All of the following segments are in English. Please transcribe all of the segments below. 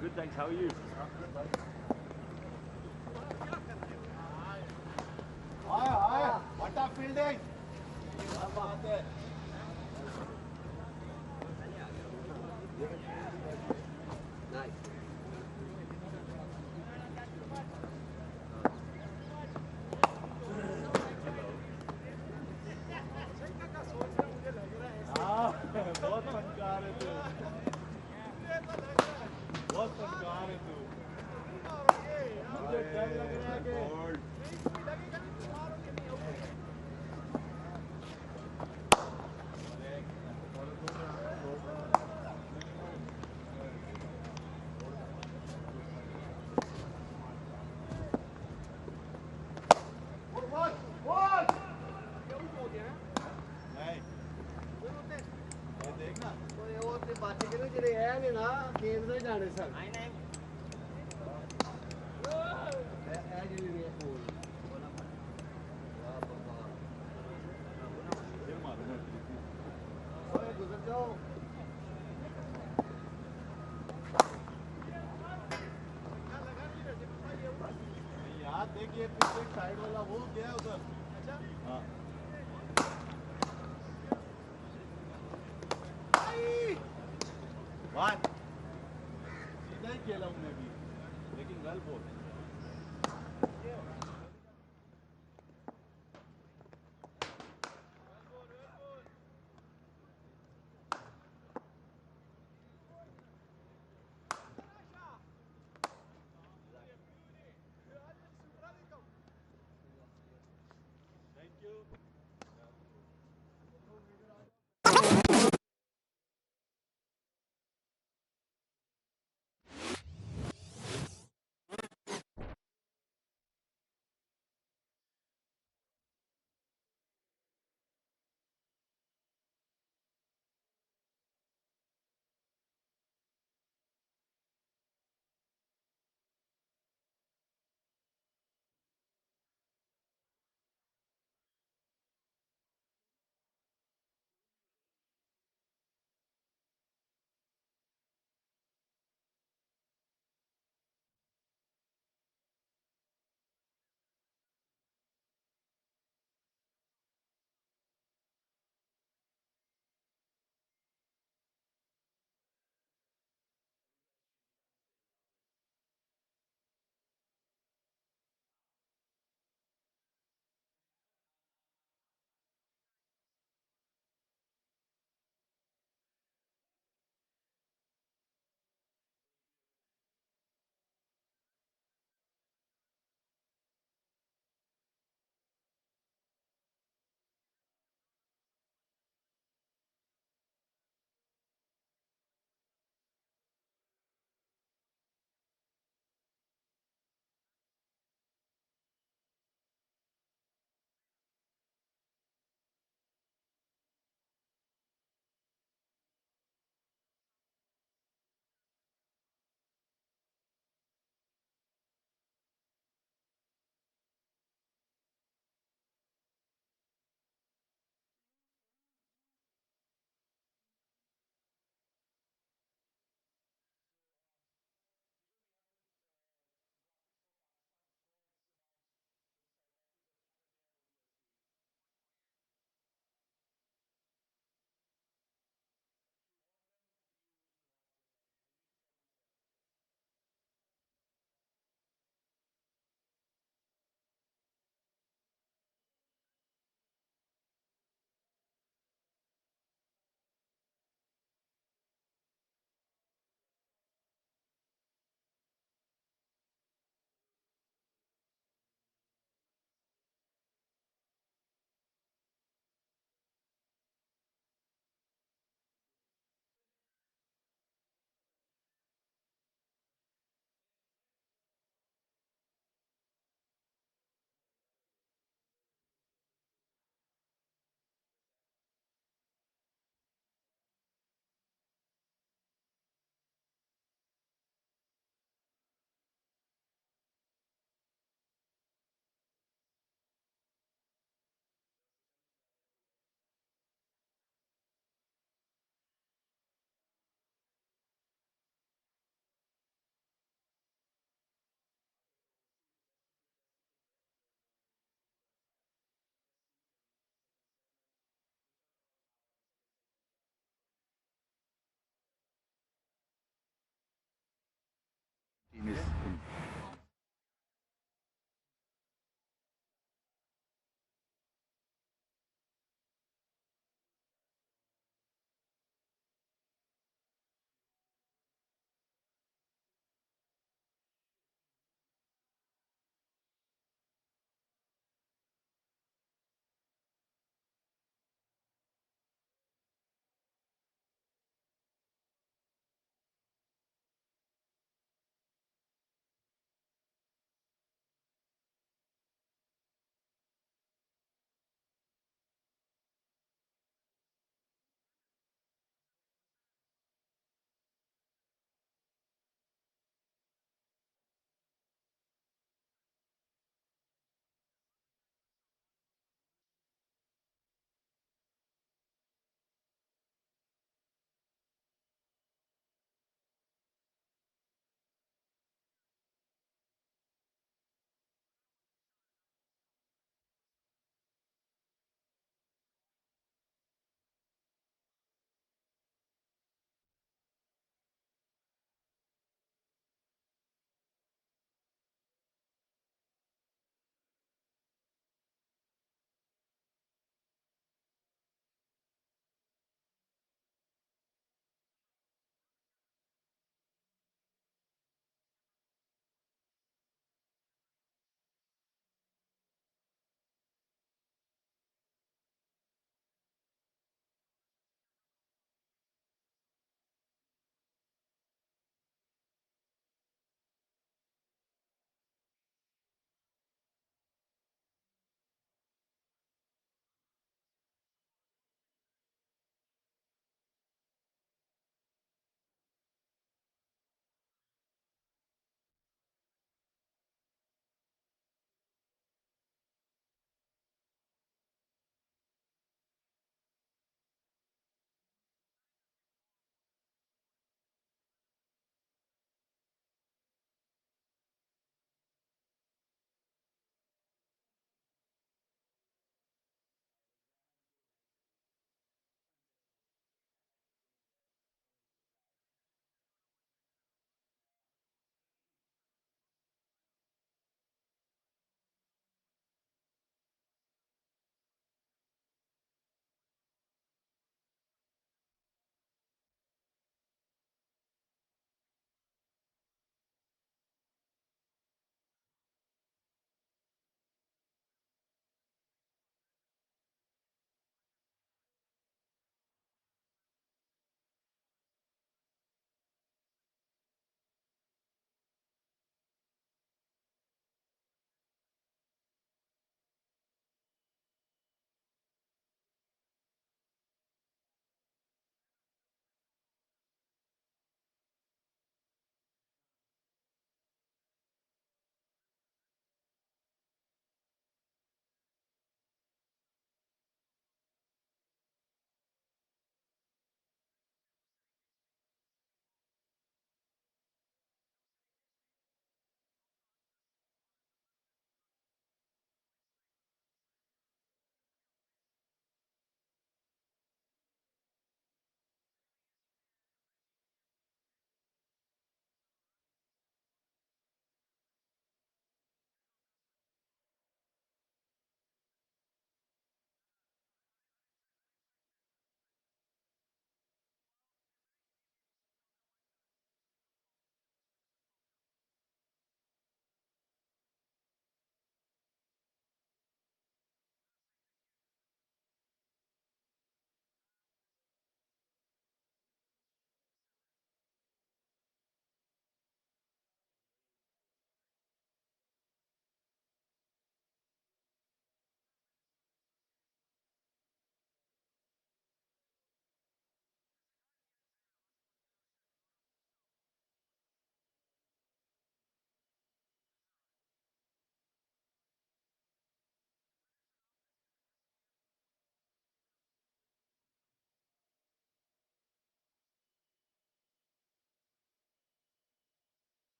Good, thanks. How are you? Hi, what a fielding! Nice. बहुत फनकार है तू, बहुत फनकार है तू। मुझे डर लग रहा है कि जाने सर गुजर जाओ यार देखिए पीछे साइड वाला वो क्या है उधर। अच्छा हाँ बात सीधा ही खेला हमने भी, लेकिन वेल बोल।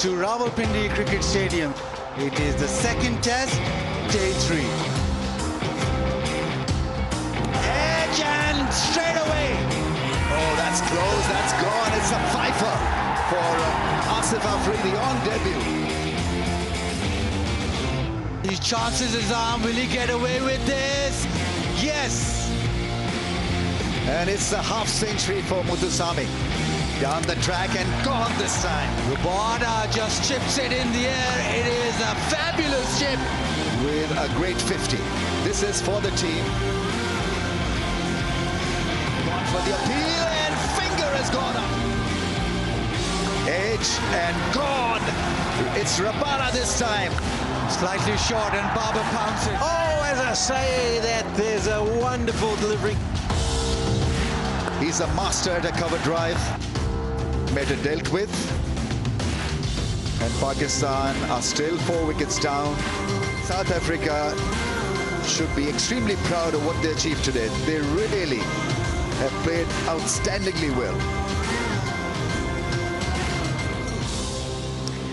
to Rawalpindi Cricket Stadium. It is the second test, day 3. Edge and straight away. Oh, that's close, that's gone. It's a fifer for Asif Afridi on debut. He chances his arm. Will he get away with this? Yes. And it's a half century for Muthusamy. Down the track and gone this time. Rabada just chips it in the air. It is a fabulous chip. With a great 50. This is for the team. Gone for the appeal and finger has gone up. Edge and gone. It's Rabada this time. Slightly short and Baba pounces. Oh, as I say that, there's a wonderful delivery. He's a master at a cover drive. Better dealt with. And Pakistan are still 4 wickets down. South Africa should be extremely proud of what they achieved today. They really have played outstandingly well.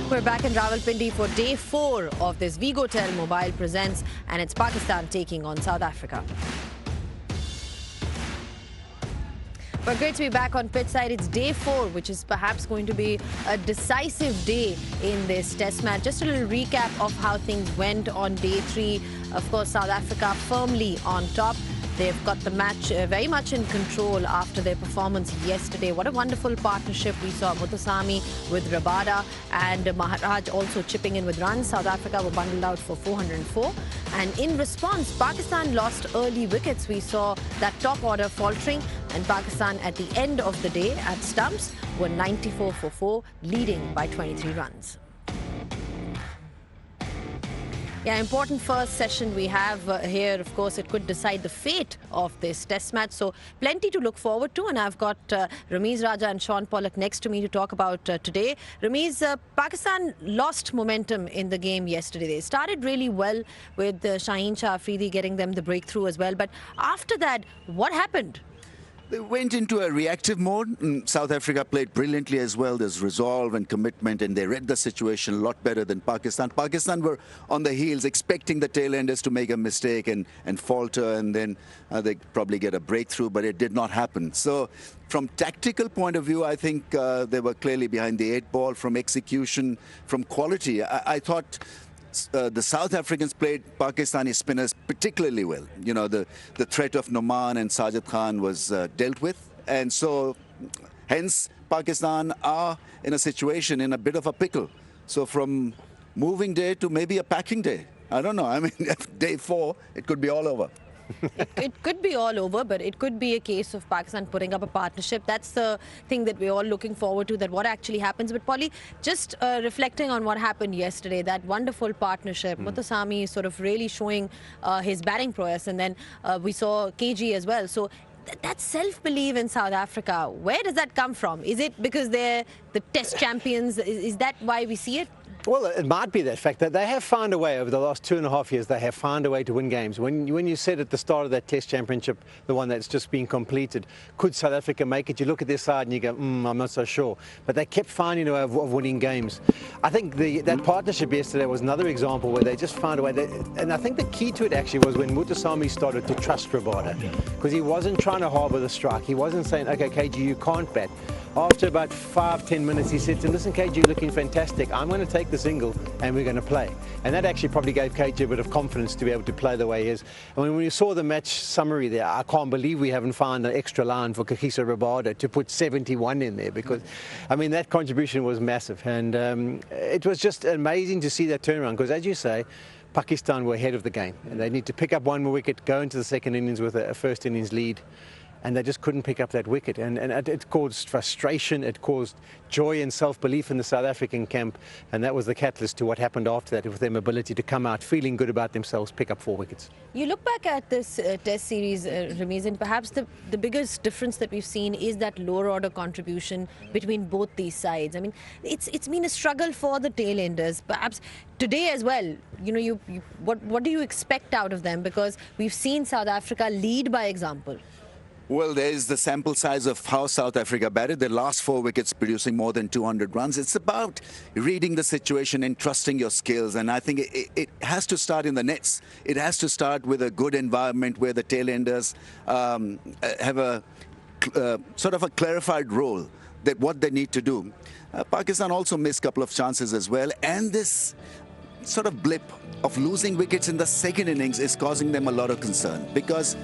We're back in Rawalpindi for day 4 of this Vigotel Mobile Presents, and it's Pakistan taking on South Africa. But great to be back on pitch side. It's day 4, which is perhaps going to be a decisive day in this test match. Just a little recap of how things went on day 3. Of course, South Africa firmly on top. They've got the match very much in control after their performance yesterday. What a wonderful partnership we saw. Muthusamy with Rabada and Maharaj also chipping in with runs. South Africa were bundled out for 404. And in response, Pakistan lost early wickets. We saw that top order faltering, and Pakistan at the end of the day at stumps were 94 for 4, leading by 23 runs. Yeah, important first session we have here. Of course, it could decide the fate of this test match. So plenty to look forward to. And I've got Ramiz Raja and Sean Pollock next to me to talk about today. Ramiz, Pakistan lost momentum in the game yesterday. They started really well with Shaheen Shah Afridi getting them the breakthrough as well. But after that, what happened? They went into a reactive mode. South Africa played brilliantly as well. There's resolve and commitment, and they read the situation a lot better than Pakistan. Pakistan were on the heels, expecting the tailenders to make a mistake and falter, and then they probably get a breakthrough, but it did not happen. So from tactical point of view, I think they were clearly behind the 8 ball. From execution, from quality, I thought the South Africans played Pakistani spinners particularly well. You know, the threat of Noman and Sajid Khan was dealt with. And so, hence, Pakistan are in a situation, in a bit of a pickle. So from moving day to maybe a packing day. I don't know. I mean, day 4, it could be all over. It could be all over, but it could be a case of Pakistan putting up a partnership. That's the thing that we're all looking forward to, that what actually happens. But Polly, just reflecting on what happened yesterday, that wonderful partnership, Muthusamy sort of really showing his batting prowess, and then we saw KG as well. So that self-belief in South Africa, where does that come from? Is it because they're the test champions? Is that why we see it? Well, it might be that fact that they have found a way over the last 2.5 years. They have found a way to win games. When you said at the start of that Test Championship, the one that's just been completed, could South Africa make it? You look at their side and you go, I'm not so sure. But they kept finding a way of winning games. I think that partnership yesterday was another example where they just found a way. And I think the key to it actually was when Muthusamy started to trust Rabada, because he wasn't trying to harbour the strike. He wasn't saying, okay, KG, you can't bat. After about 5-10 minutes, he said to him, listen, KG, you're looking fantastic. I'm going to take the single and we're going to play. And that actually probably gave KG a bit of confidence to be able to play the way he is. I mean, when you saw the match summary there, I can't believe we haven't found an extra line for Kagiso Rabada to put 71 in there, because, I mean, that contribution was massive. And it was just amazing to see that turnaround, because, as you say, Pakistan were ahead of the game. And they need to pick up 1 more wicket, go into the second innings with a first innings lead. And they just couldn't pick up that wicket. And it caused frustration, it caused joy and self-belief in the South African camp. And that was the catalyst to what happened after that, with their ability to come out feeling good about themselves, pick up 4 wickets. You look back at this test series, Ramiz, and perhaps the biggest difference that we've seen is that lower order contribution between both these sides. I mean, it's been a struggle for the tailenders. Perhaps today as well, you know, what do you expect out of them? Because we've seen South Africa lead by example. Well, there's the sample size of how South Africa batted. Their last 4 wickets producing more than 200 runs. It's about reading the situation and trusting your skills. And I think it has to start in the nets. It has to start with a good environment where the tailenders have a sort of a clarified role that what they need to do. Pakistan also missed a couple of chances as well. And this sort of blip of losing wickets in the second innings is causing them a lot of concern, because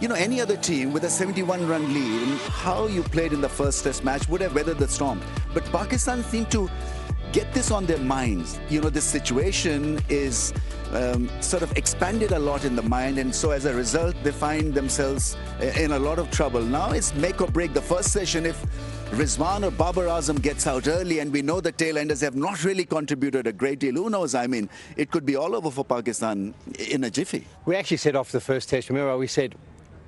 you know, any other team with a 71-run lead and how you played in the first test match would have weathered the storm. But Pakistan seemed to get this on their minds. You know, this situation is sort of expanded a lot in the mind, and so as a result they find themselves in a lot of trouble. Now it's make or break the first session. If Rizwan or Babar Azam gets out early, and we know the tailenders have not really contributed a great deal, who knows? I mean, it could be all over for Pakistan in a jiffy. We actually said off the first test, remember we said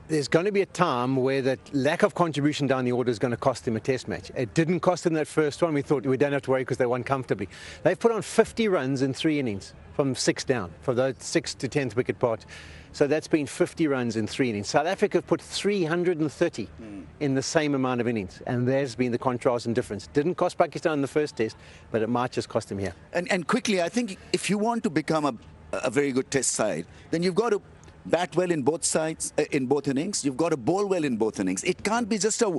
there's going to be a time where that lack of contribution down the order is going to cost them a test match. It didn't cost them that first one. We thought we don't have to worry because they won comfortably. They've put on 50 runs in 3 innings from 6 down, for the 6th to 10th wicket part. So that's been 50 runs in 3 innings. South Africa have put 330 in the same amount of innings, and there's been the contrast and difference. Didn't cost Pakistan in the first test, but it might just cost them here. And quickly, I think if you want to become a very good test side, then you've got to bat well in both sides, in both innings. You've got to bowl well in both innings. It can't be just a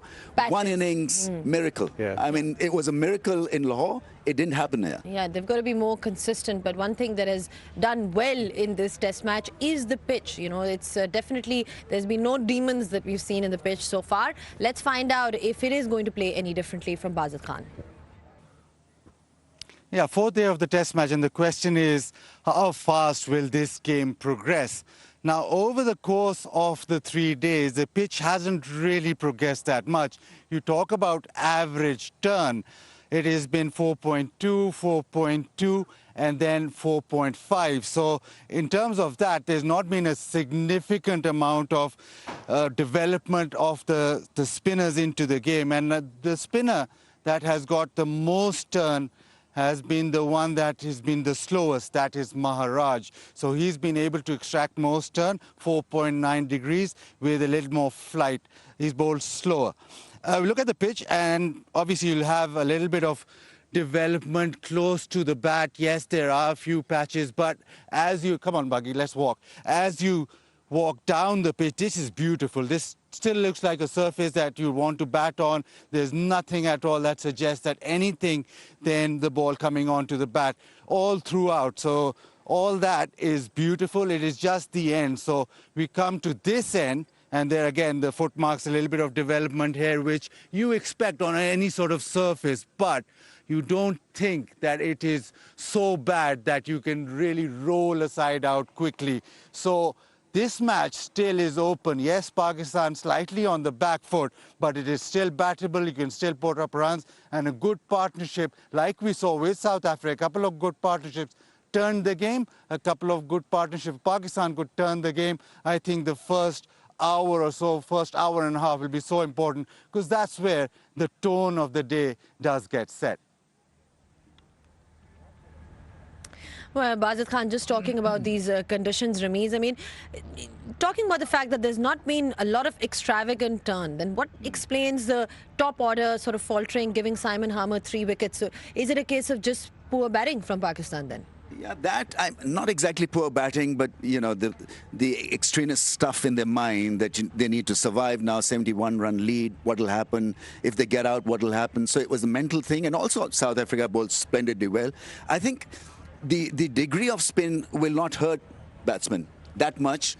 one innings miracle. Yeah. I mean, it was a miracle in Lahore. It didn't happen here. Yeah, they've got to be more consistent. But one thing that has done well in this test match is the pitch. You know, it's definitely, there's been no demons that we've seen in the pitch so far. Let's find out if it is going to play any differently from Bazid Khan. Yeah, 4th day of the test match, and the question is, how fast will this game progress? Now, over the course of the 3 days, the pitch hasn't really progressed that much. You talk about average turn. It has been 4.2, 4.2, and then 4.5. So in terms of that, there's not been a significant amount of development of the spinners into the game. And the spinner that has got the most turn has been the one that has been the slowest, that is Maharaj. So he's been able to extract most turn, 4.9 degrees, with a little more flight. He's bowled slower. Look at the pitch, and obviously you'll have a little bit of development close to the bat. Yes, there are a few patches, but as you, come on Buggy, let's walk. As you walk down the pitch, this is beautiful. This still looks like a surface that you want to bat on. There's nothing at all that suggests that anything then the ball coming onto the bat all throughout. So all that is beautiful. It is just the end. So we come to this end, and there again the foot marks, a little bit of development here, which you expect on any sort of surface, but you don't think that it is so bad that you can really roll a side out quickly. So this match still is open. Yes, Pakistan slightly on the back foot, but it is still battable. You can still put up runs, and a good partnership like we saw with South Africa. A couple of good partnerships turned the game. A couple of good partnerships. Pakistan could turn the game. I think the first hour or so, first hour and a half will be so important, because that's where the tone of the day does get set. Well, Bazid Khan, just talking about these conditions, Ramiz, I mean, talking about the fact that there's not been a lot of extravagant turn, then what explains the top order sort of faltering, giving Simon Harmer 3 wickets? So is it a case of just poor batting from Pakistan then? Yeah, that, not exactly poor batting, but, you know, the extraneous stuff in their mind that they need to survive now, 71-run lead, what will happen? If they get out, what will happen? So it was a mental thing, and also South Africa bowled splendidly well. I think the degree of spin will not hurt batsmen that much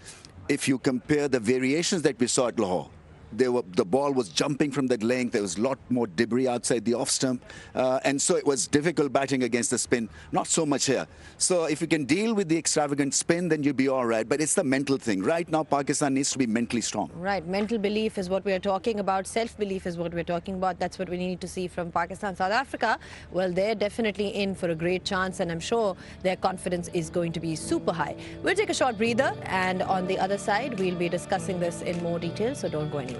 if you compare the variations that we saw at Lahore. The ball was jumping from that length. There was a lot more debris outside the off stump. And so it was difficult batting against the spin. Not so much here. So if you can deal with the extravagant spin, then you'll be all right. But it's the mental thing. Right now, Pakistan needs to be mentally strong. Right. Mental belief is what we're talking about. Self-belief is what we're talking about. That's what we need to see from Pakistan. South Africa, well, they're definitely in for a great chance. And I'm sure their confidence is going to be super high. We'll take a short breather. And on the other side, we'll be discussing this in more detail. So don't go anywhere.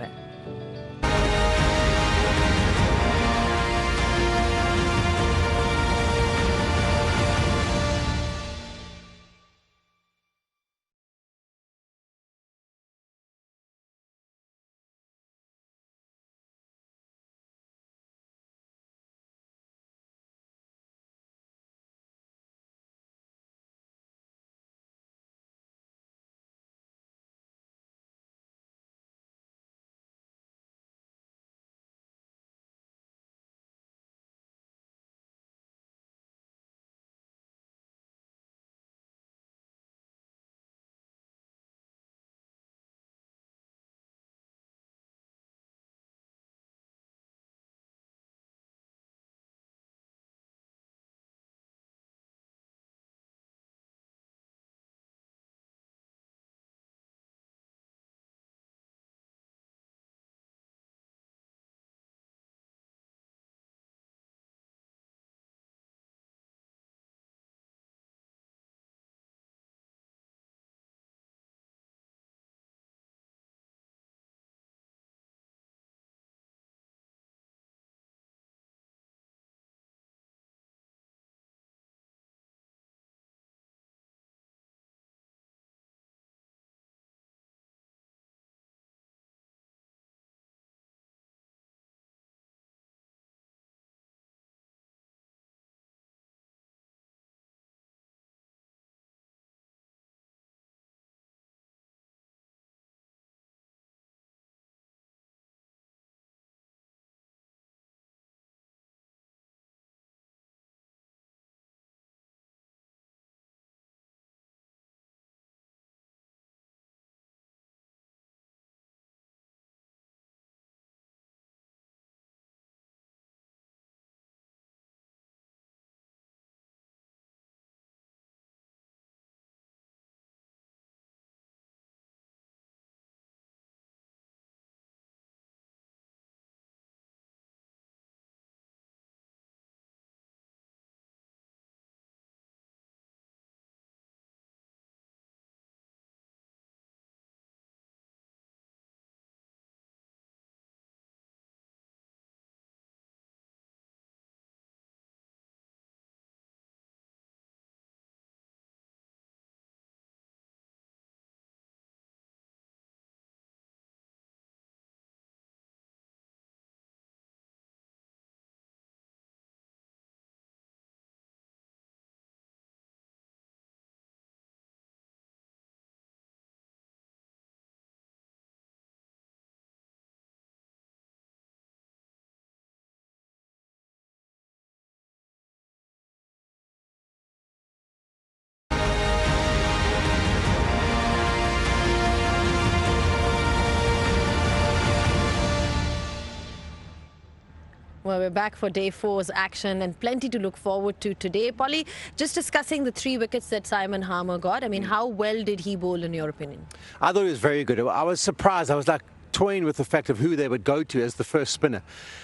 Well, we're back for day 4's action and plenty to look forward to today. Polly, just discussing the 3 wickets that Simon Harmer got. I mean, how well did he bowl in your opinion? I thought he was very good. I was surprised. I was like toying with the fact of who they would go to as the first spinner.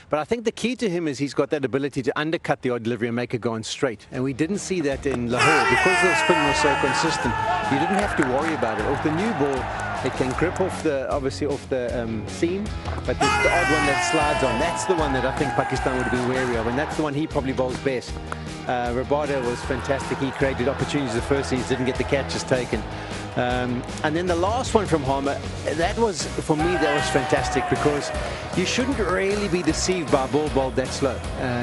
But I think the key to him is he's got that ability to undercut the odd delivery and make it go on straight. And we didn't see that in Lahore. Because the spin was so consistent, you didn't have to worry about it. With the new ball, it can grip off the, obviously off the seam, but the odd one that slides on, that's the one that I think Pakistan would have been wary of, and that's the one he probably bowls best. Rabada was fantastic. He created opportunities the first innings, didn't get the catches taken. And then the last one from Harmer, that was, for me, that was fantastic because you shouldn't really be deceived by a ball bowled that slow.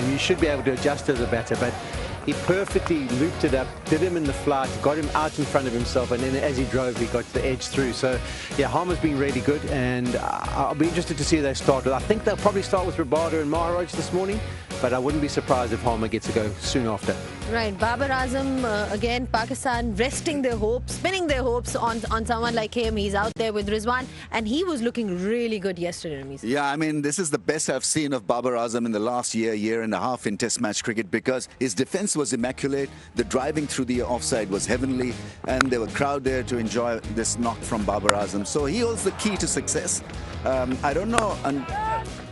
You should be able to adjust as a batter, but he perfectly looped it up, did him in the flight, got him out in front of himself, and then as he drove, he got the edge through. So, yeah, Harmer's been really good, and I'll be interested to see how they start. I think they'll probably start with Rabada and Maharaj this morning, but I wouldn't be surprised if Harmer gets a go soon after. Right, Babar Azam, again, Pakistan resting their hopes, spinning their hopes on someone like him. He's out there with Rizwan, and he was looking really good yesterday. Yeah, I mean, this is the best I've seen of Babar Azam in the last year and a half in Test match cricket because his defence was immaculate, the driving through the offside was heavenly, and there were crowd there to enjoy this knock from Babar Azam. So he holds the key to success. I don't know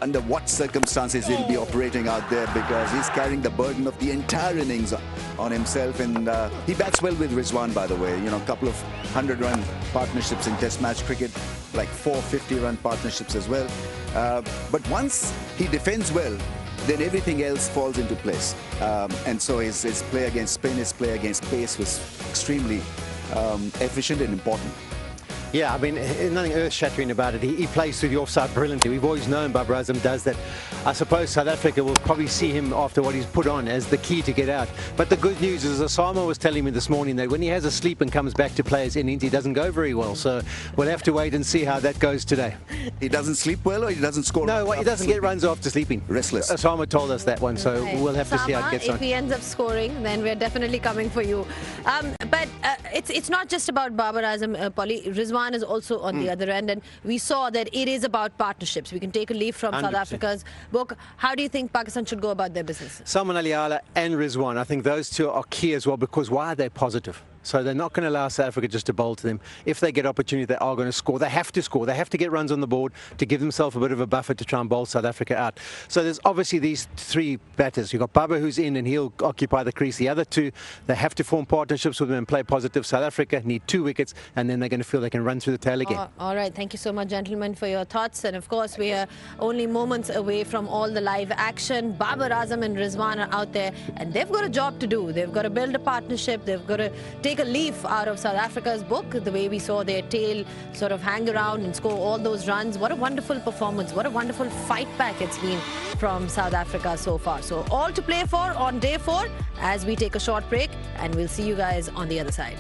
under what circumstances he'll be operating out there because he's carrying the burden of the entire innings on himself, and he bats well with Rizwan, by the way. You know, a couple of 100-run partnerships in Test match cricket, like 4 50-run partnerships as well. But once he defends well, then everything else falls into place. And so his play against spin, his play against pace was extremely efficient and important. Yeah, I mean, nothing earth-shattering about it. He plays through the offside brilliantly. We've always known Babar Azam does that. I suppose South Africa will probably see him after what he's put on as the key to get out. But the good news is, Osama was telling me this morning that when he has a sleep and comes back to play his innings, he doesn't go very well. So we'll have to wait and see how that goes today. He doesn't sleep well, or he doesn't score? No, he doesn't get runs after sleeping. Restless. Osama told us that one, so we'll have to see how it gets on. If he ends up scoring, then we're definitely coming for you. But it's not just about Babar Azam, Polly. Rizwan is also on the other end, and we saw that it is about partnerships. We can take a leaf from 100%. South Africa's book. How do you think Pakistan should go about their business? Salman Ali Ala and Rizwan, I think those two are key as well, because why are they positive? So they're not going to allow South Africa just to bowl to them. If they get opportunity, they are going to score. They have to score. They have to get runs on the board to give themselves a bit of a buffer to try and bowl South Africa out. So there's obviously these 3 batters. You've got Baba, who's in, and he'll occupy the crease. The other 2, they have to form partnerships with them and play positive. South Africa need 2 wickets, and then they're going to feel they can run through the tail again. All right. Thank you so much, gentlemen, for your thoughts. And, of course, we are only moments away from all the live action. Babar Azam and Rizwan are out there, and they've got a job to do. They've got to build a partnership. They've got to take a leaf out of South Africa's book, the way we saw their tail sort of hang around and score all those runs. What a wonderful performance. What a wonderful fight back it's been from South Africa so far. So all to play for on day 4 as we take a short break, and we'll see you guys on the other side.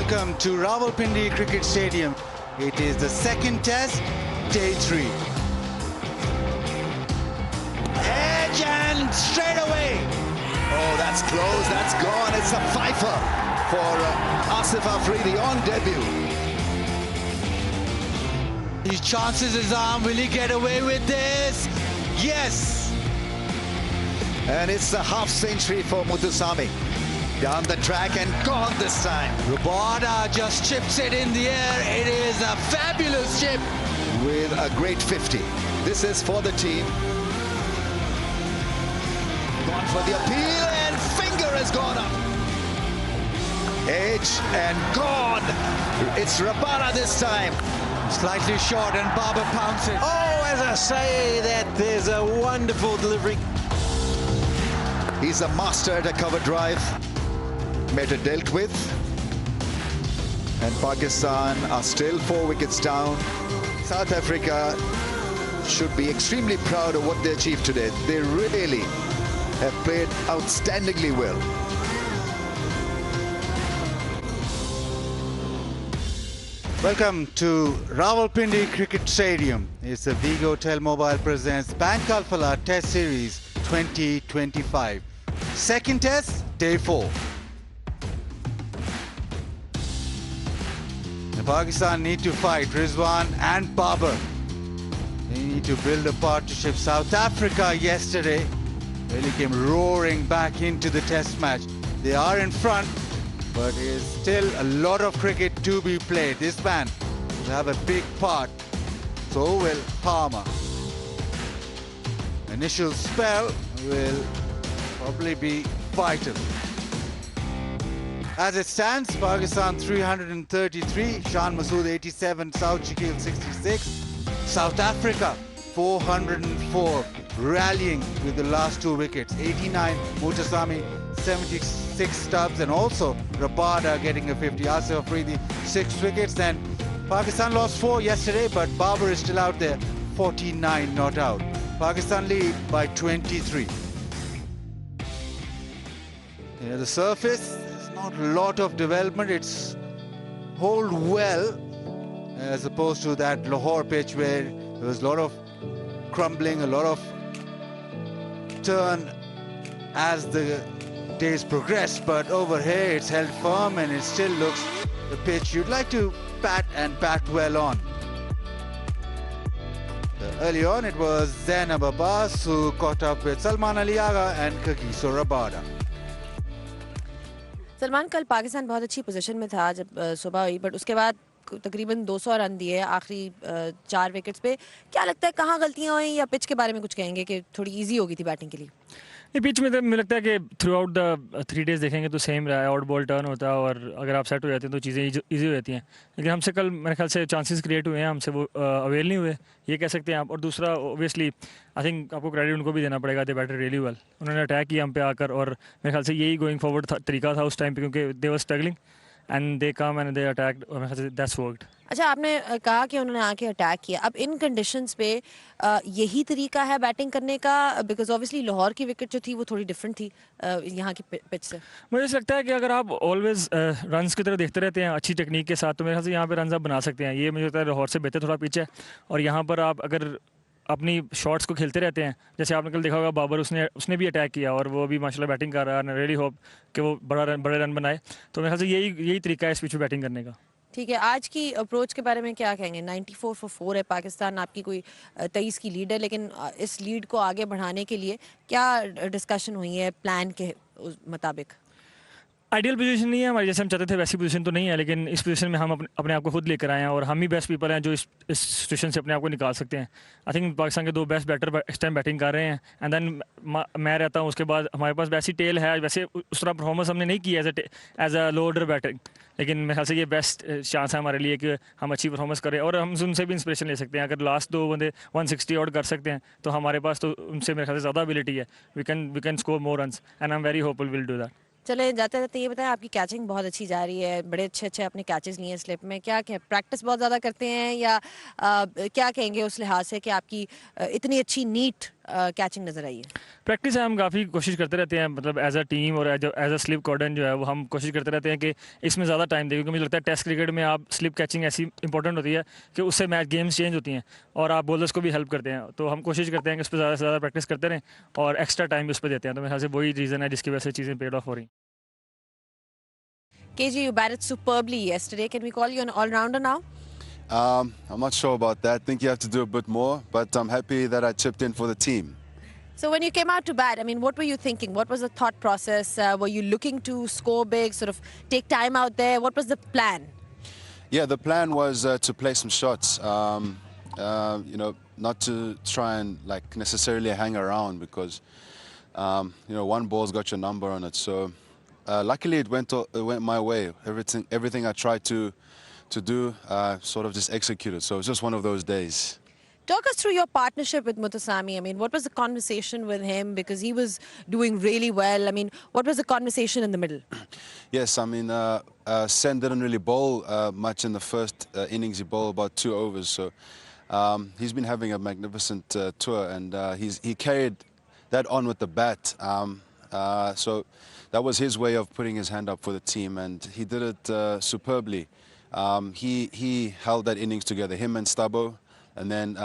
Welcome to Rawalpindi Cricket Stadium. It is the second test, day 3. Edge and straight away. Oh, that's close, that's gone. It's a fifer for Asif Afridi on debut. His chances is on. Will he get away with this? Yes. And it's a half century for Muthusamy. Down the track and gone this time. Rabada just chips it in the air. It is a fabulous chip. With a great 50. This is for the team. Gone for the appeal and finger has gone up. Edge and gone. It's Rabada this time. Slightly short and Barber pounces. Oh, as I say that, there's a wonderful delivery. He's a master at a cover drive. Meta dealt with. And Pakistan are still 4 wickets down. South Africa should be extremely proud of what they achieved today. They really have played outstandingly well. Welcome to Rawalpindi Cricket Stadium. It's the Vigo Telmobile presents Bank Alphala Test Series 2025. Second test, day 4. The Pakistan need to fight Rizwan and Babar. They need to build a partnership. South Africa yesterday really came roaring back into the test match. They are in front, but there's still a lot of cricket to be played. This man will have a big part. So will Palmer. Initial spell will probably be vital. As it stands, Pakistan 333, Shan Masood 87, South Shakil 66, South Africa 404, rallying with the last 2 wickets, 89, Muthusamy 76 stubs, and also Rabada getting a 50. Asif Afridi 6 wickets, and Pakistan lost 4 yesterday, but Babar is still out there, 49 not out. Pakistan lead by 23. Near the surface, there's not a lot of development. It's hold well, as opposed to that Lahore pitch where there was a lot of crumbling, a lot of turn as the days progress. But over here, it's held firm and it still looks the pitch you'd like to bat and bat well on. Early on, it was Zainab Abbas who caught up with Salman Ali Agha and Kagiso Rabada. Salman, कल पाकिस्तान बहुत अच्छी position में था जब सुबह हुई, but उसके बाद तकरीबन 200 रन दिए आखिरी 4 विकेट्स पे. क्या लगता है कहाँ गलतियाँ हुई, या पिच के बारे में कुछ कहेंगे कि थोड़ी इजी होगी थी बैटिंग के लिए? ये पिच में तो मुझे लगता है कि थ्रू आउट द 3 डेज़ देखेंगे तो सेम रहा है. आउट बॉल टर्न होता है और अगर आप सेट हो जाते हैं तो चीज़ें ईजी हो जाती हैं. लेकिन हमसे कल मेरे ख्याल से चांसेस क्रिएट हुए हैं, हमसे वो अवेल नहीं हुए, ये कह सकते हैं आप. और दूसरा ओबियसली आई थिंक आपको क्रेडिट उनको भी देना पड़ेगा. दे बैटर रियली वेल. उन्होंने अटैक किया हम पे आकर, और मेरे ख्याल से यही गोइंग फॉरवर्ड तरीका था उस टाइम पे, क्योंकि they were struggling and they come and they attacked, और मेरे ख्याल से दैट्स वर्कड. अच्छा, आपने कहा कि उन्होंने आके अटैक किया. अब इन कंडीशंस पे यही तरीका है बैटिंग करने का? बिकॉज ऑब्वियसली लाहौर की विकेट जो थी वो थोड़ी डिफरेंट थी यहाँ की पिच से. मुझे लगता है कि अगर आप ऑलवेज रन्स की तरफ देखते रहते हैं अच्छी टेक्निक के साथ, तो मेरे ख्याल से यहाँ पे रन्स आप बना सकते हैं. ये मुझे लगता है लाहौर से बेहतर थोड़ा पिच है, और यहाँ पर आप अगर अपनी शॉट्स को खेलते रहते हैं, जैसे आपने कल देखा होगा बाबर उसने भी अटैक किया और वो भी माशाल्लाह बैटिंग कर रहा है. रियली होप कि वो बड़े रन बनाए. तो मेरे ख्याल से यही तरीका है इस पिच पे बैटिंग करने का. ठीक है, आज की अप्रोच के बारे में क्या कहेंगे? 94 for 4 है पाकिस्तान, आपकी कोई 23 की लीड है, लेकिन इस लीड को आगे बढ़ाने के लिए क्या डिस्कशन हुई है प्लान के मुताबिक? आइडियल पोजीशन नहीं है हमारी, जैसे हम चाहते थे वैसी पोजीशन तो नहीं है, लेकिन इस पोजीशन में हम अपने आप को खुद लेकर आए हैं, और हम ही बेस्ट पीपल हैं जो इस सिचुएशन से अपने आप को निकाल सकते हैं. आई थिंक पाकिस्तान के 2 बेस्ट बैटर इस टाइम बैटिंग कर रहे हैं, एंड देन मैं रहता हूँ. उसके बाद हमारे पास वैसी टेल है, वैसे उस तरह परफॉर्मेंस हमने नहीं की as a low order batting, लेकिन मेरे ख्याल से ये बेस्ट चांस है हमारे लिए कि हम अच्छी परफॉर्मेंस करें, और हम उनसे भी इंस्पिरेशन ले सकते हैं. अगर लास्ट 2 बंदे 160 आउट कर सकते हैं तो हमारे पास तो उनसे मेरे ख्याल से ज़्यादा एबिलिटी है. We can score more runs, and I am very hopeful will do that. चले जाते रहते ये बताएं, आपकी कैचिंग बहुत अच्छी जा रही है, बड़े अच्छे अपने कैचेस लिए हैं स्लिप में. क्या प्रैक्टिस बहुत ज़्यादा करते हैं, या क्या कहेंगे उस लिहाज से कि आपकी इतनी अच्छी नीट कैचिंग नजर आई है? प्रैक्टिस है, हम काफ़ी कोशिश करते रहते हैं, मतलब एज अ टीम और एज अ स्लिप कॉर्डन जो है वो हम कोशिश करते रहते हैं कि इसमें ज़्यादा टाइम दें, क्योंकि मुझे लगता है टेस्ट क्रिकेट में आप स्लिप कैचिंग ऐसी इंपॉर्टेंट होती है कि उससे मैच गेम्स चेंज होती हैं और आप बॉलर्स को भी हेल्प करते हैं। तो हम कोशिश करते हैं कि उस पर ज़्यादा से ज़्यादा प्रैक्टिस करते रहें और एक्स्ट्रा टाइम भी उस पर देते हैं। तो मेरे ख्याल से वही रीज़न है जिसकी वजह से चीज़ें पेड ऑफ हो रही हैं। KG, you batted superbly yesterday. Can we call you an all-rounder now? I'm not sure about that. I think you have to do a bit more, but I'm happy that I chipped in for the team. So when you came out to bat, I mean, what were you thinking? What was the thought process? Were you looking to score big, sort of take time out there? What was the plan? Yeah, the plan was to play some shots. You know, not to try and like necessarily hang around because you know, one ball's got your number on it. So luckily it went my way. Everything I tried to do sort of just executed. So it was just one of those days. Talk us through your partnership with Muthusamy. I mean, what was the conversation with him? Because he was doing really well. I mean, what was the conversation in the middle? Yes, I mean, Sen didn't really bowl much in the first innings. He bowled about 2 overs. So he's been having a magnificent tour, and he carried that on with the bat. So that was his way of putting his hand up for the team, and he did it superbly. He held that innings together, him and Stubbo, and then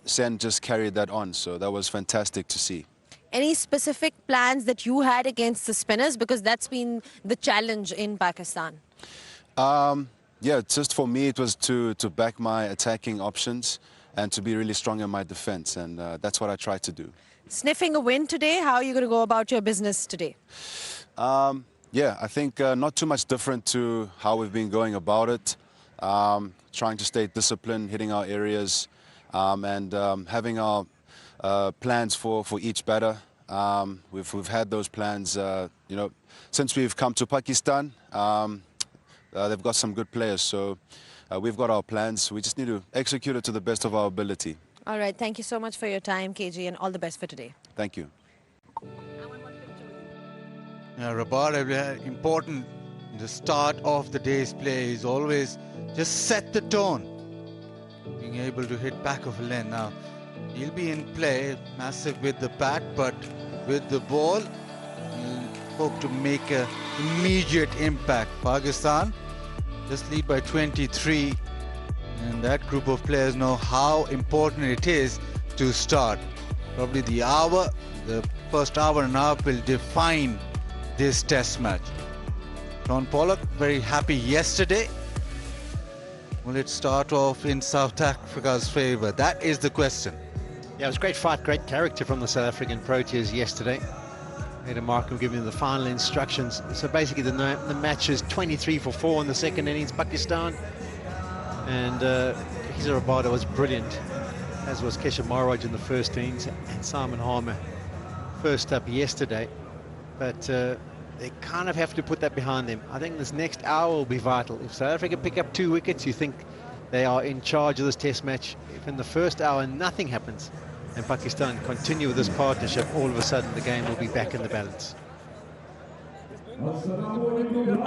Sen just carried that on. So that was fantastic to see. Any specific plans that you had against the spinners? Because that's been the challenge in Pakistan. Yeah, just for me, it was to back my attacking options and to be really strong in my defense, and that's what I tried to do. Sniffing a win today, how are you going to go about your business today? Yeah, I think not too much different to how we've been going about it. Trying to stay disciplined, hitting our areas, and having our plans for each batter. We've had those plans, you know, since we've come to Pakistan. They've got some good players, so we've got our plans. We just need to execute it to the best of our ability. All right, thank you so much for your time, KG, and all the best for today. Thank you. Yeah, Rabar, important. The start of the day's play is always just set the tone. Being able to hit back of a lane. Now, he'll be in play, massive with the bat, but with the ball, he'll hope to make an immediate impact. Pakistan just lead by 23, and that group of players know how important it is to start. Probably the first hour and a half will define this test match. Ron Pollock very happy yesterday. Will it start off in South Africa's favour? That is the question. Yeah, it was a great fight, great character from the South African Proteas yesterday. Peter Markham giving them the final instructions. So basically the match is 23 for 4 in the second innings, Pakistan. And Kaiser Rabada was brilliant, as was Keshav Maharaj in the first innings, and Simon Harmer first up yesterday. But they kind of have to put that behind them. I think this next hour will be vital. If South Africa pick up 2 wickets, you think they are in charge of this test match. If in the first hour nothing happens and Pakistan continue with this partnership, all of a sudden the game will be back in the balance.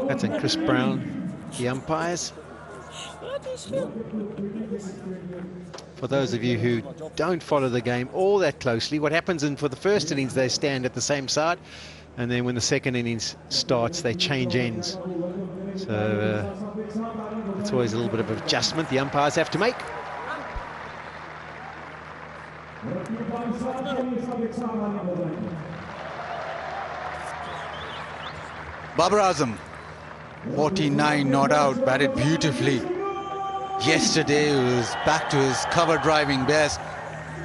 That's in Chris Brown, the umpires. For those of you who don't follow the game all that closely, what happens for the first innings, they stand at the same side, and then when the second innings starts, they change ends. So it's always a little bit of an adjustment the umpires have to make. Babar Azam, 49 not out, batted beautifully. Yesterday he was back to his cover driving best,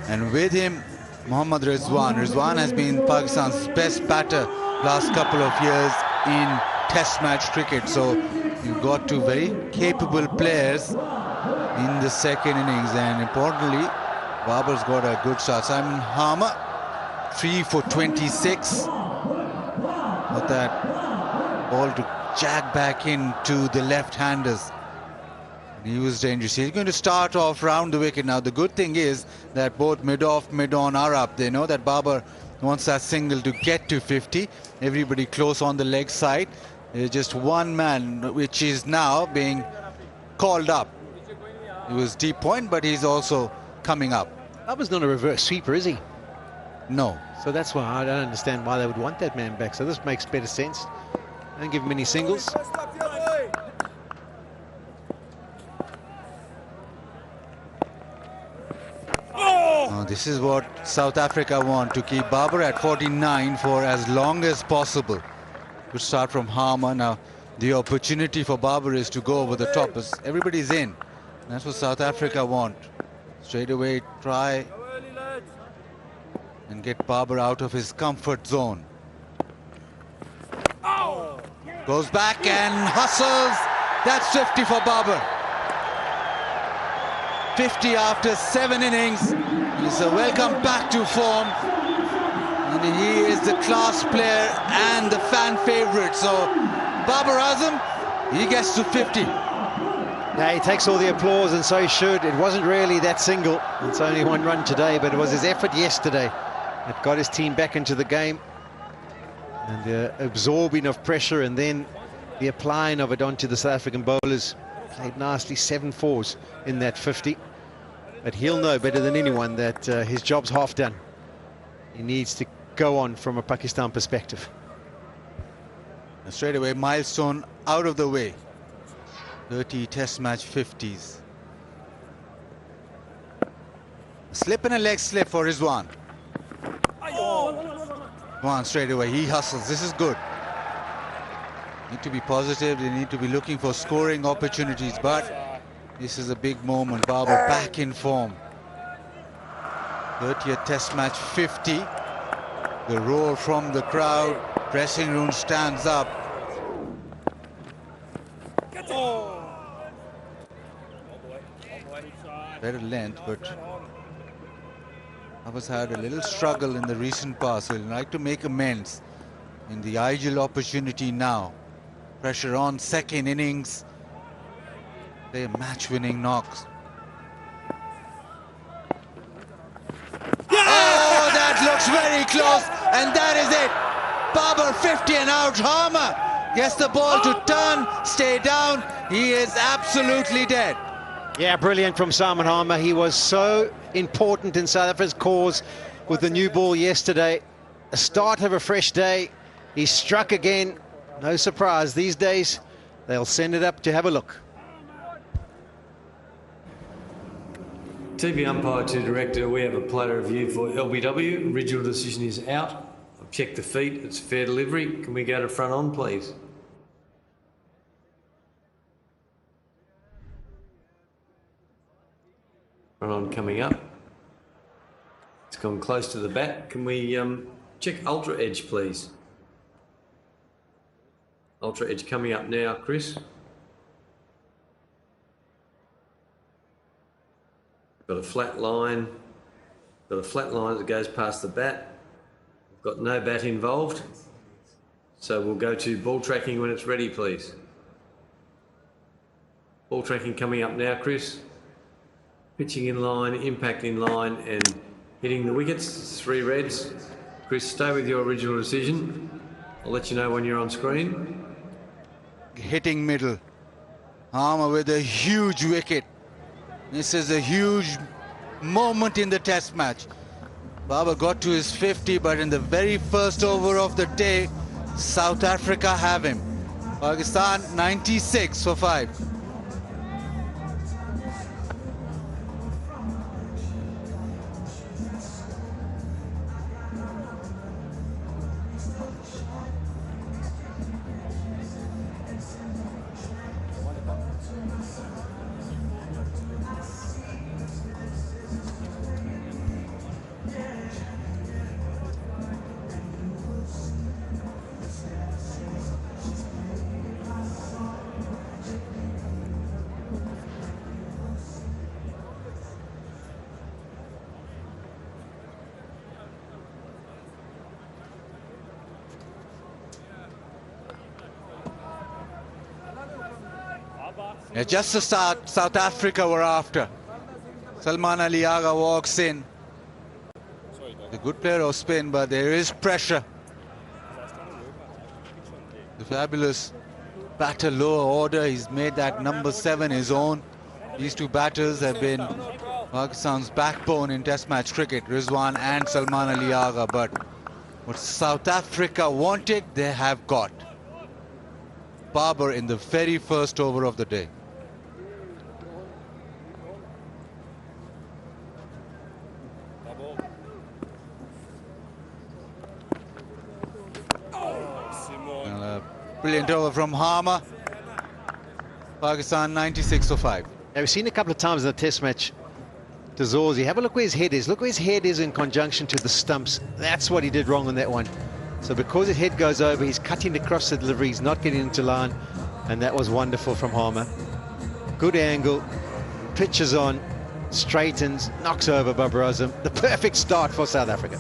and with him Mohammad Rizwan. Rizwan has been Pakistan's best batter last couple of years in test match cricket, so you've got two very capable players in the second innings, and importantly Babar's got a good start. Simon Harmer 3 for 26, but that ball to jag back into the left-handers. He was dangerous. He's going to start off round the wicket. Now the good thing is that both mid-off, mid-on are up. They know that Babar wants that single to get to 50. Everybody close on the leg side. There's just one man which is now being called up. It was deep point, but he's also coming up. Babar's not a reverse sweeper, is he? No. So that's why I don't understand why they would want that man back. So this makes better sense. Don't give him any singles. This is what South Africa want, to keep Barber at 49 for as long as possible. Good start from Harmer. Now the opportunity for Barber is to go over the top as everybody's in. That's what South Africa want. Straight away try and get Barber out of his comfort zone. Goes back and hustles. That's 50 for Barber. 50 after 7 innings. He's a welcome back to form. And he is the class player and the fan favorite. So Babar Azam, he gets to 50. Now he takes all the applause, and so he should. It wasn't really that single. It's only 1 run today, but it was his effort yesterday that got his team back into the game. And the absorbing of pressure and then the applying of it onto the South African bowlers. Played nicely, 7 fours in that 50. But he'll know better than anyone that his job's half done. He needs to go on from a Pakistan perspective. And straight away, milestone out of the way. 30 test match 50s. A slip and a leg slip for Rizwan. Rizwan straight away, he hustles. This is good. Need to be positive. They need to be looking for scoring opportunities, but this is a big moment. Babar back in form. 30th test match 50. The roar from the crowd. Dressing room stands up. Better length, but Babar's had a little struggle in the recent past. So he'll like to make amends in the ideal opportunity now. Pressure on, second innings. They're match-winning knocks. Oh, that looks very close, and that is it. Babar 50 and out. Harmer gets the ball to turn, stay down. He is absolutely dead. Yeah, brilliant from Simon Harmer. He was so important in South Africa's cause with the new ball yesterday. A start of a fresh day. He struck again. No surprise. These days, they'll send it up to have a look. TV umpire to director, we have a player review for LBW. Original decision is out. I've checked the feet, it's fair delivery. Can we go to front on, please? Front on coming up. It's gone close to the bat. Can we check ultra edge, please? Ultra edge coming up now, Chris. Got a flat line. Got a flat line that goes past the bat. Got no bat involved. So we'll go to ball tracking when it's ready, please. Ball tracking coming up now, Chris. Pitching in line, impact in line, and hitting the wickets. 3 reds. Chris, stay with your original decision. I'll let you know when you're on screen. Hitting middle. Harmer with a huge wicket. This is a huge moment in the test match. Babar got to his 50, but in the very first over of the day, South Africa have him. Pakistan 96 for 5. Yeah, just the start South Africa were after. Salman Ali Agha walks in. A good player of spin, but there is pressure. The fabulous batter lower order. He's made that number 7 his own. These two batters have been Pakistan's backbone in Test match cricket, Rizwan and Salman Ali Agha, but what South Africa wanted, they have got. Babar in the very first over of the day. Well, a brilliant over from Harmer. Pakistan 96 for 5. Now, we've seen a couple of times in the test match to Zorzi. Have a look where his head is. Look where his head is in conjunction to the stumps. That's what he did wrong on that one. So because his head goes over, he's cutting across the delivery. He's not getting into line. And that was wonderful from Harmer. Good angle. Pitches on. Straightens. Knocks over Babar Azam. The perfect start for South Africa.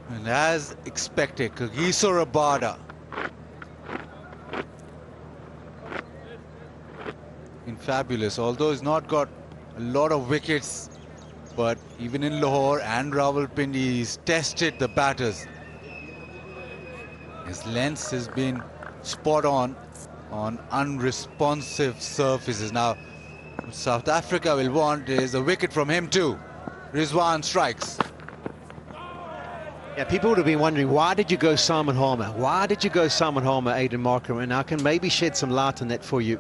And as expected, Kagiso Rabada been fabulous, although he's not got a lot of wickets, but even in Lahore and Rawalpindi, he's tested the batters. His length has been spot on unresponsive surfaces. Now, what South Africa will want is a wicket from him too. Rizwan strikes. Yeah, people would have been wondering, why did you go Simon Harmer? Why did you go Simon Harmer, Aidan Markham? And I can maybe shed some light on that for you.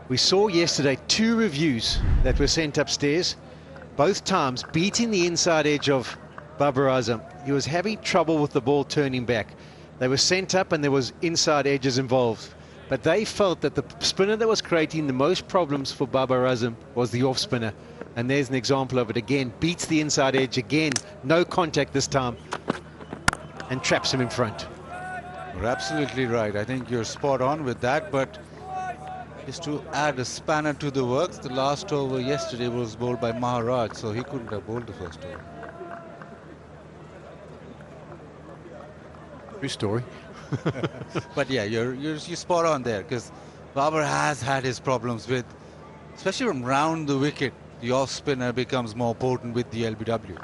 We saw yesterday 2 reviews that were sent upstairs, both times beating the inside edge of Babar Azam. He was having trouble with the ball turning back. They were sent up and there was inside edges involved. But they felt that the spinner that was creating the most problems for Babar Azam was the off spinner. And there's an example of it again. Beats the inside edge again. No contact this time. And traps him in front. You're absolutely right. I think you're spot on with that. But just to add a spanner to the works, the last over yesterday was bowled by Maharaj. So he couldn't have bowled the first over. True story. But yeah, you're spot on there. Because Babar has had his problems with, especially from round the wicket. The off spinner becomes more potent with the LBW.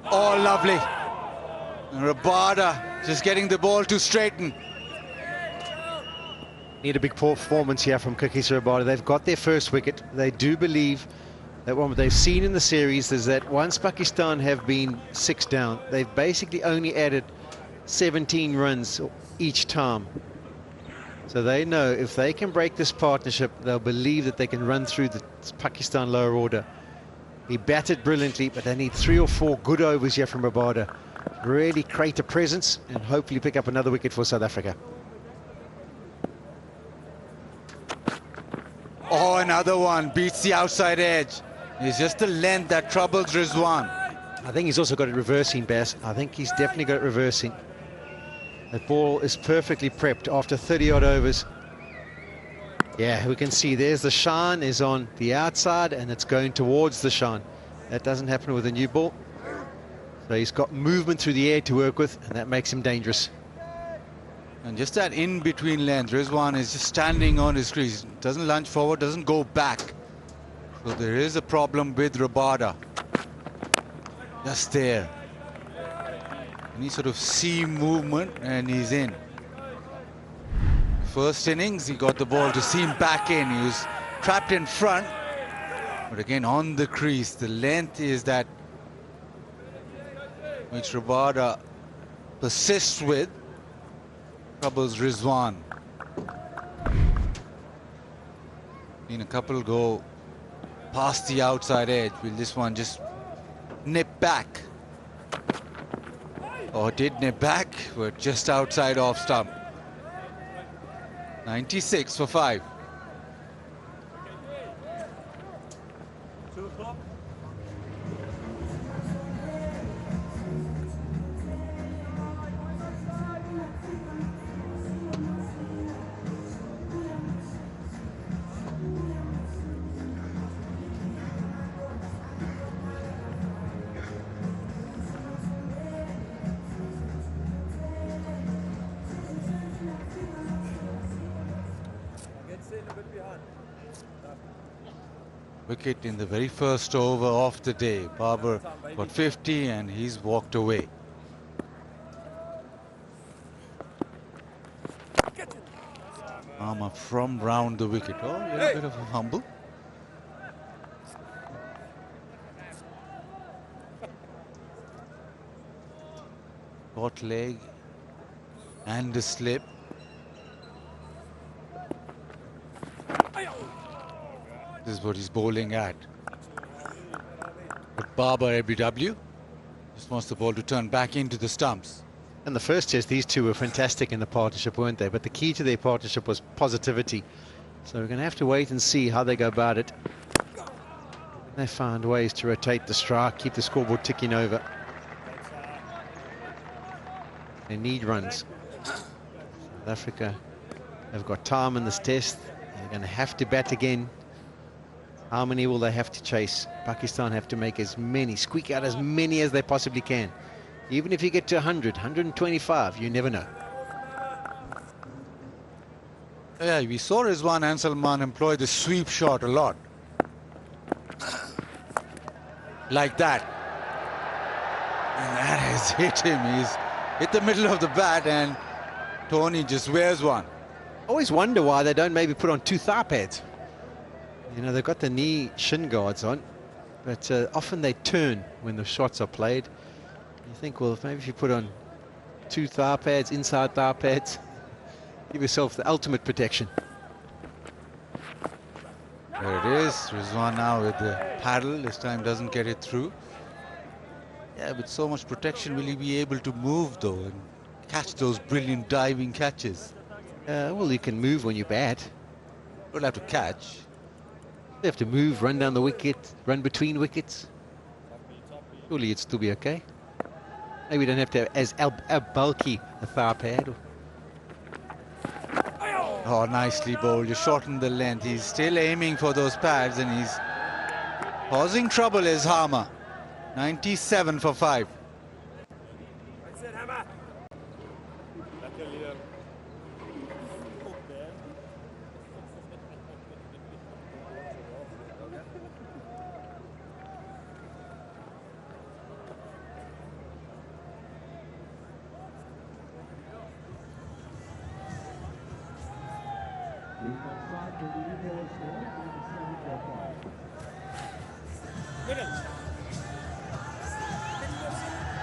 Oh, lovely. And Rabada just getting the ball to straighten. Need a big performance here from Kagiso Rabada. They've got their first wicket. They do believe that what they've seen in the series is that once Pakistan have been 6 down, they've basically only added 17 runs each time. So they know if they can break this partnership, they'll believe that they can run through the Pakistan lower order. He batted brilliantly, but they need 3 or 4 good overs here from Rabada. Really create a presence and hopefully pick up another wicket for South Africa. Oh, another one. Beats the outside edge. It's just the length that troubles Rizwan. I think he's also got it reversing, Bass. I think he's definitely got it reversing. That ball is perfectly prepped after 30-odd overs. Yeah, we can see there's the shine is on the outside and it's going towards the shine. That doesn't happen with a new ball. So he's got movement through the air to work with, and that makes him dangerous. And just that in-between length, Rizwan is just standing on his crease. Doesn't lunge forward, doesn't go back. So there is a problem with Rabada. Just there. Any sort of seam movement and he's in. First innings, he got the ball to seam back in. He was trapped in front. But again, on the crease, the length is that which Rabada persists with. Troubles Rizwan. Seen a couple go past the outside edge. Will this one just nip back? Or did nip back, but just outside off stump. 96 for 5. Wicket in the very first over of the day. Barber got 50 and he's walked away. Armour from round the wicket. Oh, a little bit of a humble. Short leg and a slip. This is what he's bowling at. But Barber ABW just wants the ball to turn back into the stumps. And the first test, these two were fantastic in the partnership, weren't they? But the key to their partnership was positivity. So we're going to have to wait and see how they go about it. They found ways to rotate the strike, keep the scoreboard ticking over. They need runs. South Africa have got time in this test. They're going to have to bat again. How many will they have to chase? Pakistan have to make as many, squeak out as many as they possibly can. Even if you get to 100, 125, you never know. Yeah, we saw Rizwan and Salman employ the sweep shot a lot. Like that. And that has hit him. He's hit the middle of the bat and Tony just wears one. Always wonder why they don't maybe put on 2 thigh pads. You know, they've got the knee shin guards on, but often they turn when the shots are played. You think, well, maybe if you put on 2 thigh pads, inside thigh pads, give yourself the ultimate protection. There it is. Rizwan now with the paddle. This time doesn't get it through. Yeah, with so much protection, will he be able to move, though, and catch those brilliant diving catches? Well, you can move when you bat. We'll have to catch. They have to move, run down the wicket, run between wickets. Surely it'd still be okay. Maybe we don't have to have as bulky a thigh pad. Oh, nicely bowled. You shorten the length. He's still aiming for those pads and he's causing trouble as Harmer. 97 for 5.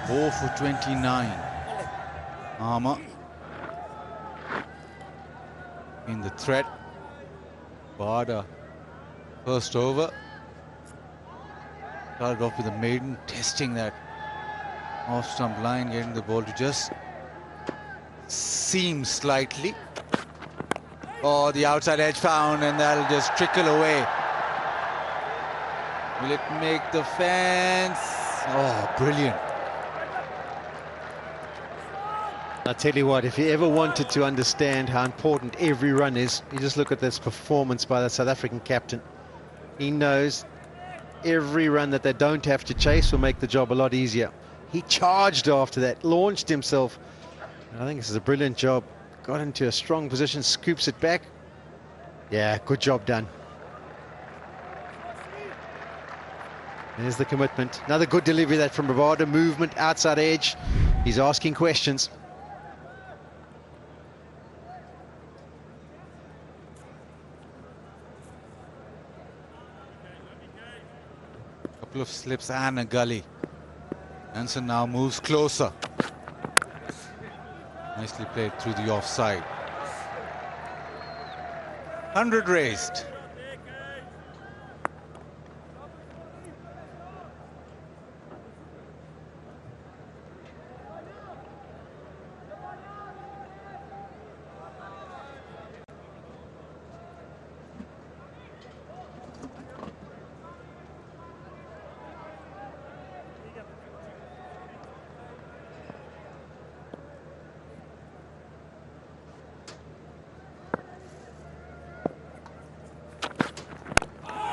Four for 29. Armour in the threat. Bada first over. Started off with a maiden, testing that off-stump line, getting the ball to just seam slightly. Oh, the outside edge found, and that'll just trickle away. Will it make the fence? Oh, brilliant. I tell you what, if you ever wanted to understand how important every run is, you just look at this performance by the South African captain. He knows every run that they don't have to chase will make the job a lot easier. He charged after that, launched himself. I think this is a brilliant job. Got into a strong position, scoops it back. Yeah, good job done. There's the commitment. Another good delivery that from Bravada. Movement, outside edge. He's asking questions. Couple of slips and a gully. Anson now moves closer. Nicely played through the offside. 100 raised.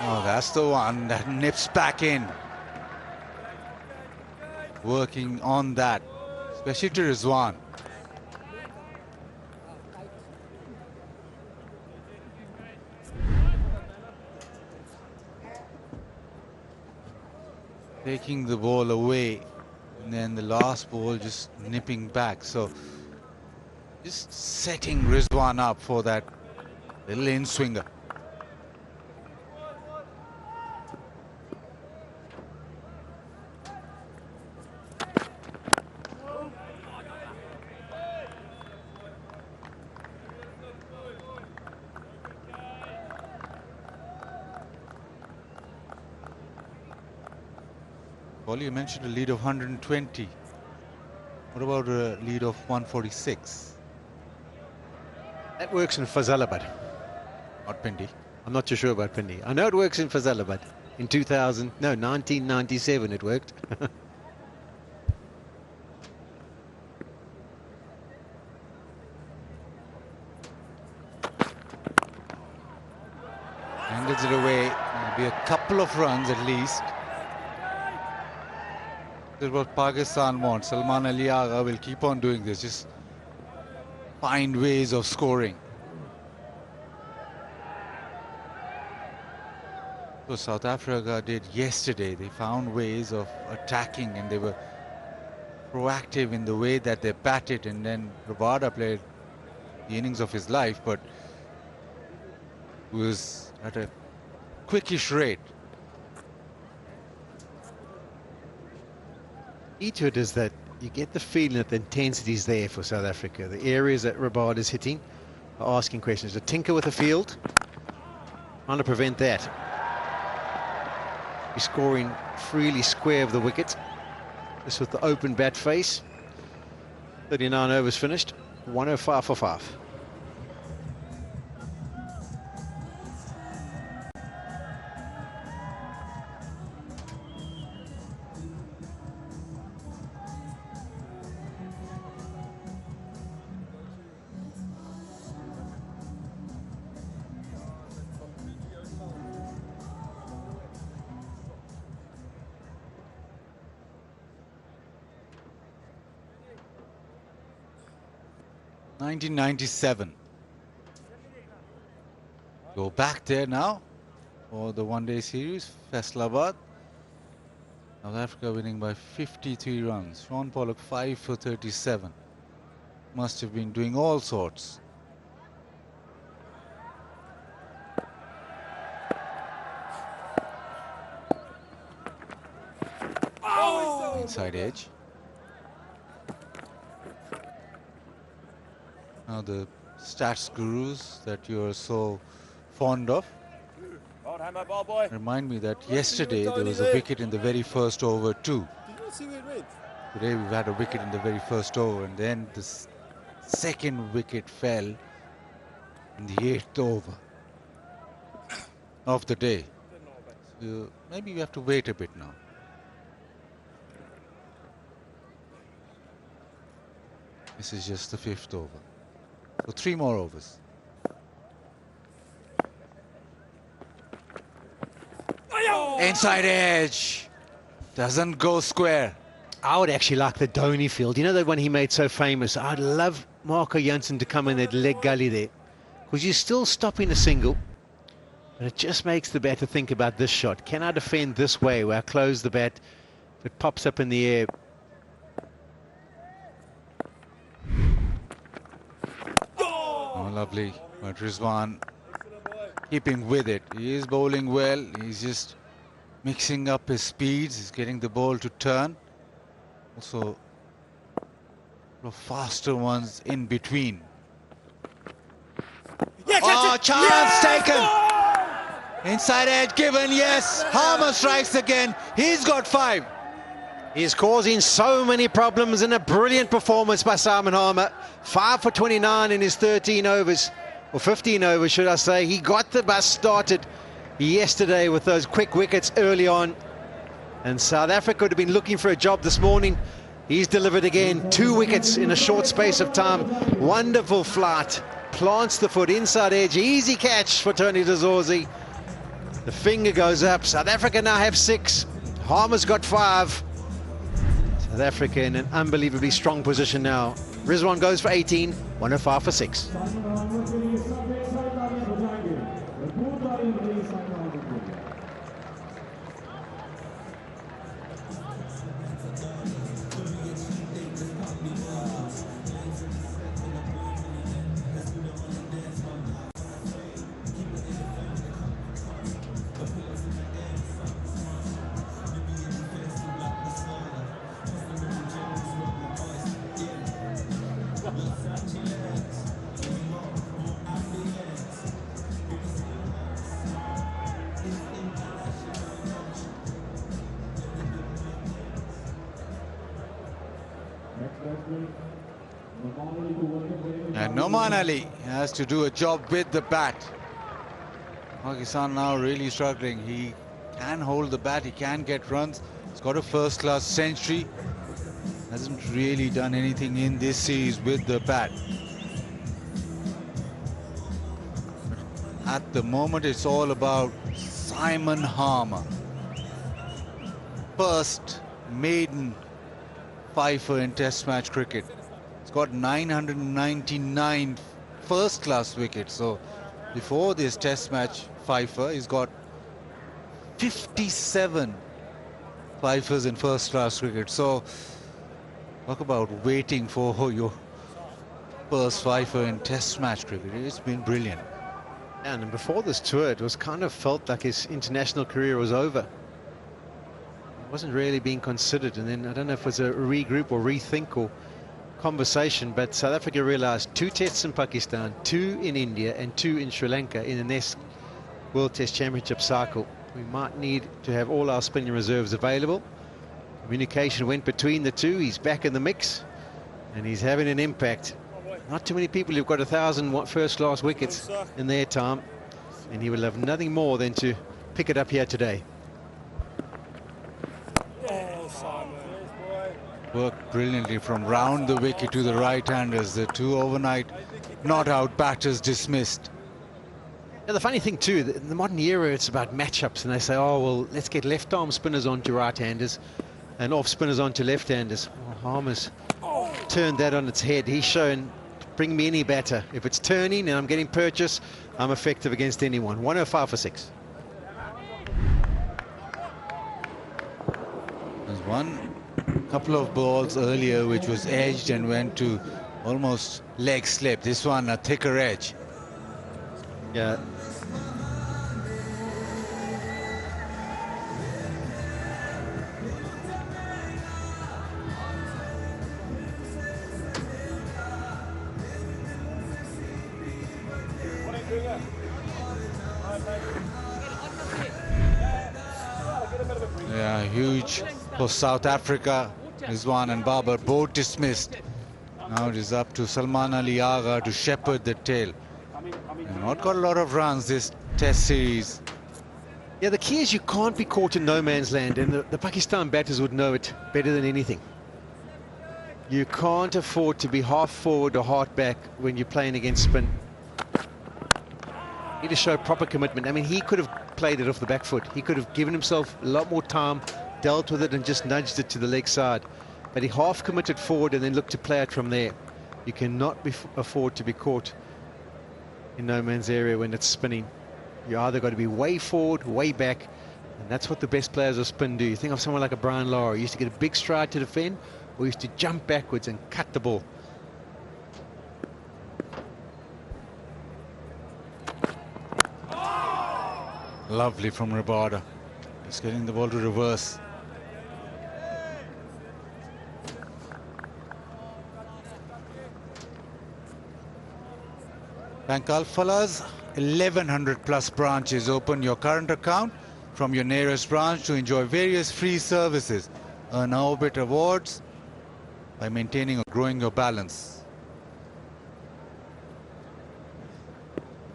Oh, that's the one that nips back in. Working on that, especially to Rizwan. taking the ball away, and then the last ball just nipping back. So just setting Rizwan up for that little in-swinger. Well, you mentioned a lead of 120. What about a lead of 146? That works in Fazalabad. Not Pindi. I'm not too sure about Pindi. I know it works in Fazalabad. In 1997 it worked. Angles it away. There'll be a couple of runs at least. This is what Pakistan wants. Salman Ali Agha will keep on doing this. Just find ways of scoring. So South Africa did yesterday. They found ways of attacking, and they were proactive in the way that they batted. And then Rabada played the innings of his life, but was at a quickish rate. Key to it is that you get the feeling that the intensity is there for South Africa. The areas that Rabada is hitting are asking questions. A tinker with the field, trying to prevent that. He's scoring freely square of the wicket. This with the open bat face. 39 overs finished. 105 for 5. $1997. Go back there now for the one-day series. Faisalabad. South Africa winning by 53 runs. Sean Pollock 5 for 37. Must have been doing all sorts. Inside edge. Now the stats gurus that you are so fond of remind me that yesterday there was a wicket in the very first over too. Today we've had a wicket in the very first over, and then the second wicket fell in the 8th over of the day. So maybe we have to wait a bit now. This is just the 5th over. So 3 more overs. Inside edge. Doesn't go square. I would actually like the Dhoni field. You know that one he made so famous? I'd love Marco Jansen to come in that leg gully there. Because you're still stopping a single. But it just makes the batter think about this shot. Can I defend this way where I close the bat? If it pops up in the air. Oh, lovely. But Rizwan keeping with it. He is bowling well. He's just mixing up his speeds. He's getting the ball to turn. Also, faster ones in between. Oh, chance taken. Inside edge given, yes. Harmer strikes again. He's got 5. He's causing so many problems in a brilliant performance by Simon Harmer. 5 for 29 in his 13 overs, or 15 overs should I say. He got the bus started yesterday with those quick wickets early on. And South Africa would have been looking for a job this morning. He's delivered again. 2 wickets in a short space of time. Wonderful flight. Plants the foot inside edge. Easy catch for Tony de Zorzi. The finger goes up. South Africa now have 6. Harmer's got 5. South Africa in an unbelievably strong position now. Rizwan goes for 18, 105 for 6. And Noman Ali has to do a job with the bat. Pakistan now really struggling. He can hold the bat, he can get runs. He's got a first-class century. Hasn't really done anything in this series with the bat. At the moment, it's all about Simon Harmer. First maiden fifer in Test match cricket. He's got 999 first-class wickets. So before this Test match fifer, he's got 57 fifers in first-class cricket. So talk about waiting for your first fifer in Test match cricket. It's been brilliant. And before this tour, it was kind of felt like his international career was over. It wasn't really being considered. And then I don't know if it was a regroup or rethink or conversation, but South Africa realized 2 tests in Pakistan, 2 in India and 2 in Sri Lanka in the next World Test Championship cycle. We might need to have all our spinning reserves available. Communication went between the two. He's back in the mix and he's having an impact. Not too many people who've got 1,000 first-class wickets in their time, and he will have nothing more than to pick it up here today. Worked brilliantly from round the wicket to the right-handers. The 2 overnight not-out batters dismissed. Now, the funny thing too, in the modern era, it's about matchups, and they say, oh well, let's get left-arm spinners onto right-handers and off spinners onto left-handers. Well, Harmer's turned that on its head. He's shown, bring me any batter. If it's turning and I'm getting purchase, I'm effective against anyone. 105 for 6. There's one couple of balls earlier which was edged and went to almost leg slip. This one a thicker edge. Yeah. Yeah, huge for South Africa. Rizwan and Babar both dismissed. Now it is up to Salman Ali Agha to shepherd the tail. They've not got a lot of runs this Test series. Yeah, the key is you can't be caught in no man's land, and the Pakistan batters would know it better than anything. You can't afford to be half forward or half back when you're playing against spin. You need to show proper commitment. I mean, he could have played it off the back foot. He could have given himself a lot more time, dealt with it and just nudged it to the leg side. But he half committed forward and then looked to play it from there. You cannot afford to be caught in no man's area when it's spinning. You either got to be way forward, way back, and that's what the best players of spin do. You think of someone like a Brian Lara, he used to get a big stride to defend, or used to jump backwards and cut the ball. Lovely from Rabada. Just getting the ball to reverse. Bank Alfala's 1100 plus branches. Open your current account from your nearest branch to enjoy various free services. Earn Orbit awards by maintaining or growing your balance.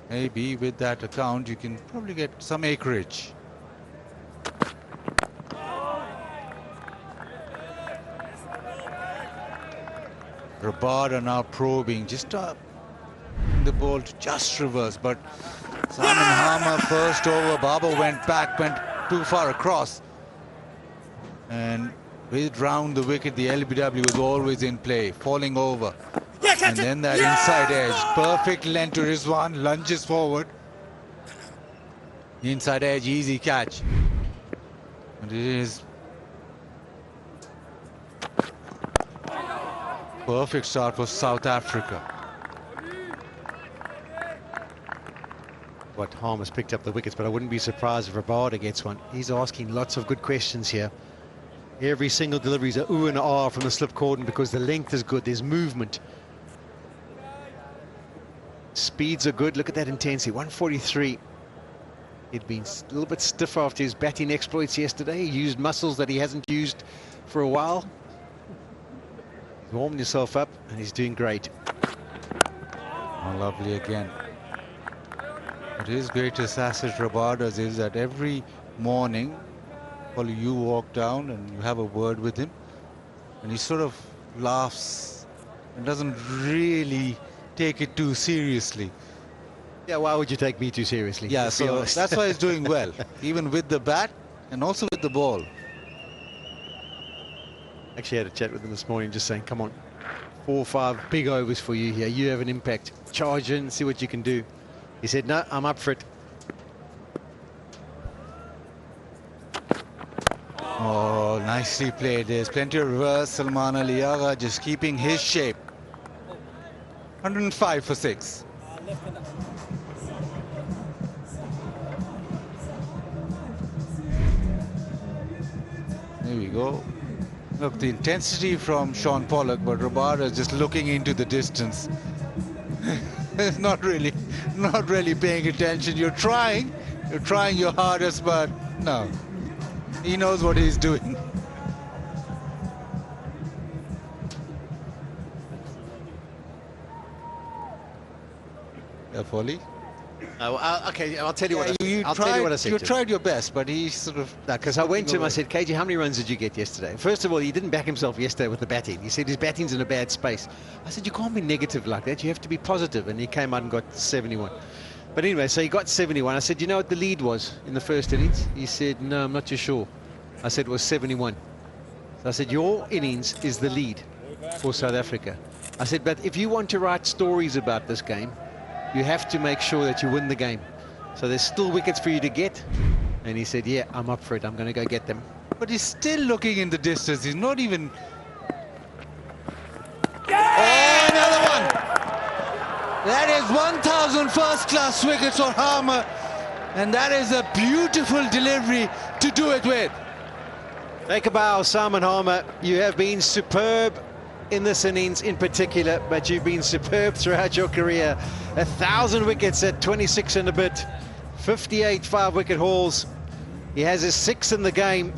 Maybe with that account you can probably get some acreage. Rabada now probing, just the ball to just reverse, but Simon Harmer first over. Baba went back, went too far across, and with round the wicket the LBW was always in play, falling over. And then that inside edge, perfect length to Rizwan, lunges forward. Inside edge, easy catch. And it is perfect start for South Africa. What Harmer's picked up the wickets, but I wouldn't be surprised if Rabada gets one. He's asking lots of good questions here. Every single delivery is a ooh and a ah from the slip cordon because the length is good, there's movement. Speeds are good. Look at that intensity. 143. He'd been a little bit stiff after his batting exploits yesterday. He used muscles that he hasn't used for a while. He's warmed himself up and he's doing great. Oh, lovely again. But his greatest asset, Robardo's, is that every morning, well, you walk down and you have a word with him, and he sort of laughs and doesn't really take it too seriously. Yeah, why would you take me too seriously? Yeah, Let's be so honest. that's why he's doing well, even with the bat and also with the ball. Actually had a chat with him this morning, just saying, come on, 4 or 5 big overs for you here. You have an impact. Charge in, see what you can do. He said, no, I'm up for it. Oh, nicely played. There's plenty of reverse. Salman Aliaga just keeping his shape. 105 for 6. There we go. Look, the intensity from Sean Pollock, but Robardo is just looking into the distance. not really paying attention. You're trying your hardest, but no. He knows what he's doing. Yeah, Foley. Okay, I'll tell you what. You tell you what I said. You to him. tried your best, but he sort of. Because I went to him, I said, KG, how many runs did you get yesterday? First of all, he didn't back himself yesterday with the batting. He said his batting's in a bad space. I said, you can't be negative like that. You have to be positive. And he came out and got 71. But anyway, so he got 71. I said, you know what the lead was in the first innings? He said, no, I'm not too sure. I said, it was 71. So I said, your innings is the lead for South Africa. I said, but if you want to write stories about this game, you have to make sure that you win the game. So there's still wickets for you to get. And he said, yeah, I'm up for it. I'm going to go get them. But he's still looking in the distance. He's not even... Oh, another one! That is 1,000 first-class wickets for Harmer. And that is a beautiful delivery to do it with. Take a bow, Salman Harmer. You have been superb in this innings in particular, but you've been superb throughout your career. 1,000 wickets at 26 and a bit, 58 5-wicket hauls. He has his 6th in the game,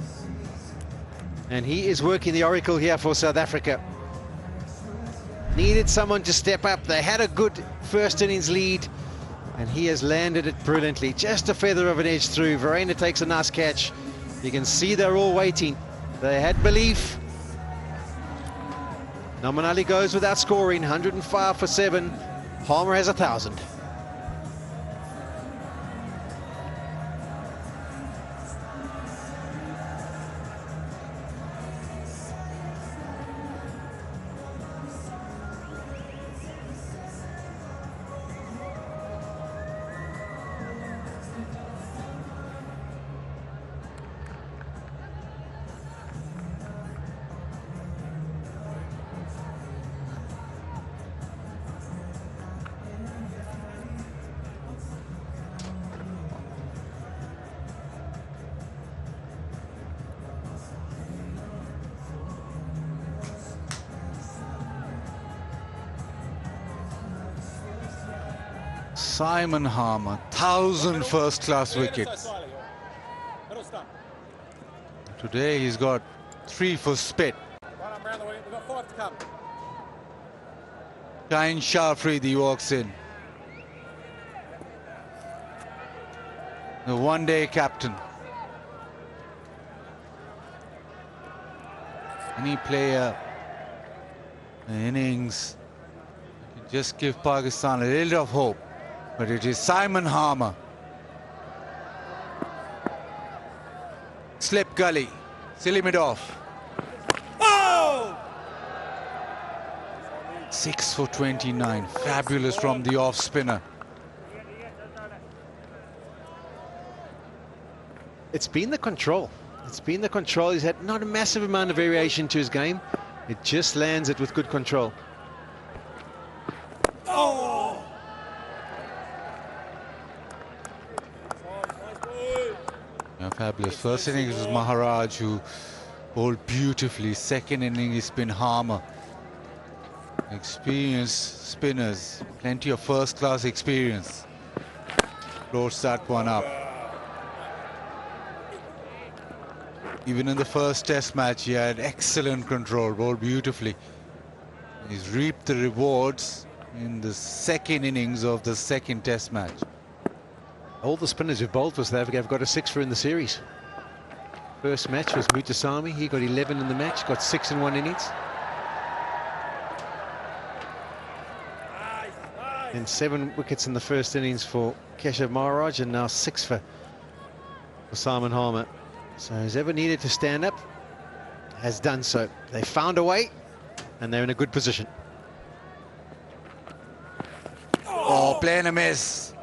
and he is working the oracle here for South Africa. Needed someone to step up. They had a good first innings lead, and he has landed it brilliantly. Just a feather of an edge through. Verena takes a nice catch. You can see they're all waiting. They had belief. Nominally goes without scoring, 105 for 7. Harmer has 1,000. Simon Harmer, 1,000 first-class wickets. Today he's got 3 for spit. Shaheen Shafridi walks in. The one-day captain. Any player, the innings, just give Pakistan a little of hope. But it is Simon Harmer. Slip gully. Silimidov. Oh! 6 for 29. Fabulous from the off spinner. It's been the control. It's been the control. He's had not a massive amount of variation to his game. It just lands it with good control. Fabulous. First innings was Maharaj, who bowled beautifully. Second innings has been Harmer. Experienced spinners, plenty of first-class experience. Floats that one up. Even in the first test match, he had excellent control, bowled beautifully. He's reaped the rewards in the second innings of the second test match. All the spinners who've bowled for South Africa have got a sixer in the series. First match was Mutasamy. He got 11 in the match, got 6 in one innings. And 7 wickets in the first innings for Keshav Maharaj, and now 6 for Simon Harmer. So who's ever needed to stand up has done so. They found a way, and they're in a good position. Oh, playing a miss.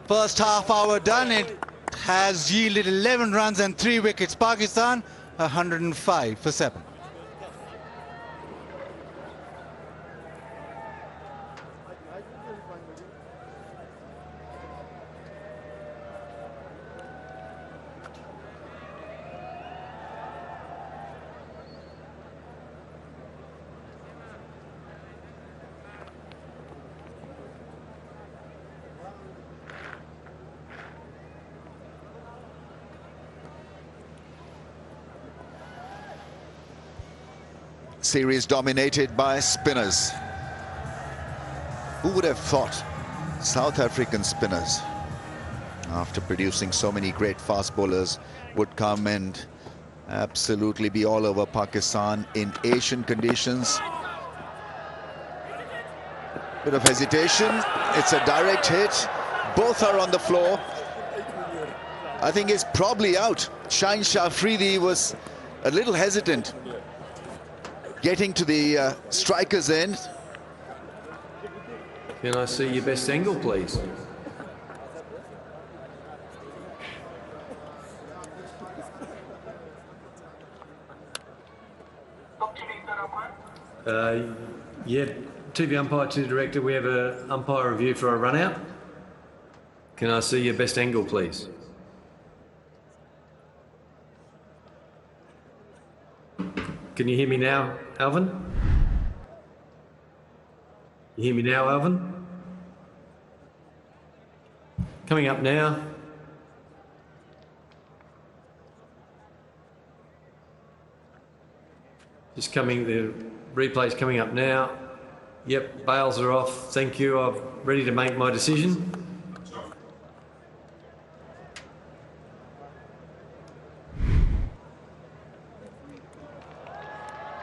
First half hour done. It has yielded 11 runs and 3 wickets. Pakistan 105 for 7. Series dominated by spinners. Who would have thought South African spinners, after producing so many great fast bowlers, would come and absolutely be all over Pakistan in Asian conditions? Bit of hesitation. It's a direct hit. Both are on the floor. I think he's probably out. Shaheen Shah Afridi was a little hesitant getting to the striker's end. Can I see your best angle, please? Yeah, TV umpire to the director, we have an umpire review for a run out. Can I see your best angle, please? Can you hear me now, Alvin? You hear me now, Alvin? Coming up now. Just coming, the replay's coming up now. Yep, bails are off. Thank you. I'm ready to make my decision.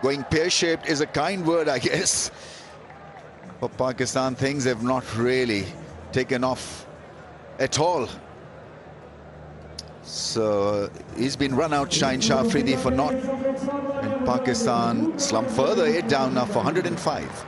Going pear-shaped is a kind word, I guess. For Pakistan, things have not really taken off at all. So he's been run out, Shaheen Shah Afridi, for not. And Pakistan slumped further, 8 down now for 105.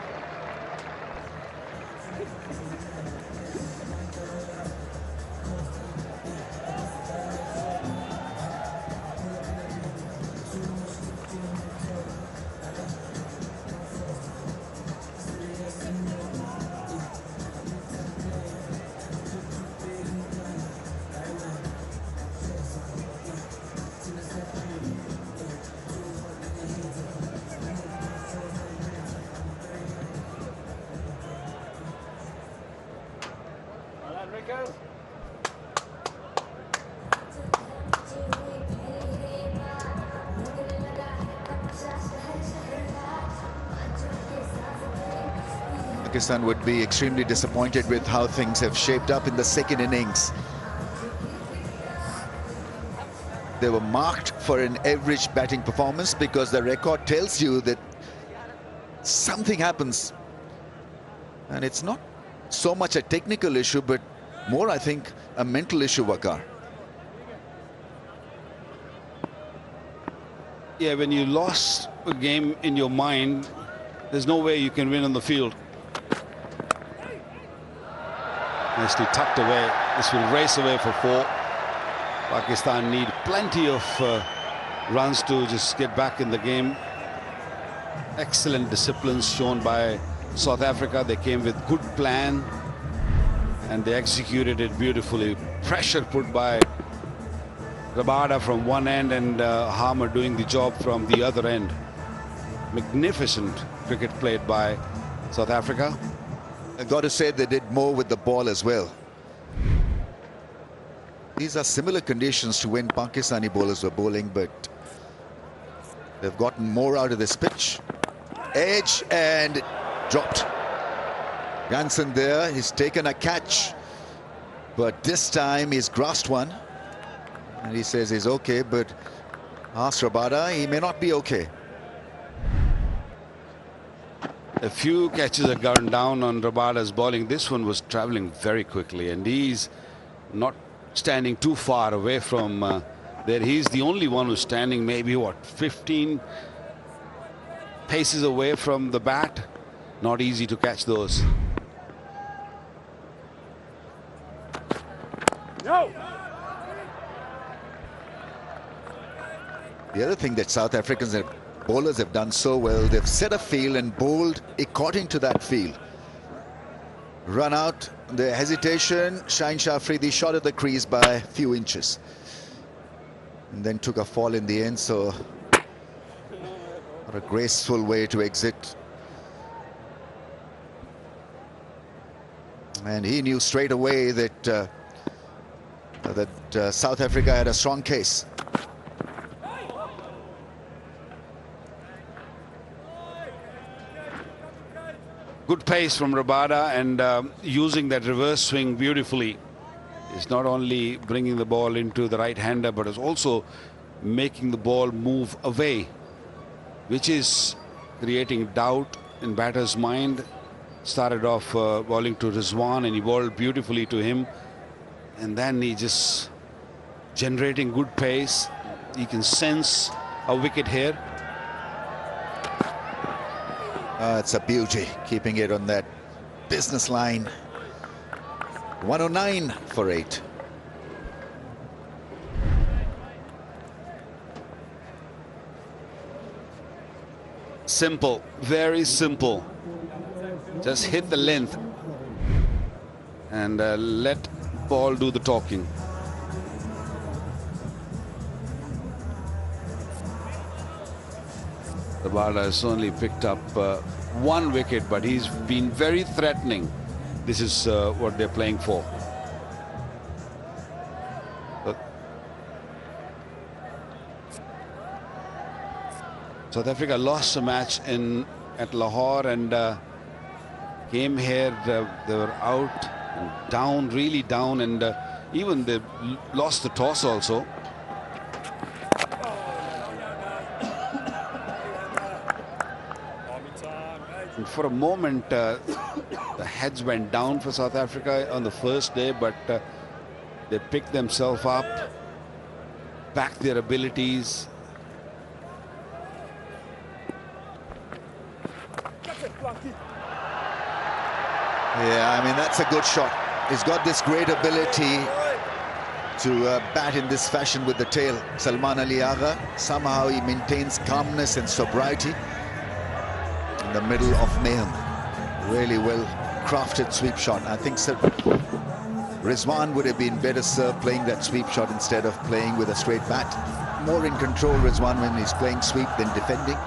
Pakistan would be extremely disappointed with how things have shaped up in the second innings. They were marked for an average batting performance because the record tells you that something happens. And it's not so much a technical issue, but more, I think, a mental issue, Waqar. Yeah, when you lost a game in your mind, there's no way you can win on the field. Nicely tucked away. This will race away for 4. Pakistan need plenty of runs to just get back in the game. Excellent discipline shown by South Africa. They came with good plan and they executed it beautifully. Pressure put by Rabada from one end and Harmer doing the job from the other end. Magnificent cricket played by South Africa. I've got to say they did more with the ball as well. These are similar conditions to when Pakistani bowlers were bowling, but they've gotten more out of this pitch. Edge and dropped. Ganson there, he's taken a catch, but this time he's grasped one. And he says he's okay, but ask Rabada, he may not be okay. A few catches have gone down on Rabada's bowling. This one was travelling very quickly, and he's not standing too far away from there. He's the only one who's standing maybe, what, 15 paces away from the bat. Not easy to catch those. No. The other thing that South Africans and bowlers have done so well, they've set a field and bowled according to that field. Run out, the hesitation, Shaheen Shah Afridi shot at the crease by a few inches. And then took a fall in the end, so what a graceful way to exit. And he knew straight away that South Africa had a strong case. Good pace from Rabada, and using that reverse swing beautifully. It's not only bringing the ball into the right-hander, but it's also making the ball move away, which is creating doubt in batter's mind. Started off bowling to Rizwan, and he bowled beautifully to him, and then he just generating good pace. He can sense a wicket here. It's a beauty, keeping it on that business line. 109 for 8. Simple, very simple. Just hit the length and let ball do the talking. Rabada has only picked up one wicket, but he's been very threatening. This is what they're playing for. South Africa lost a match at Lahore, and came here. They were out and down, really down, and even they lost the toss also. And for a moment, the heads went down for South Africa on the first day, but they picked themselves up, backed their abilities. Yeah, I mean, that's a good shot. He's got this great ability to bat in this fashion with the tail. Salman Ali Agha, somehow he maintains calmness and sobriety in the middle of mayhem. Really well crafted sweep shot. I think Rizwan would have been better served playing that sweep shot instead of playing with a straight bat. More in control, Rizwan, when he's playing sweep than defending.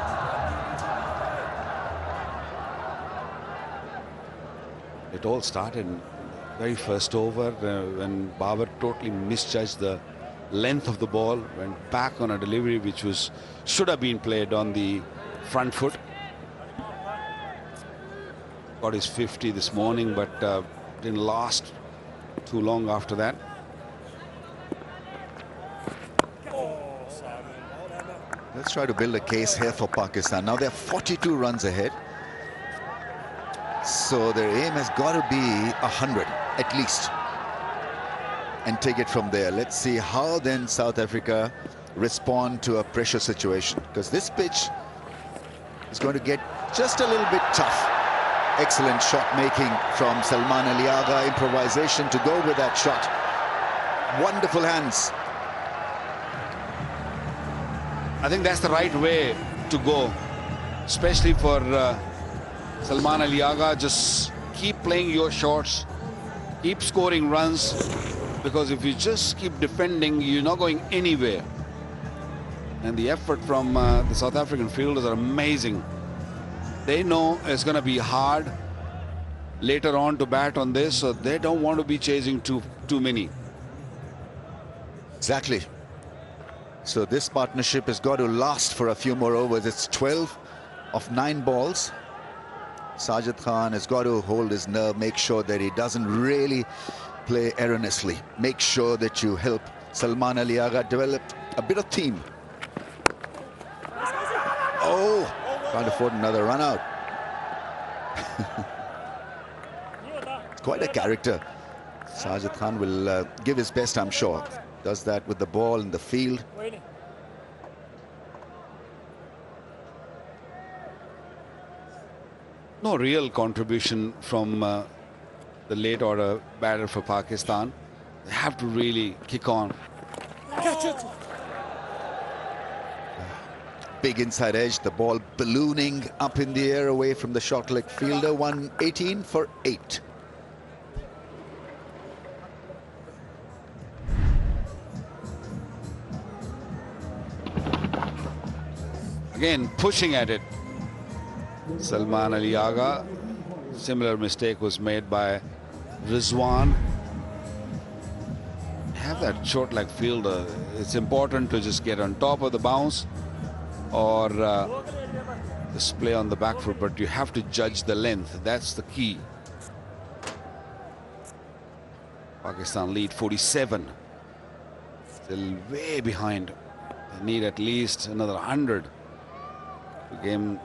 It all started in very first over when Babar totally misjudged the length of the ball, went back on a delivery which should have been played on the front foot. Got his 50 this morning, but didn't last too long after that. Let's try to build a case here for Pakistan. Now they're 42 runs ahead. So their aim has got to be 100 at least, and take it from there. Let's see how then South Africa respond to a pressure situation, because this pitch is going to get just a little bit tough. Excellent shot making from Salman Ali Agha, improvisation to go with that shot. Wonderful hands. I think that's the right way to go, especially for Salman Ali Agha. Just keep playing your shots, keep scoring runs, because if you just keep defending, you're not going anywhere. And the effort from the South African fielders are amazing. They know it's going to be hard later on to bat on this, so they don't want to be chasing too many. Exactly. So this partnership has got to last for a few more overs. It's 12 of 9 balls. Sajid Khan has got to hold his nerve, make sure that he doesn't really play erroneously. Make sure that you help Salman Ali Agha develop a bit of theme. Oh, can't afford another run out. Quite a character. Sajid Khan will give his best, I'm sure. Does that with the ball in the field. No real contribution from the late order batter for Pakistan. They have to really kick on. Big inside edge, the ball ballooning up in the air away from the short leg fielder. 118 for 8. Again, pushing at it. Salman Ali Agha. Similar mistake was made by Rizwan. Have that short leg fielder. It's important to just get on top of the bounce or just play on the back foot, but you have to judge the length. That's the key. Pakistan lead 47. Still way behind. They need at least another 100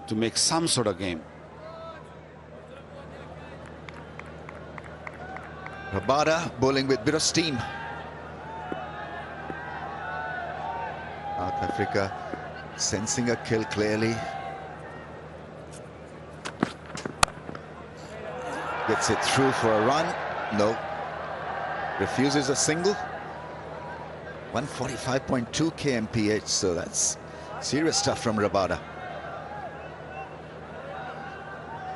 to make some sort of game. Rabada bowling with bit of steam. South Africa sensing a kill clearly. Gets it through for a run. No. Refuses a single. 145.2 kmph, so that's serious stuff from Rabada.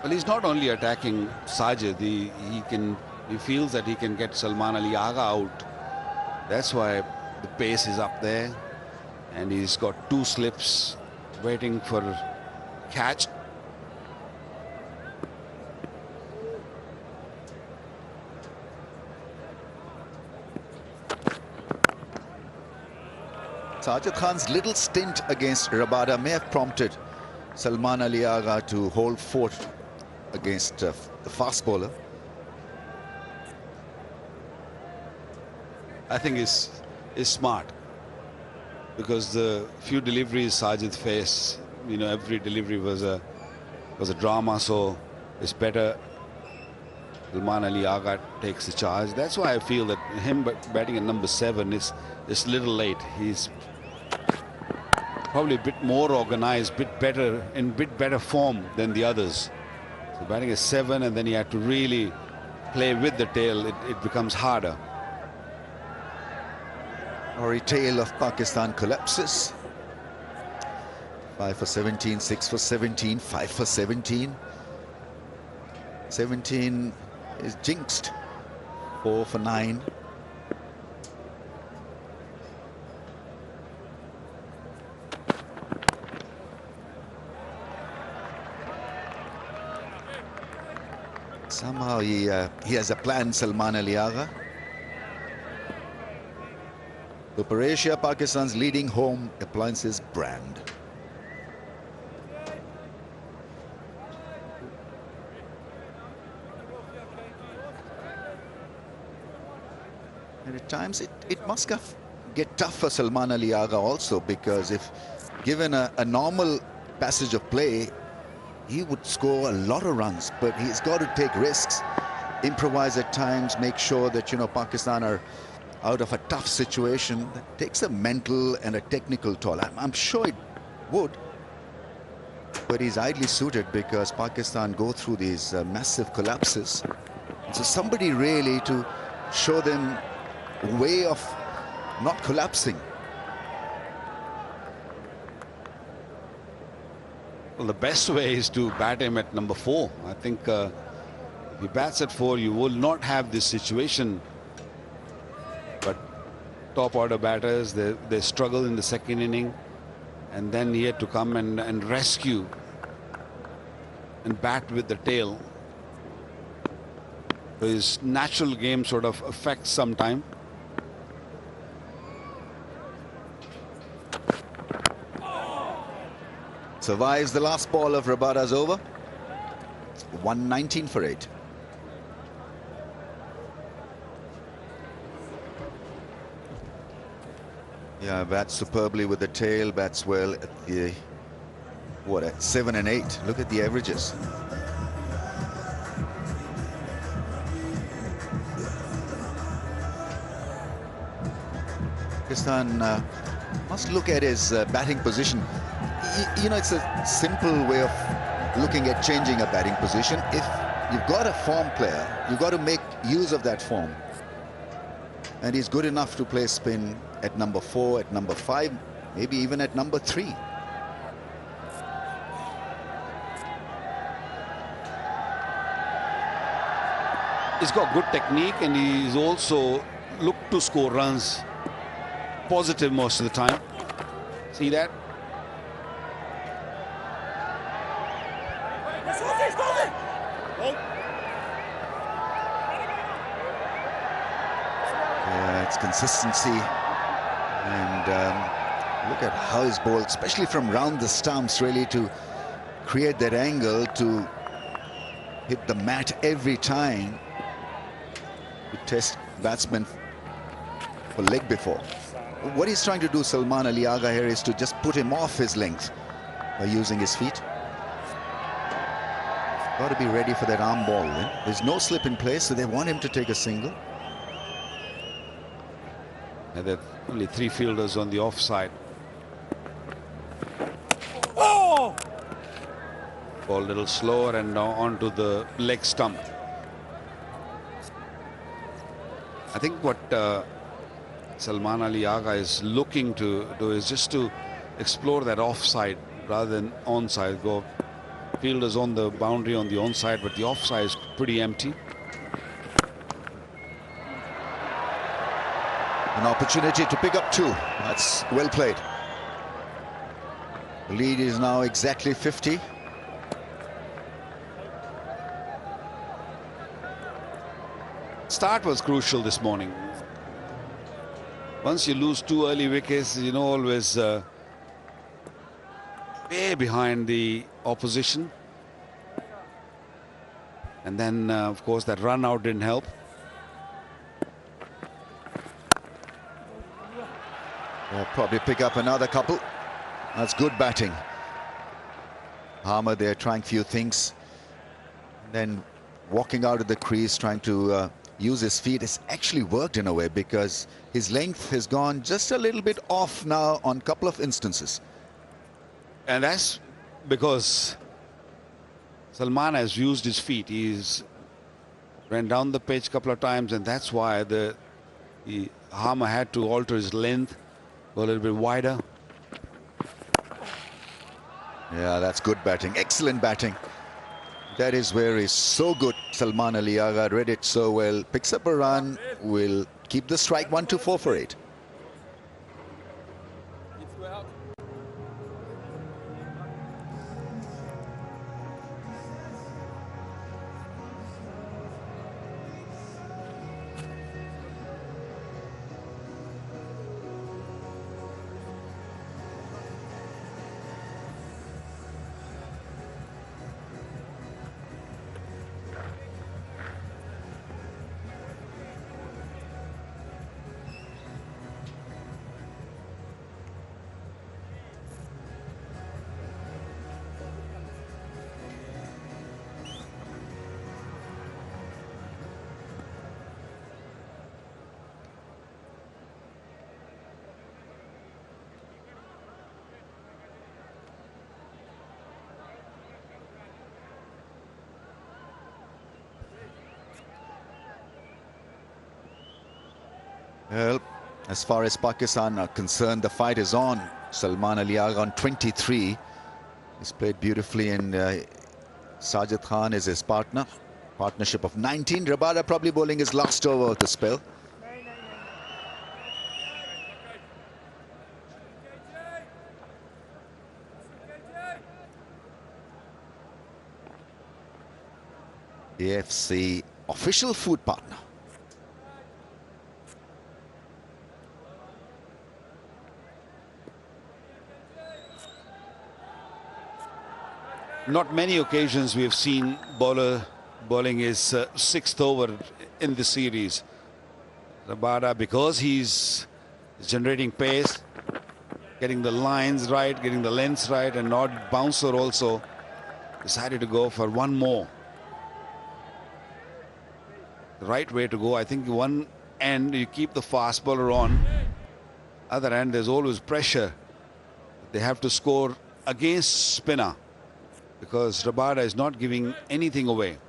Well, he's not only attacking Sajid, he feels that he can get Salman Ali Agha out. That's why the pace is up there, and he's got 2 slips waiting for catch. Sajid Khan's little stint against Rabada may have prompted Salman Ali Agha to hold fort against the fast bowler. I think is smart, because the few deliveries Sajid faced, every delivery was a drama, so it's better Salman Ali Agha takes the charge. That's why I feel that him batting at number 7 is a little late. He's probably a bit more organized, bit better form than the others. So batting at 7, and then he had to really play with the tail. It becomes harder. Or tail of Pakistan collapses. 5 for 17, 6 for 17, 5 for 17. 17 is jinxed. 4 for 9. Somehow he has a plan, Salman Ali Agha. Super Asia, Pakistan's leading home appliances brand. And at times it must get tough for Salman Ali Agha also, because if given a normal passage of play, he would score a lot of runs, but he's got to take risks, improvise at times, make sure that Pakistan are out of a tough situation. That takes a mental and a technical toll. I'm sure it would, but he's ideally suited, because Pakistan go through these massive collapses. So somebody really to show them a way of not collapsing. Well, the best way is to bat him at number 4. I think if he bats at 4, you will not have this situation. But top order batters, they struggle in the second inning, and then he had to come and rescue and bat with the tail. So his natural game sort of affects sometime. Survives the last ball of Rabada's over. 119 for 8. Yeah, bats superbly with the tail, bats well at the, what, at 7 and 8. Look at the averages. Pakistan must look at his batting position. You know, it's a simple way of looking at changing a batting position. If you've got a form player, you've got to make use of that form. And he's good enough to play spin at number 4, at number 5, maybe even at number 3. He's got good technique, and he's also looked to score runs. Positive most of the time. See that? Yeah, it's consistency. And look at how he's bowled, especially from round the stumps, really, to create that angle to hit the mat every time. To test batsmen for leg before. What he's trying to do, Salman Ali Agha, here is to just put him off his length by using his feet. Got to be ready for that arm ball then. There's no slip in place, so they want him to take a single. And there are only 3 fielders on the offside. Oh! Ball a little slower and now onto the leg stump. I think what Salman Ali Agha is looking to do is just to explore that offside rather than onside. Go fielders on the boundary on the onside, but the offside is pretty empty. An opportunity to pick up 2. That's well played. The lead is now exactly 50. Start was crucial this morning. Once you lose 2 early wickets, you know, always way behind the opposition. And then, of course, that run out didn't help. They'll probably pick up another couple. That's good batting. Harmer there trying few things. And then walking out of the crease, trying to use his feet. It's actually worked in a way because his length has gone just a little bit off now on a couple of instances. And that's because Salman has used his feet. He's ran down the pitch a couple of times, and that's why the Harmer had to alter his length, go a little bit wider. Yeah, that's good batting. Excellent batting. That is where he's so good. Salman Ali Agha read it so well. Picks up a run. Will keep the strike. 1-4 for 8. Well, as far as Pakistan are concerned, the fight is on. Salman Ali Agha on 23. He's played beautifully, and Sajid Khan is his partner. Partnership of 19. Rabada probably bowling his last over of the spell. AFC official food partner. not many occasions we have seen bowler bowling his sixth over in the series. Rabada, because he's generating pace, getting the lines right, getting the lengths right, and not bouncer also, decided to go for one more. The right way to go. I think one end you keep the fast bowler on, other end there's always pressure. They have to score against spinner because Rabada is not giving anything away.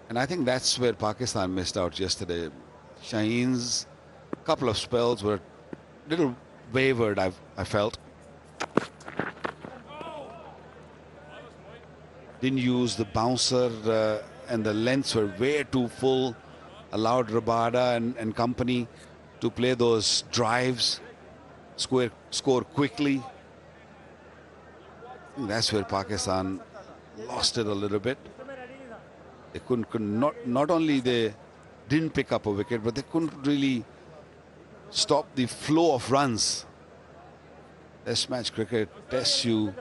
And I think that's where Pakistan missed out yesterday. Shaheen's couple of spells were a little wavered, I felt. Didn't use the bouncer and the lengths were way too full. Allowed Rabada and company to play those drives, score quickly. I think that's where Pakistan lost it a little bit. They not only they didn't pick up a wicket, but they couldn't really stop the flow of runs. Test match cricket tests you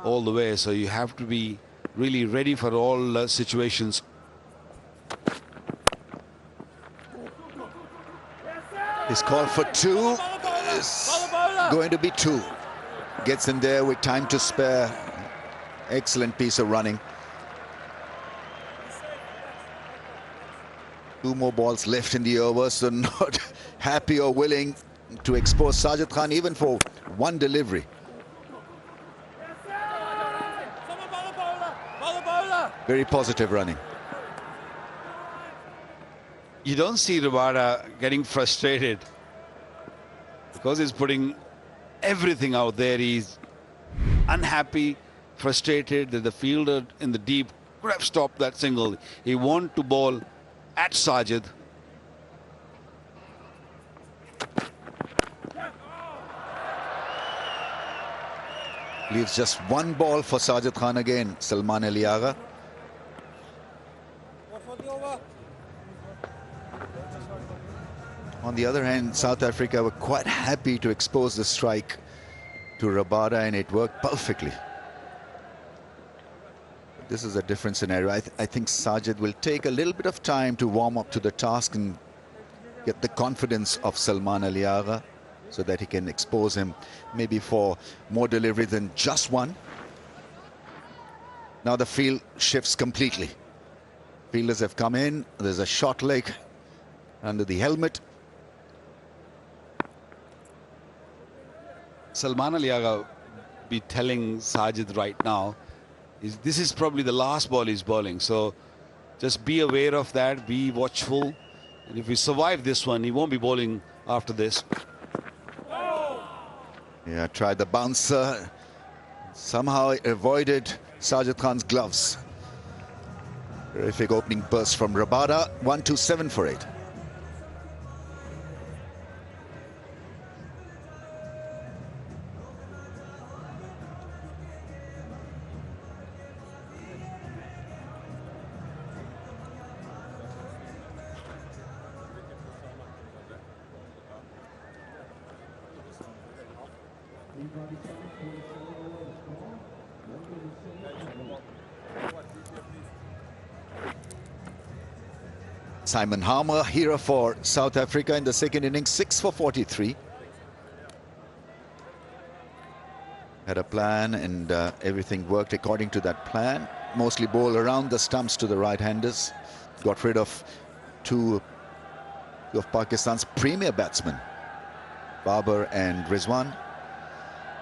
all the way, so you have to be really ready for all situations. His call for two is going to be two. Gets in there with time to spare. Excellent piece of running. Two more balls left in the over, so not happy or willing to expose Sajid Khan even for one delivery. Very positive running. You don't see Rabada getting frustrated because he's putting everything out there. He's unhappy, frustrated that the fielder in the deep could have stopped that single. He wanted to bowl at Sajid. Leaves just one ball for Sajid Khan again, Salman Ali Agha. On the other hand, South Africa were quite happy to expose the strike to Rabada, and it worked perfectly. This is a different scenario. I think Sajid will take a little bit of time to warm up to the task and get the confidence of Salman Ali Agha so that he can expose him maybe for more delivery than just one. Now the field shifts completely. Fielders have come in. There's a short leg under the helmet. Salman Ali Agha be telling Sajid right now, this is probably the last ball he's bowling. So just be aware of that, be watchful. And if we survive this one, he won't be bowling after this. Yeah, tried the bouncer. Somehow avoided Sajid Khan's gloves. Terrific opening burst from Rabada. 1-2-7 for 8. Simon Harmer, hero for South Africa in the second innings, 6 for 43. Had a plan and everything worked according to that plan. Mostly bowl around the stumps to the right-handers. Got rid of two of Pakistan's premier batsmen, Babar and Rizwan.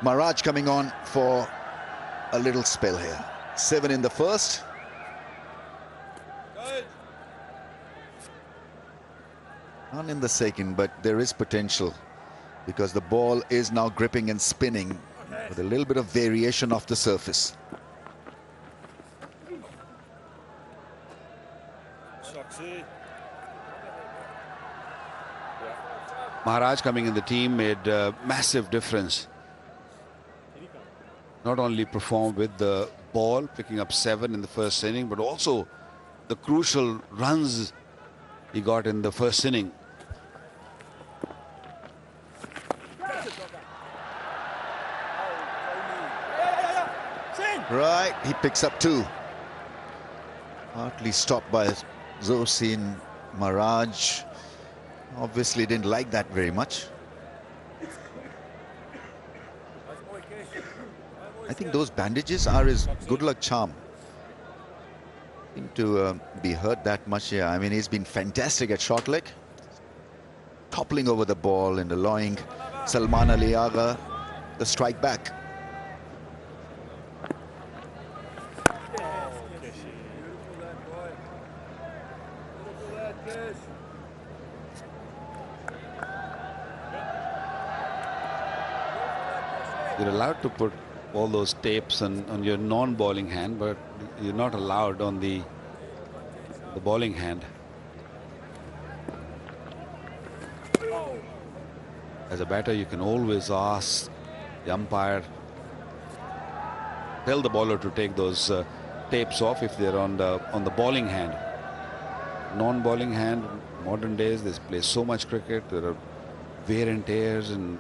Maharaj coming on for a little spell here. 7 in the first. None in the second, but there is potential because the ball is now gripping and spinning with a little bit of variation off the surface. Maharaj coming in the team made a massive difference. Not only performed with the ball, picking up 7 in the first inning, but also the crucial runs he got in the first inning. he picks up 2. Partly stopped by Zosin. Maharaj obviously didn't like that very much. I think those bandages are his good luck charm. Seem to be hurt that much here. I mean, he's been fantastic at short leg, toppling over the ball and allowing Salman Ali Agha the strike back. You're allowed to put all those tapes on your non-bowling hand, but you're not allowed on the bowling hand. As a batter, you can always ask the umpire, tell the bowler to take those tapes off if they're on the bowling hand. Non-bowling hand, modern days, they play so much cricket. There are wear and tears and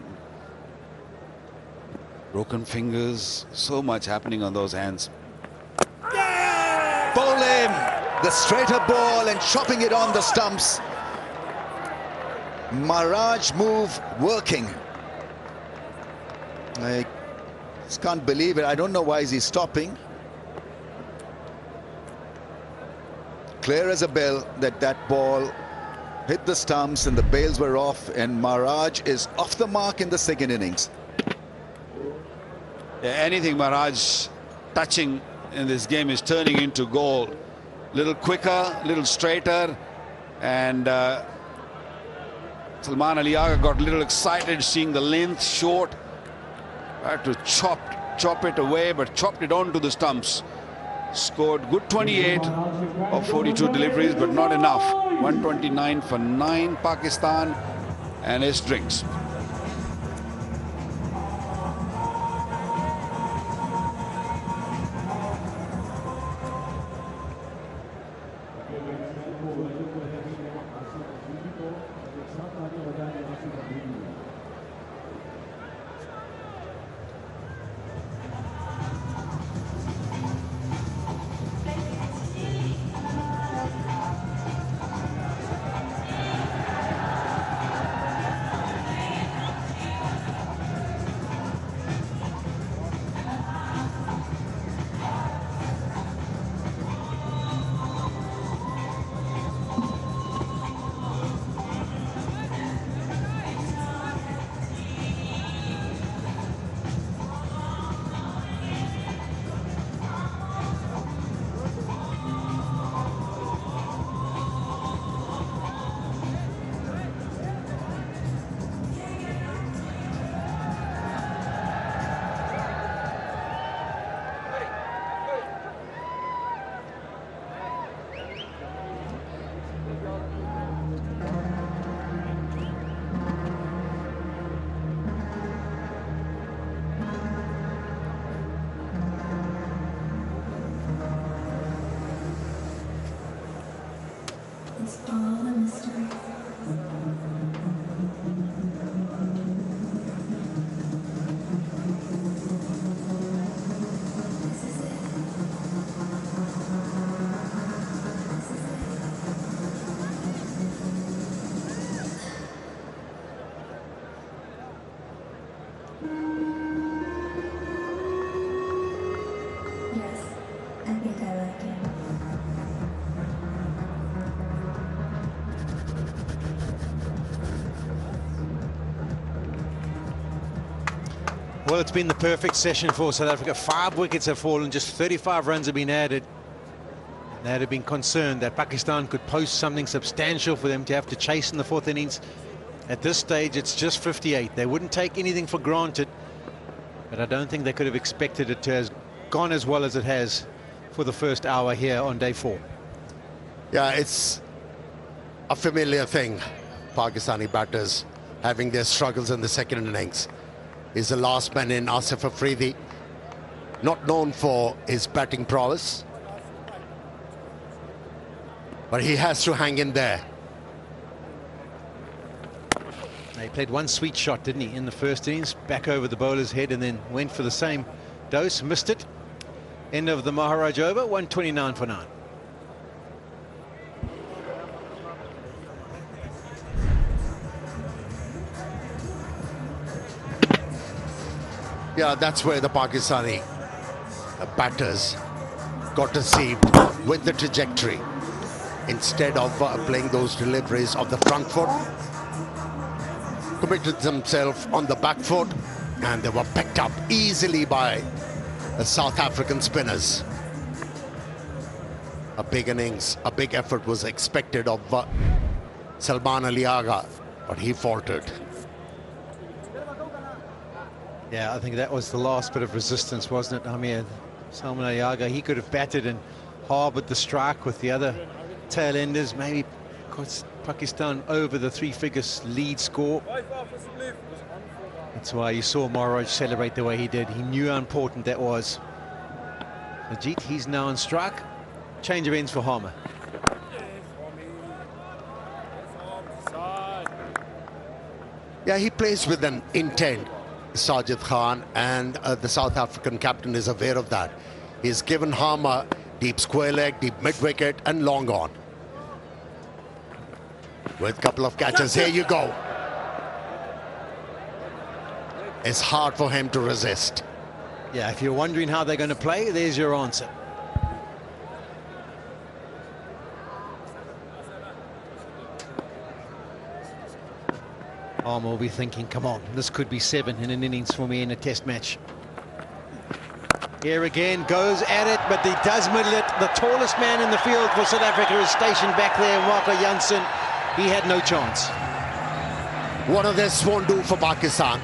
broken fingers, so much happening on those hands. Bowl him! The straighter ball and chopping it on the stumps. Maharaj move working. I just can't believe it. I don't know why is he stopping. Clear as a bell that ball hit the stumps and the bails were off, and Maharaj is off the mark in the second innings. Yeah, anything Maharaj touching in this game is turning into goal. Little quicker, little straighter, and Salman Ali Agha got a little excited seeing the length short. Had to chop it away, but chopped it onto the stumps. Scored good 28 of 42 deliveries, but not enough. 129 for 9 Pakistan and his drinks. Well, it's been the perfect session for South Africa. 5 wickets have fallen, just 35 runs have been added. They had been concerned that Pakistan could post something substantial for them to have to chase in the 4th innings. At this stage, it's just 58. They wouldn't take anything for granted, but I don't think they could have expected it to have gone as well as it has for the first hour here on day 4. Yeah, it's a familiar thing, Pakistani batters having their struggles in the second innings. He's the last man in, Asif Afridi, not known for his batting prowess, but he has to hang in there. He played one sweet shot, didn't he, in the first innings, back over the bowler's head, and then went for the same dose, missed it. End of the Maharaj over, 129 for 9. Yeah, that's where the Pakistani batters got deceived with the trajectory. Instead of playing those deliveries of the front foot, committed themselves on the back foot, and they were picked up easily by the South African spinners. A big innings, a big effort was expected of Salman Ali Agha, but he faltered. Yeah, I think that was the last bit of resistance, wasn't it? I mean, Salman Ali Agha, he could have batted and harboured the strike with the other tail enders, maybe got Pakistan over the three-figure lead score. That's why you saw Maharaj celebrate the way he did. He knew how important that was. Ajit, he's now on strike. Change of ends for Harmer. Yeah, he plays with an intent, Sajid Khan, and the South African captain is aware of that. He's given Harmer deep square leg, deep mid-wicket and long on. With a couple of catches, here you go. It's hard for him to resist. Yeah, if you're wondering how they're going to play, there's your answer. Harmer will be thinking, come on, this could be 7 in an innings for me in a test match. Here again, goes at it, but he does middle it. The tallest man in the field for South Africa is stationed back there, Waka Jansen. He had no chance. One of this won't do for Pakistan.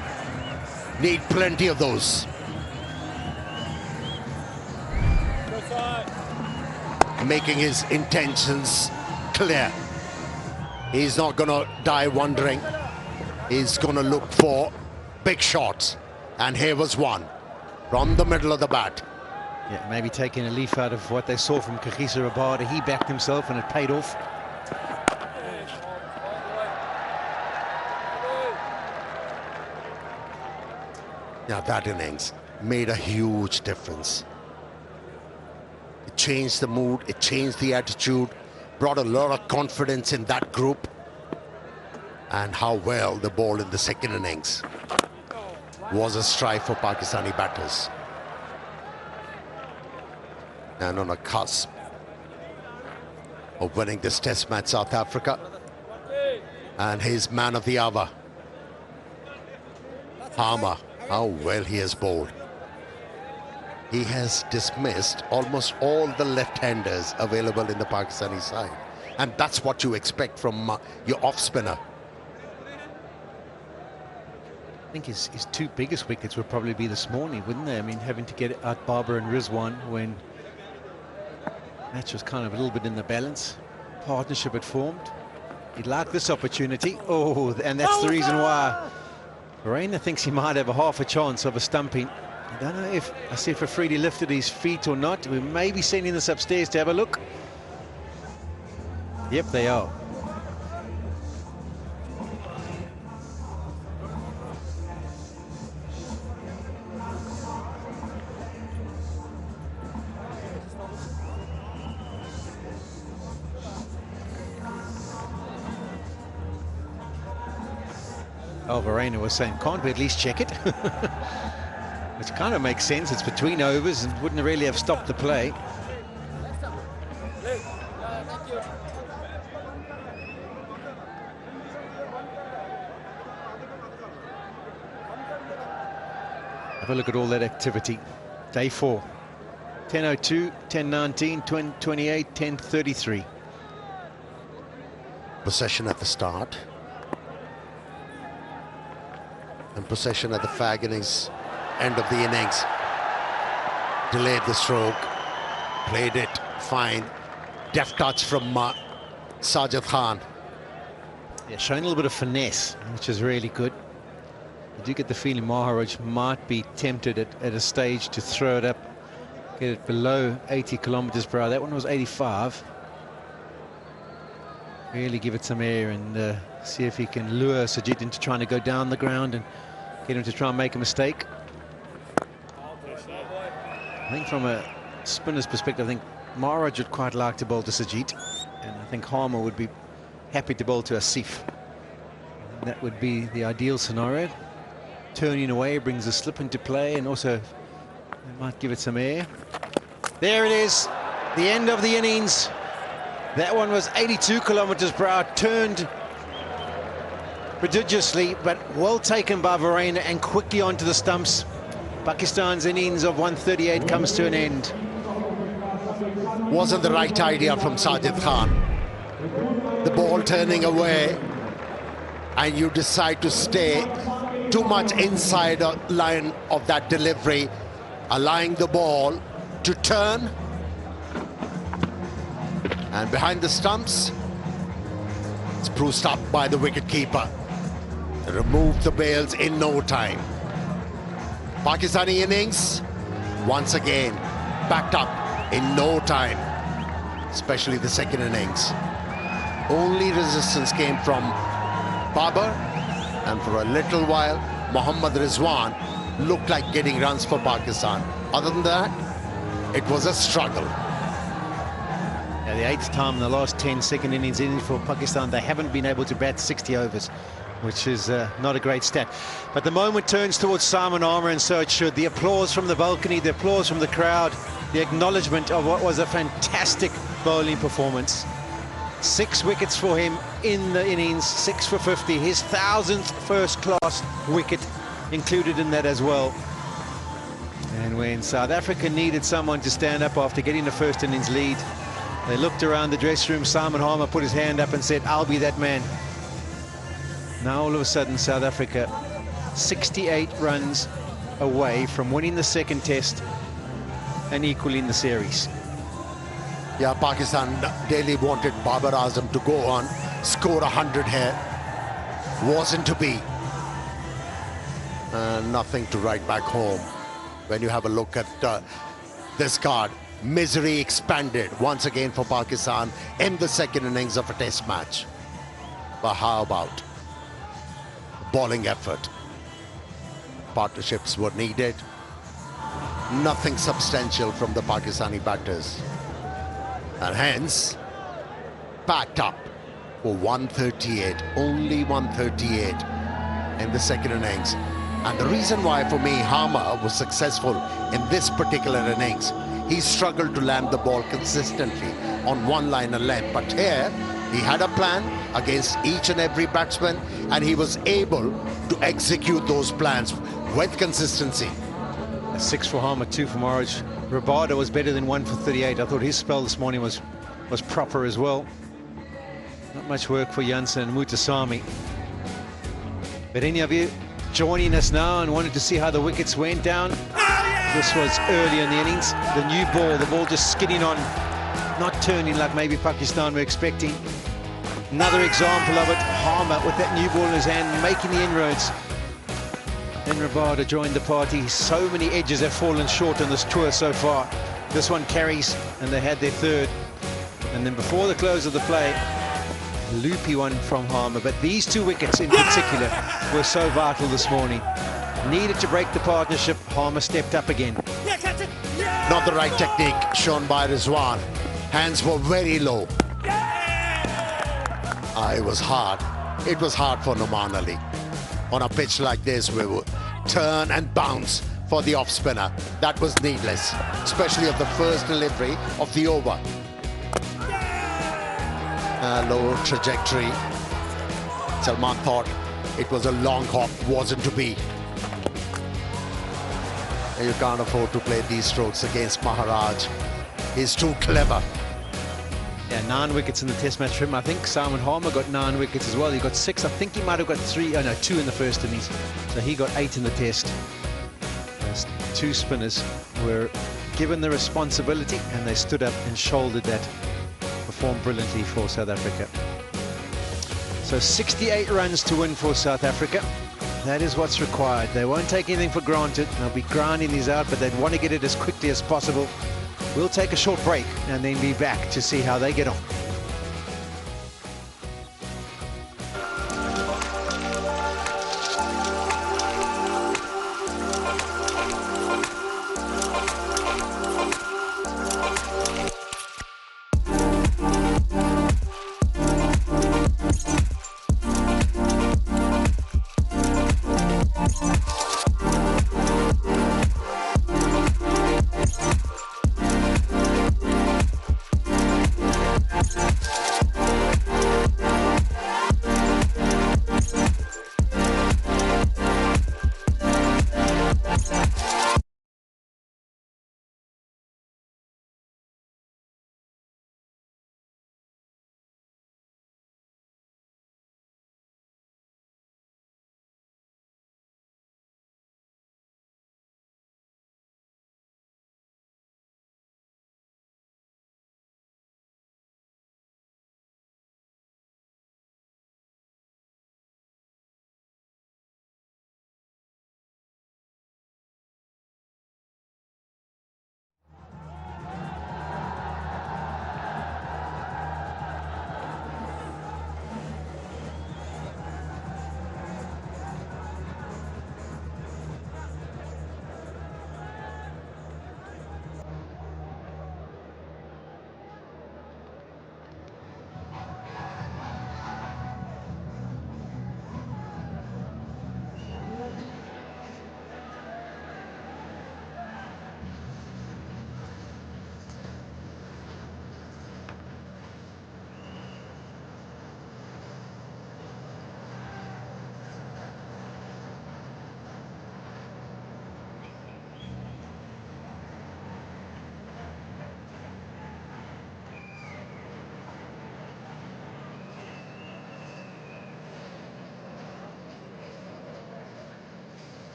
Need plenty of those. Making his intentions clear. He's not going to die wondering. He's going to look for big shots. And here was one from the middle of the bat. Yeah, maybe taking a leaf out of what they saw from Kagiso Rabada. He backed himself and it paid off. Now that innings made a huge difference. It changed the mood, it changed the attitude, brought a lot of confidence in that group. And how well the ball in the second innings was a strife for Pakistani batters. And on a cusp of winning this test match, South Africa, and his man of the hour, Harmer. How well he has bowled. He has dismissed almost all the left-handers available in the Pakistani side. And that's what you expect from your off-spinner. I think his two biggest wickets would probably be this morning, wouldn't they? I mean, having to get out Barber and Rizwan when match was kind of a little bit in the balance. Partnership had formed. He'd like this opportunity. Oh, and that's the reason why Raina thinks he might have a half a chance of a stumping. I don't know if Afridi lifted his feet or not. We may be sending this upstairs to have a look. Yep, they are. Verena was saying, can't we at least check it? Which kind of makes sense. It's between overs and wouldn't really have stopped the play. Have a look at all that activity. Day 4. 10:02, 10:19, 10:28, 10:33. Possession at the start. And possession at the fag innings, end of the innings. Delayed the stroke, played it fine. Deft touch from Sajid Khan. Yeah, showing a little bit of finesse, which is really good. I do get the feeling Maharaj might be tempted at a stage to throw it up, get it below 80 kilometers per hour. That one was 85. Really give it some air and see if he can lure Sajid into trying to go down the ground and get him to try and make a mistake. I think from a spinner's perspective, I think Maharaj would quite like to bowl to Sajid, and I think Harmer would be happy to bowl to Asif. And that would be the ideal scenario. Turning away brings a slip into play, and also they might give it some air. There it is, the end of the innings. That one was 82 kilometers per hour, turned prodigiously, but well taken by Varane and quickly onto the stumps. Pakistan's innings of 138 comes to an end. Wasn't the right idea from Sajid Khan. The ball turning away, and you decide to stay too much inside the line of that delivery, allowing the ball to turn. And behind the stumps, it's spruced up by the wicketkeeper. Removed the bails in no time. Pakistani innings, once again, backed up in no time, especially the second innings. Only resistance came from Babar, and for a little while, Mohammad Rizwan looked like getting runs for Pakistan. Other than that, it was a struggle. Yeah, the 8th time in the last 10 second innings for Pakistan, they haven't been able to bat 60 overs, which is not a great stat. But the moment turns towards Simon Armour, and so it should. The applause from the balcony, the applause from the crowd, the acknowledgement of what was a fantastic bowling performance. 6 wickets for him in the innings, 6 for 50, his 1000th first-class wicket included in that as well. And when South Africa needed someone to stand up after getting the first innings lead, they looked around the dressing room. Simon Harmer put his hand up and said, "I'll be that man." Now all of a sudden, South Africa 68 runs away from winning the second test and equaling the series. Yeah, Pakistan daily wanted Babar Azam to go on, score 100 here. Wasn't to be. Nothing to write back home. When you have a look at this card, misery expanded once again for Pakistan in the second innings of a test match. But how about bowling effort? Partnerships were needed. Nothing substantial from the Pakistani batters. And hence, packed up for 138, only 138 in the second innings. And the reason why, for me, Harmer was successful in this particular innings, he struggled to land the ball consistently on one line and length. But here, he had a plan against each and every batsman, and he was able to execute those plans with consistency. 6 for Harmer, 2 for Maharaj. Rabada was better than 1 for 38. I thought his spell this morning was proper as well. Not much work for Jansen and Mutasamy. But any of you joining us now and wanted to see how the wickets went down, this was early in the innings. The new ball, the ball just skidding on, not turning like maybe Pakistan were expecting. Another example of it, Harmer with that new ball in his hand, making the inroads. Then Rabada joined the party. So many edges have fallen short on this tour so far. This one carries, and they had their third. And then before the close of the play, a loopy one from Harmer. But these 2 wickets in particular were so vital this morning. Needed to break the partnership. Harmer stepped up again. Not the right technique shown by Rizwan. Hands were very low. It was hard. It was hard for Noman Ali. On a pitch like this, we would turn and bounce for the off spinner. That was needless, especially of the first delivery of the over. Low trajectory. Salman thought it was a long hop, wasn't to be. And you can't afford to play these strokes against Maharaj. He's too clever. Yeah, 9 wickets in the test match for him. I think Simon Harmer got 9 wickets as well. He got 6. I think he might have got 2 in the first innings. So he got 8 in the test. Those 2 spinners were given the responsibility, and they stood up and shouldered that. Performed brilliantly for South Africa. So 68 runs to win for South Africa. That is what's required. They won't take anything for granted. They'll be grinding these out, but they'd want to get it as quickly as possible. We'll take a short break and then be back to see how they get on.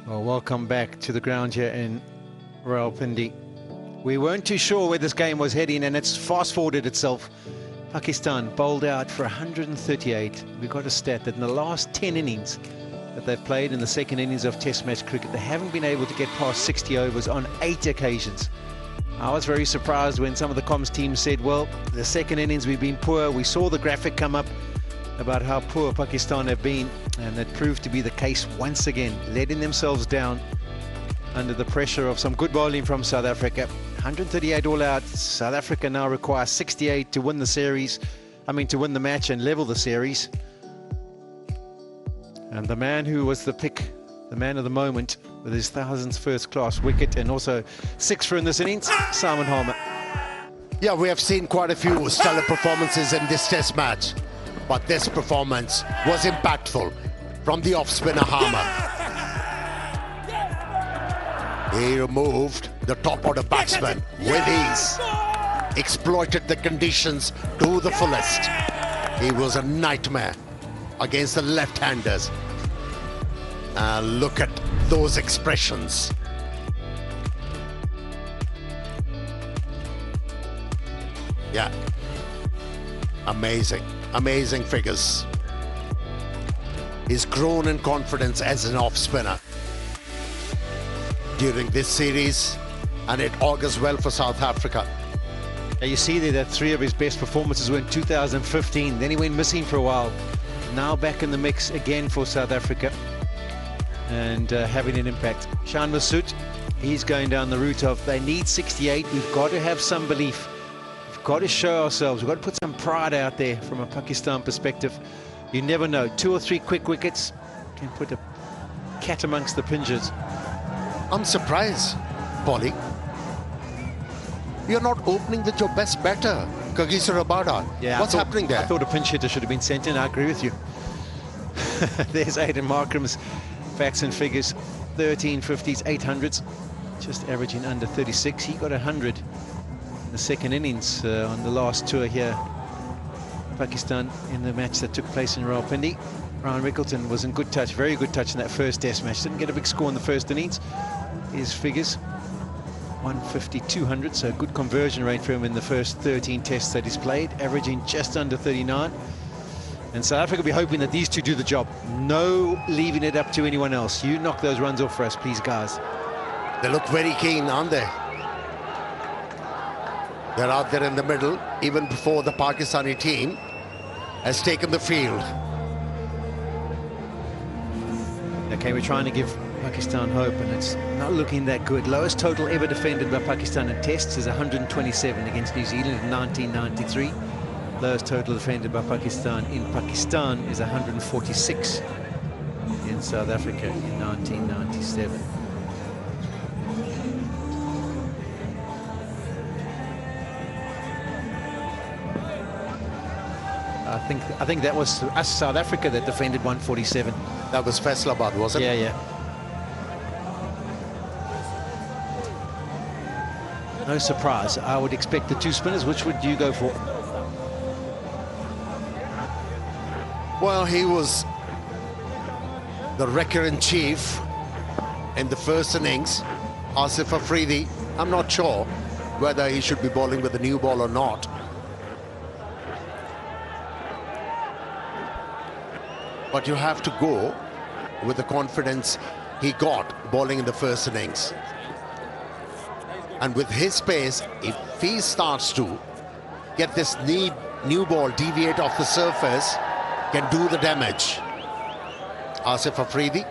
Well, welcome back to the ground here in Rawalpindi. We weren't too sure where this game was heading, and it's fast-forwarded itself. Pakistan bowled out for 138. We got a stat that in the last 10 innings that they've played in the second innings of Test match cricket, they haven't been able to get past 60 overs on 8 occasions. I was very surprised when some of the comms teams said, well, the second innings we've been poor. We saw the graphic come up about how poor Pakistan have been, and that proved to be the case once again, letting themselves down under the pressure of some good bowling from South Africa. 138 all out. South Africa now requires 68 to win the series. To win the match and level the series. And the man who was the pick, the man of the moment, with his 1000th first class wicket and also 6 for in this innings, Simon Harmer. Yeah, we have seen quite a few stellar performances in this Test match, but this performance was impactful from the off-spinner Harmer. He removed the top-order batsman with ease, exploited the conditions to the fullest. He was a nightmare against the left-handers. And look at those expressions. Yeah, amazing figures. He's grown in confidence as an off-spinner during this series, and it augurs well for South Africa. You see there that 3 of his best performances were in 2015. Then he went missing for a while. Now back in the mix again for South Africa and having an impact. Shan Masood, he's going down the route of they need 68. We've got to have some belief. We've got to show ourselves. We've got to put some pride out there from a Pakistan perspective. You never know. 2 or 3 quick wickets can put a cat amongst the pinjers. I'm surprised, Polly. You're not opening with your best batter, Kagiso Rabada. Yeah, what's happening there? I thought a pinch hitter should have been sent in. I agree with you. There's Aiden Markram's facts and figures. 13 50s, 800s, just averaging under 36. He got 100 in the second innings on the last tour here. Pakistan in the match that took place in Rawalpindi. Ryan Rickleton was in good touch, very good touch in that first Test match. Didn't get a big score in the first innings. His figures, 150, 200, so a good conversion rate for him in the first 13 tests that he's played, averaging just under 39. And South Africa will be hoping that these two do the job. No leaving it up to anyone else. You knock those runs off for us, please, guys. They look very keen, aren't they? They're out there in the middle, even before the Pakistani team has taken the field. Okay, we're trying to give Pakistan hope, and it's not looking that good. Lowest total ever defended by Pakistan in tests is 127 against New Zealand in 1993. Lowest total defended by Pakistan in Pakistan is 146 in South Africa in 1997. I think that was us, South Africa, that defended 147. That was Faisalabad, wasn't it? Yeah. No surprise. I would expect the 2 spinners. Which would you go for? Well, he was the wrecker-in-chief in the first innings. Asif Afridi, I'm not sure whether he should be bowling with the new ball or not. But you have to go with the confidence he got bowling in the first innings. And with his pace, if he starts to get this new ball deviate off the surface, can do the damage. Asif Afridi.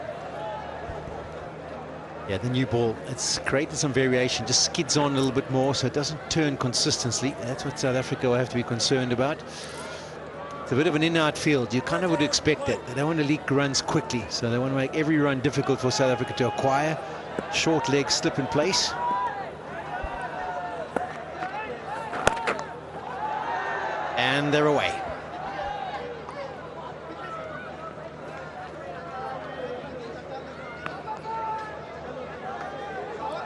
Yeah, the new ball, it's created some variation, just skids on a little bit more so it doesn't turn consistently. That's what South Africa will have to be concerned about. It's a bit of an in-out field. You kind of would expect that. They don't want to leak runs quickly, so they want to make every run difficult for South Africa to acquire. Short leg slip in place. And they're away.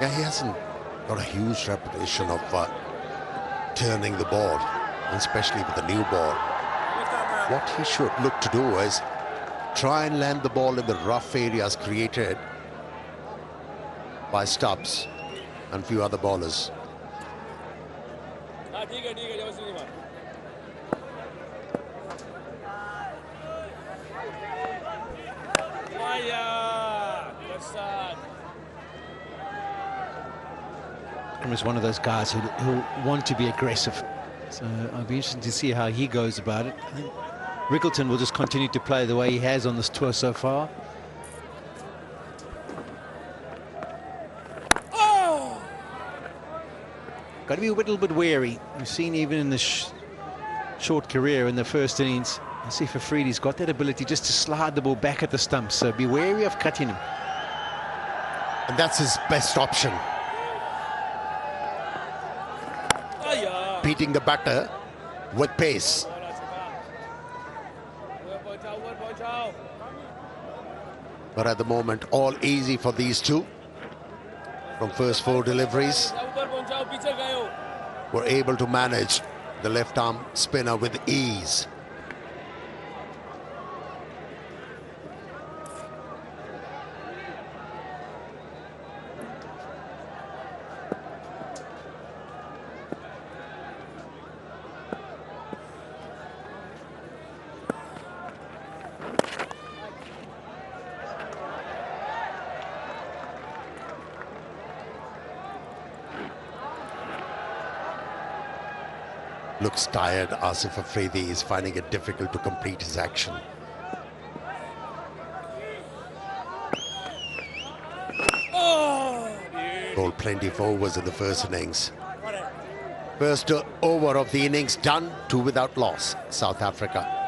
Yeah, he hasn't got a huge reputation of turning the ball, especially with the new ball. What he should look to do is try and land the ball in the rough areas created by Stubbs and few other bowlers. Is one of those guys who want to be aggressive. So I'll be interested to see how he goes about it. I think Rickleton will just continue to play the way he has on this tour so far. Got to be a little bit wary. We've seen even in the short career in the first innings, Asif Afridi's got that ability just to slide the ball back at the stumps. So be wary of cutting him. And that's his best option. Beating the batter with pace. But at the moment, all easy for these two. From first 4 deliveries, were able to manage the left-arm spinner with ease. Looks tired. Asif Afridi is finding it difficult to complete his action. Bowled plenty of overs in the first innings. First over of the innings done, 2 without loss, South Africa.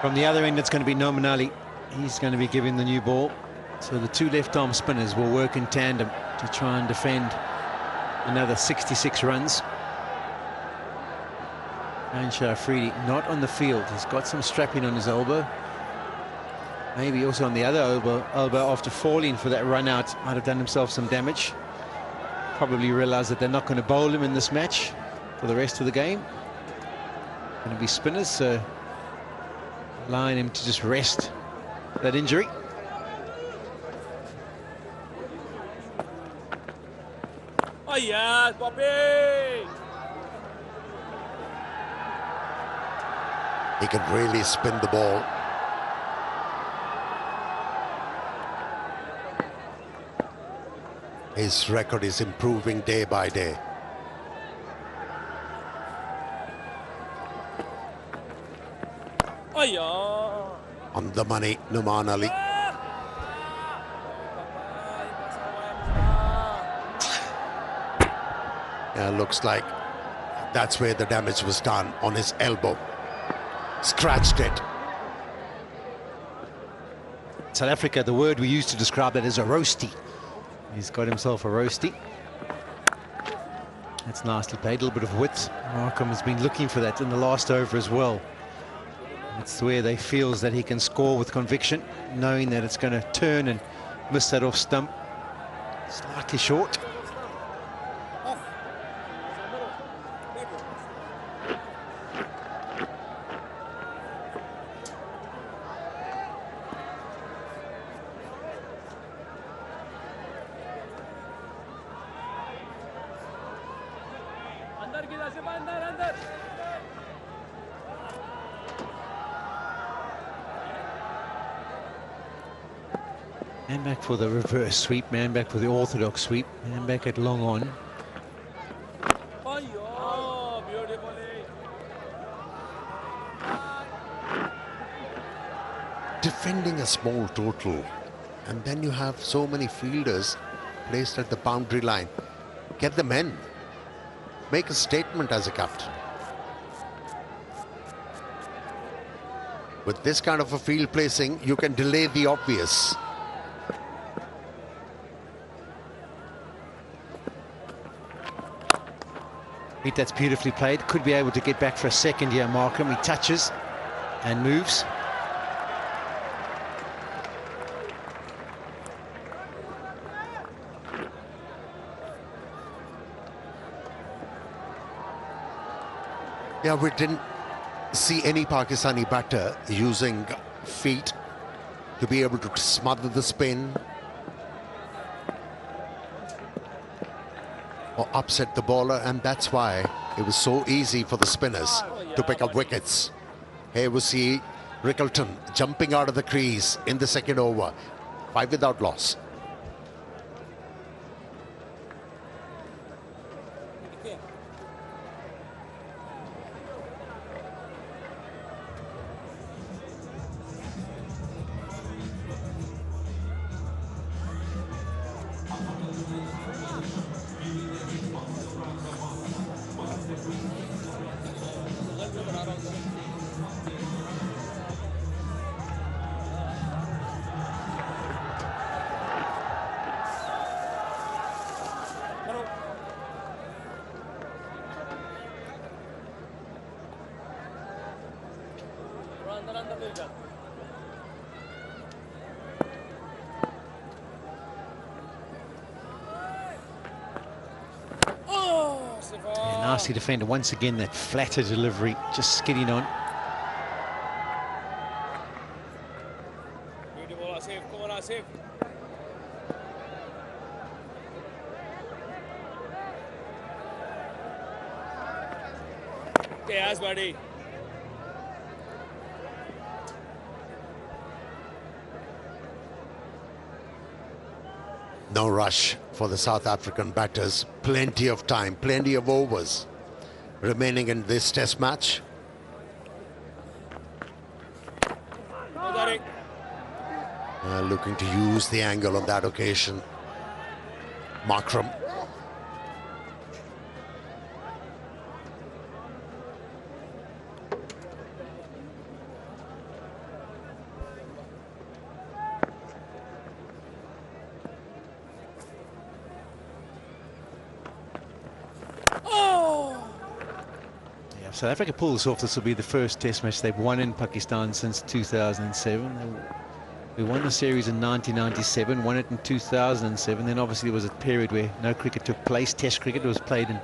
From the other end, it's going to be Nominali. He's going to be giving the new ball. So the 2 left-arm spinners will work in tandem to try and defend another 66 runs. Ansha Afridi not on the field. He's got some strapping on his elbow. Maybe also on the other elbow after falling for that run out. Might have done himself some damage. Probably realised that they're not going to bowl him in this match for the rest of the game. Going to be spinners, so allowing him to just rest that injury. Oh yeah, Bobby! He can really spin the ball. His record is improving day by day. Oh yeah! On the money, Numan Ali. Yeah, looks like that's where the damage was done, on his elbow. Scratched it. South Africa, the word we used to describe that is a roasty. He's got himself a roasty. That's nicely played, a little bit of width. Markham has been looking for that in the last over as well. It's where they feels that he can score with conviction, knowing that it's going to turn and miss that off stump. Slightly short. Man back for the reverse sweep, man back for the orthodox sweep, man back at long on. Defending a small total, and then you have so many fielders placed at the boundary line. Get them in. Make a statement as a captain. With this kind of a field placing, you can delay the obvious. Hit that's beautifully played. Could be able to get back for a second here, Markham. He touches and moves. Yeah, we didn't see any Pakistani batter using feet to be able to smother the spin or upset the bowler, and that's why it was so easy for the spinners to pick up wickets. Here we see Rickleton jumping out of the crease in the second over, 5 without loss. Nasty defender once again, that flatter delivery, just skidding on. Yes, buddy. No rush for the South African batters. Plenty of time, plenty of overs remaining in this test match. Looking to use the angle on that occasion. Markram. South Africa pull this off. This will be the first test match they've won in Pakistan since 2007. We won the series in 1997, won it in 2007. Then obviously there was a period where no cricket took place. Test cricket was played in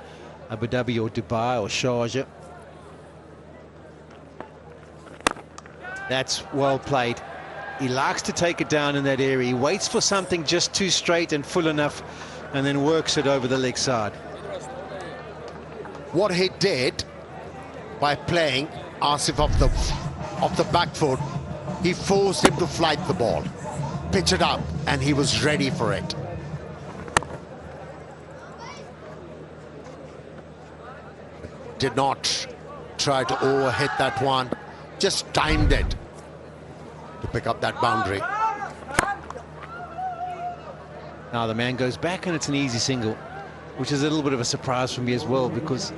Abu Dhabi or Dubai or Sharjah. That's well played. He likes to take it down in that area. He waits for something just too straight and full enough and then works it over the leg side. What he did by playing Asif off the back foot, he forced him to flight the ball, pitch it up, and he was ready for it. Did not try to overhit that one, just timed it to pick up that boundary. Now the man goes back and it's an easy single, which is a little bit of a surprise for me as well, because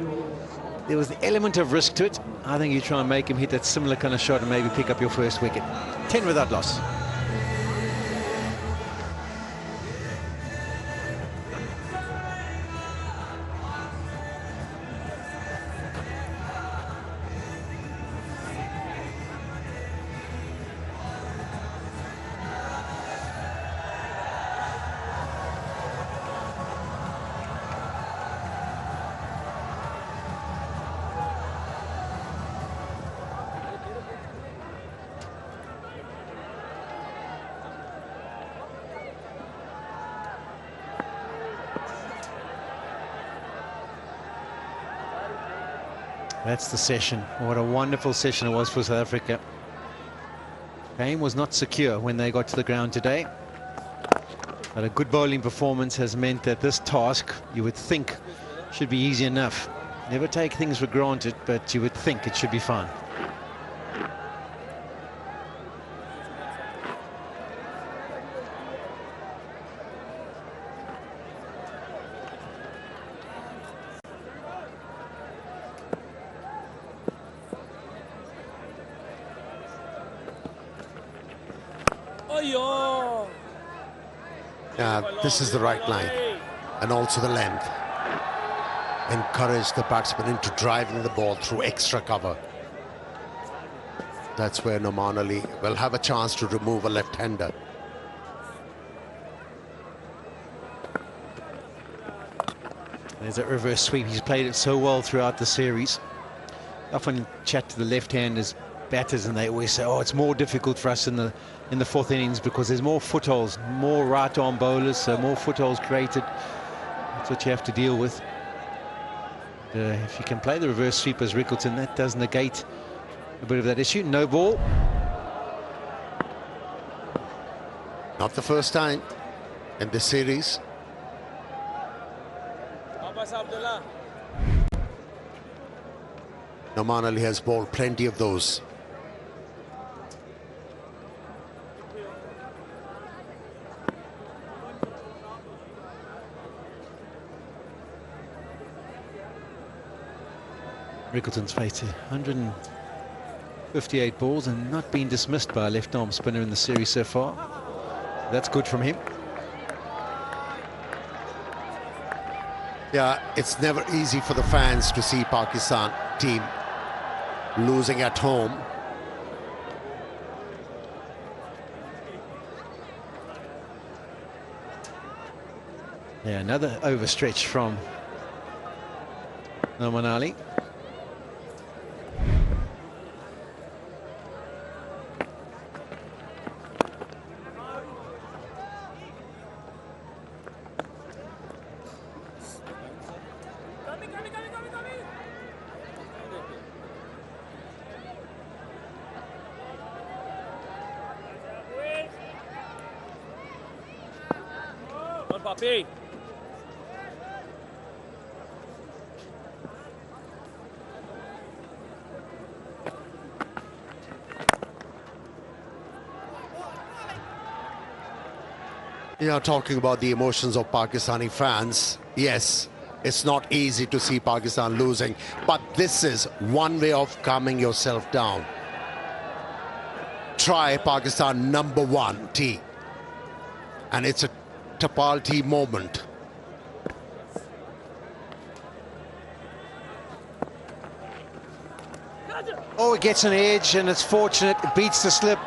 there was the element of risk to it. I think you try and make him hit that similar kind of shot and maybe pick up your first wicket. 10 without loss. That's the session. What a wonderful session it was for South Africa. Game was not secure when they got to the ground today, but a good bowling performance has meant that this task, you would think, should be easy enough. Never take things for granted, but you would think it should be fine. This is the right line and also the length. encourage the batsman into driving the ball through extra cover. That's where Noman Ali will have a chance to remove a left-hander. There's that reverse sweep. He's played it so well throughout the series. Often chat to the left-handers batters and they always say, oh, it's more difficult for us in the fourth innings because there's more footholds, more right-arm bowlers, so more footholds created. That's what you have to deal with. If you can play the reverse sweep as Rickleton, that does negate a bit of that issue. No ball. Not the first time in this series. Noman Ali has bowled plenty of those. Rickleton's faced 158 balls and not been dismissed by a left-arm spinner in the series so far. That's good from him. Yeah, it's never easy for the fans to see Pakistan team losing at home. Yeah, another overstretch from Noman Ali. Papi. You know, talking about the emotions of Pakistani fans, yes, it's not easy to see Pakistan losing, but this is one way of calming yourself down. Try Pakistan #1 tee, and it's a Tapal tee moment. Oh, it gets an edge and it's fortunate. It beats the slip.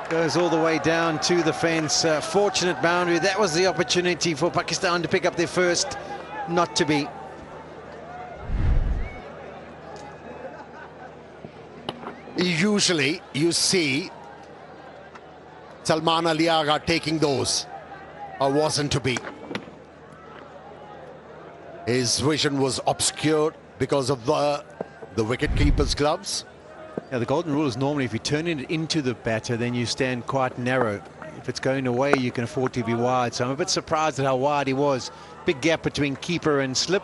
Goes all the way down to the fence. Fortunate boundary. That was the opportunity for Pakistan to pick up their first. Not to be. Usually you see Salman Ali Agha taking those, or wasn't to be. His vision was obscured because of the wicket-keeper's gloves. Yeah, the golden rule is normally if you turn it into the batter, then you stand quite narrow. If it's going away, you can afford to be wide. So I'm a bit surprised at how wide he was. Big gap between keeper and slip.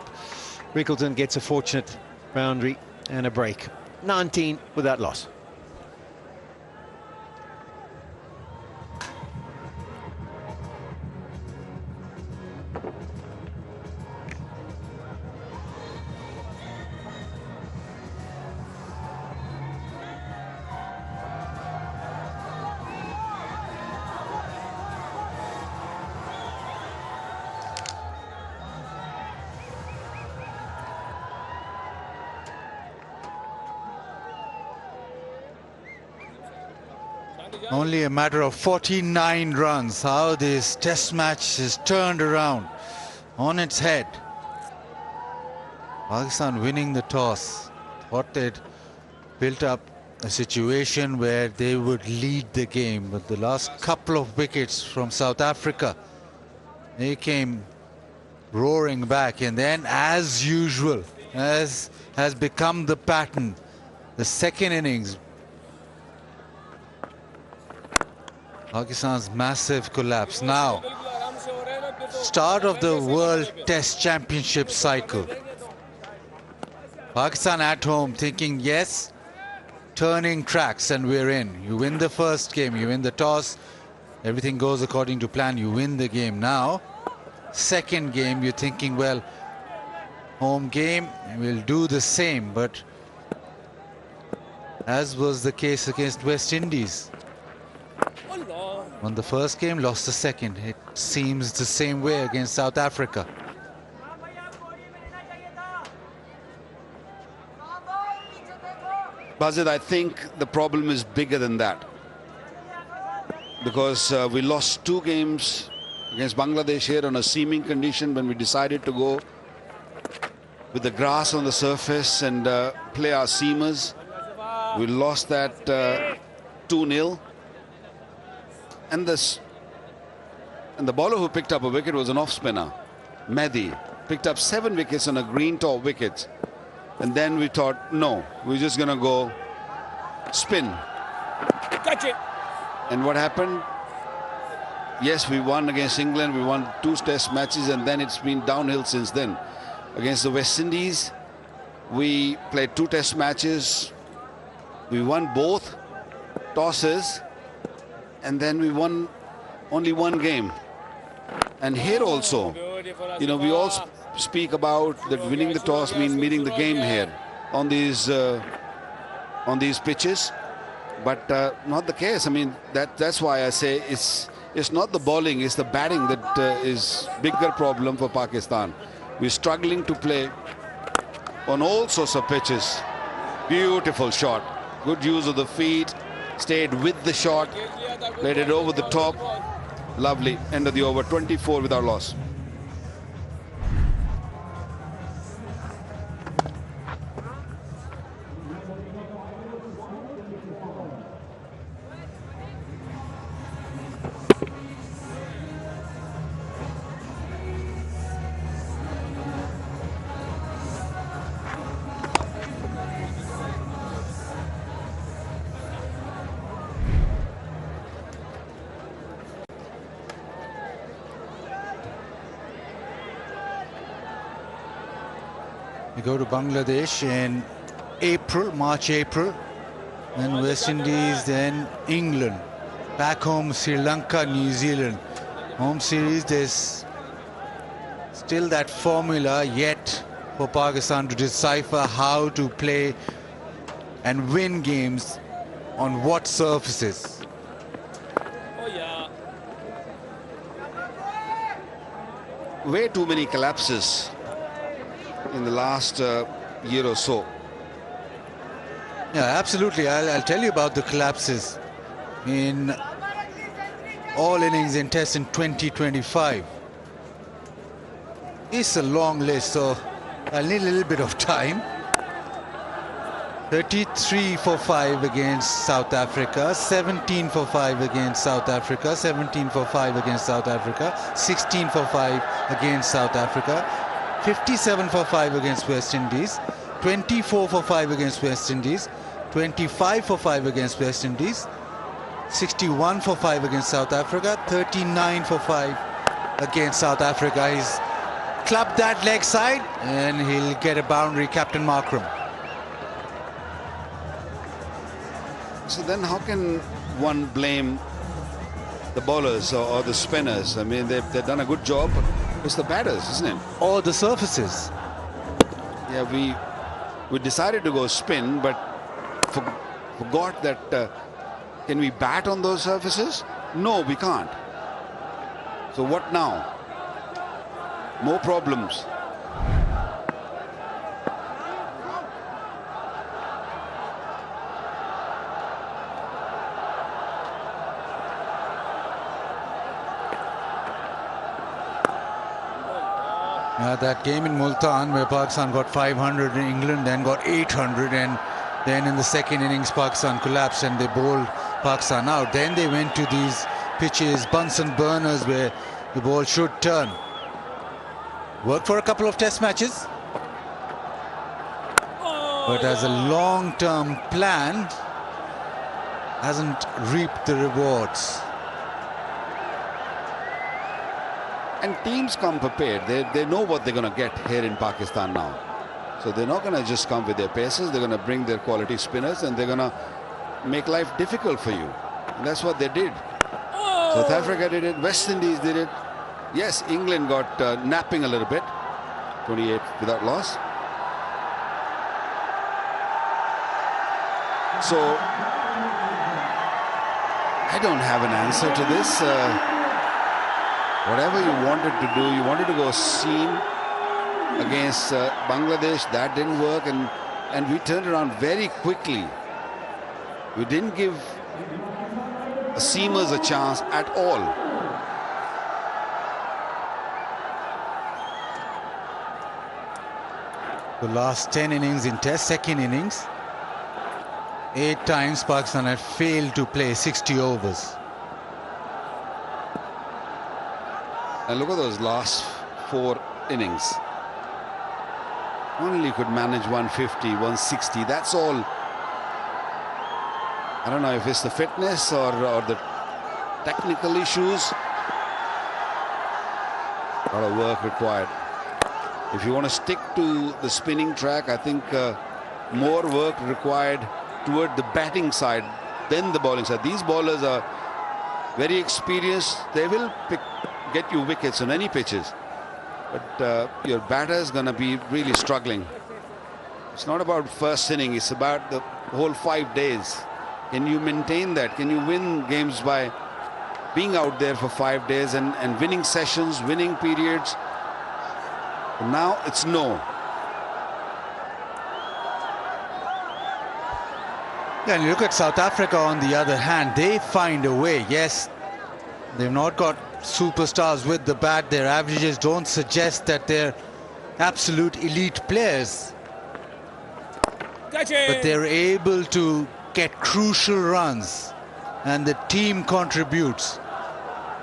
Rickleton gets a fortunate boundary and a break. 19 without loss. Only a matter of 49 runs. How this test match is turned around on its head. Pakistan winning the toss. Thought they'd built up a situation where they would lead the game. But the last couple of wickets from South Africa, they came roaring back. And then, as usual, as has become the pattern, the second innings, Pakistan's massive collapse. Now, start of the World Test Championship cycle. Pakistan at home thinking, yes, turning tracks and we're in. You win the first game, you win the toss, everything goes according to plan, you win the game. Now, second game, you're thinking, well, home game, we'll do the same. But as was the case against West Indies, won the first game, lost the second. It seems the same way against South Africa. Bazid, I think the problem is bigger than that. Because we lost 2 games against Bangladesh here on a seaming condition when we decided to go with the grass on the surface and play our seamers. We lost that 2-0. And the bowler who picked up a wicket was an off-spinner, Mehdi. Picked up 7 wickets on a green top wicket. And then we thought, no, we're just going to go spin. Catch it. And what happened? Yes, we won against England. We won 2 test matches, and then it's been downhill since then. Against the West Indies, we played 2 test matches. We won both tosses, and then we won only 1 game. And here also, you know, we all speak about that winning the toss means winning the game here on these pitches, but not the case. I mean, that's why I say it's not the bowling, it's the batting that is bigger problem for Pakistan. We're struggling to play on all sorts of pitches. Beautiful shot, good use of the feet, stayed with the shot, played it over the top. Lovely end of the over, 24 without loss. We go to Bangladesh in March, April, then West Indies, then England. Back home, Sri Lanka, New Zealand. Home series, there's still that formula yet for Pakistan to decipher how to play and win games on what surfaces. Oh, yeah. Way too many collapses in the last year or so. Yeah, absolutely. I'll tell you about the collapses in all innings in Test in 2025. It's a long list, so I'll need a little bit of time. 33 for 5 against South Africa, 17 for 5 against South Africa, 17 for 5 against South Africa, 16 for 5 against South Africa, 57 for 5 against West Indies, 24 for 5 against West Indies, 25 for 5 against West Indies, 61 for 5 against South Africa, 39 for 5 against South Africa. He's clubbed that leg side and he'll get a boundary, Captain Markram. So then how can one blame the bowlers or the spinners? I mean, they've done a good job. It's the batters, isn't it? Or the surfaces. Yeah, we decided to go spin, but forgot that can we bat on those surfaces? No, we can't. So what now? More problems. That game in Multan where Pakistan got 500 in England, then got 800, and then in the second innings Pakistan collapsed and they bowled Pakistan out. Then they went to these pitches, Bunsen burners, where the ball should turn. Worked for a couple of test matches, but as a long-term plan hasn't reaped the rewards. And teams come prepared. They know what they're going to get here in Pakistan now. So they're not going to just come with their paces. They're going to bring their quality spinners and they're going to make life difficult for you. And that's what they did. South Africa did it. West Indies did it. Yes, England got napping a little bit. 28 without loss. So I don't have an answer to this. Whatever you wanted to do, you wanted to go seam against Bangladesh. That didn't work, and we turned around very quickly We didn't give the seamers a chance at all. The last 10 innings in Test, second innings, 8 times Pakistan had failed to play 60 overs. And look at those last 4 innings. Only could manage 150, 160. That's all. I don't know if it's the fitness or the technical issues. A lot of work required. If you want to stick to the spinning track, I think more work required toward the batting side than the bowling side. These bowlers are very experienced. They will get you wickets on any pitches. But your batter is going to be really struggling. It's not about first inning. It's about the whole 5 days. Can you maintain that? Can you win games by being out there for 5 days and winning sessions, winning periods? But now it's no. Yeah, and you look at South Africa on the other hand, they find a way. Yes, they've not got superstars with the bat. Their averages don't suggest that they're absolute elite players. But they're able to get crucial runs and the team contributes.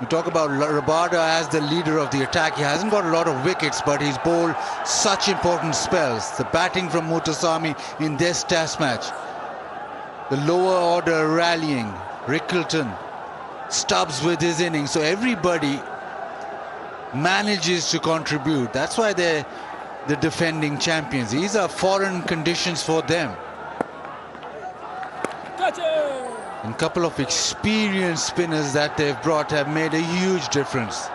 You talk about Rabada as the leader of the attack. He hasn't got a lot of wickets, but he's bowled such important spells. The batting from Muthusamy in this Test match. The lower order rallying. Rickleton, Stubbs with his innings. So everybody manages to contribute. That's why they're the defending champions. These are foreign conditions for them. And a couple of experienced spinners that they've brought have made a huge difference.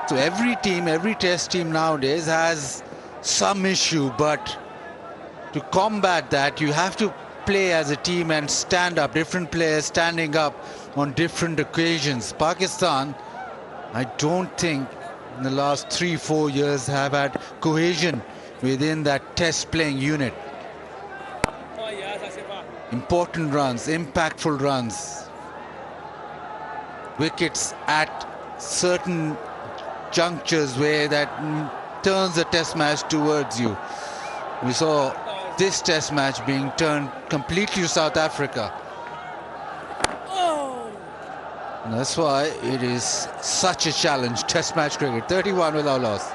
So every team, every Test team nowadays has some issue, but to combat that, you have to play as a team and stand up. Different players standing up on different occasions. Pakistan, I don't think in the last 3-4 years have had cohesion within that Test playing unit. Important runs, impactful runs, wickets at certain junctures where that turns the Test match towards you. We saw this Test match being turned completely to South Africa. And that's why it is such a challenge. Test match cricket, 31 without loss.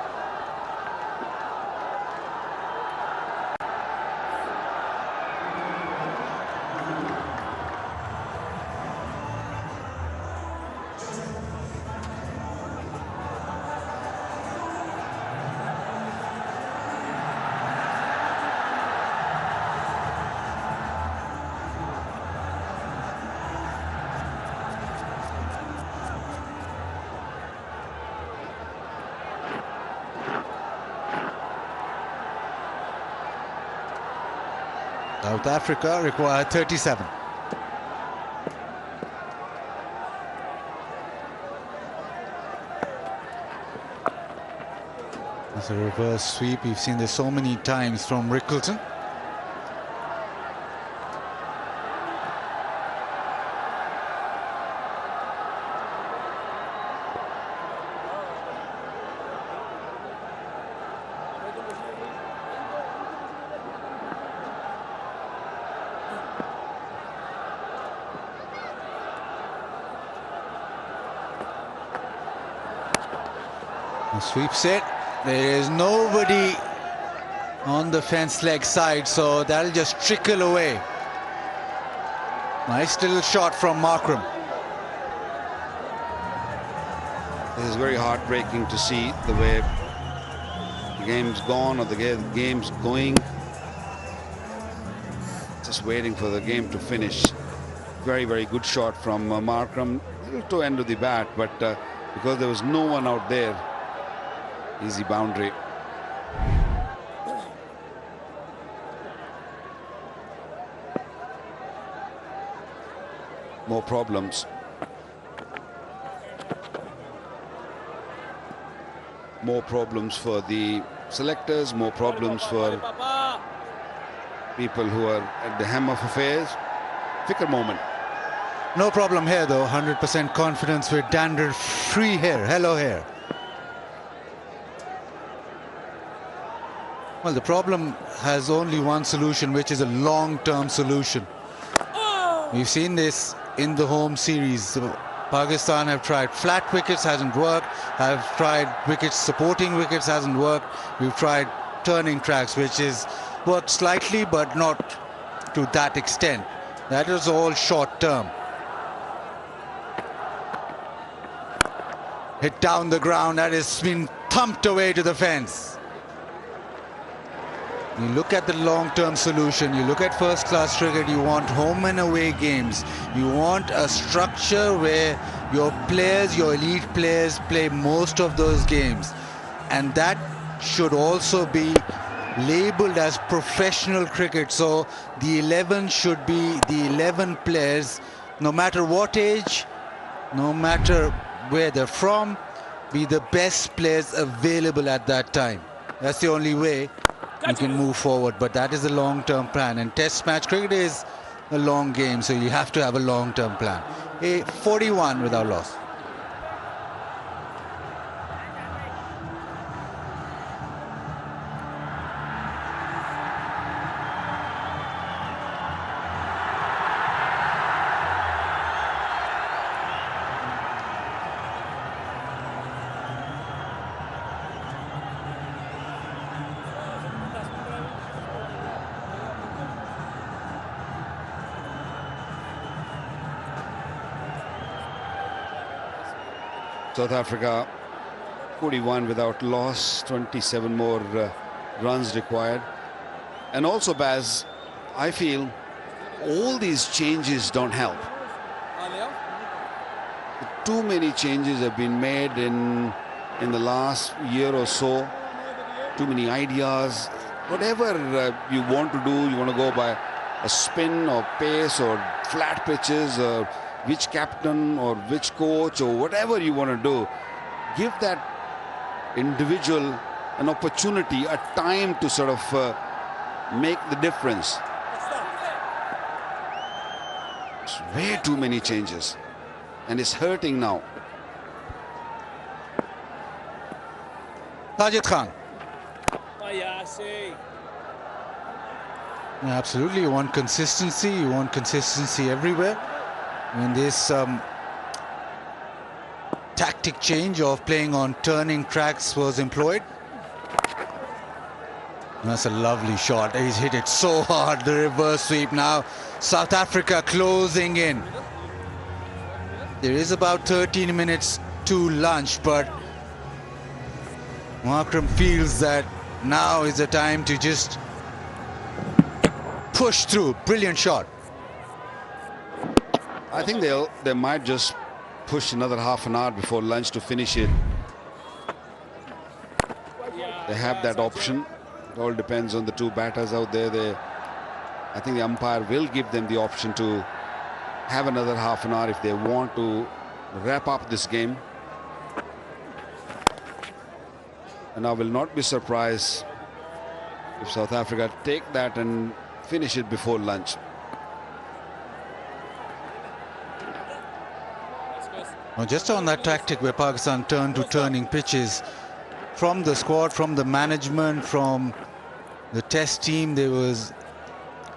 South Africa required 37. It's a reverse sweep. We've seen this so many times from Rickleton. Sweeps it. There is nobody on the fence leg side, so that'll just trickle away. Nice little shot from Markram. It is very heartbreaking to see the way the game's gone or the game's going. Just waiting for the game to finish. Very, very good shot from Markram. A little to end of the bat, but because there was no one out there, easy boundary. More problems. More problems for the selectors, more problems for people who are at the hem of affairs. Fikr moment. No problem here though, 100% confidence with Dander free here. Hello here. Well, the problem has only one solution, which is a long-term solution. We've seen this in the home series. Pakistan have tried flat wickets, hasn't worked. Have tried wickets, supporting wickets, hasn't worked. We've tried turning tracks, which is worked slightly, but not to that extent. That is all short-term. Hit down the ground, that has been thumped away to the fence. You look at the long-term solution, you look at first-class cricket, you want home and away games. You want a structure where your players, your elite players, play most of those games. And that should also be labeled as professional cricket. So the 11 should be the 11 players, no matter what age, no matter where they're from, be the best players available at that time. That's the only way you can move forward, but that is a long-term plan, and test match cricket is a long game, so you have to have a long-term plan. 41 without loss. South Africa 41 without loss, 27 more runs required. And also, Baz, I feel all these changes don't help. Too many changes have been made in the last year or so. Too many ideas. Whatever you want to do, you want to go by a spin or pace or flat pitches or which captain or which coach or whatever you want to do, give that individual an opportunity, a time to sort of make the difference. It's way too many changes and it's hurting now. Sajid Khan. Absolutely, you want consistency everywhere. When this tactic change of playing on turning tracks was employed. That's a lovely shot. He's hit it so hard, the reverse sweep. Now South Africa closing in. There is about 13 minutes to lunch, but Markram feels that now is the time to just push through. Brilliant shot. I think they might just push another half an hour before lunch to finish it. They have that option. It all depends on the two batters out there. I think the umpire will give them the option to have another half an hour if they want to wrap up this game. And I will not be surprised if South Africa take that and finish it before lunch. Well, just on that tactic where Pakistan turned to turning pitches, from the squad, from the management, from the test team, there was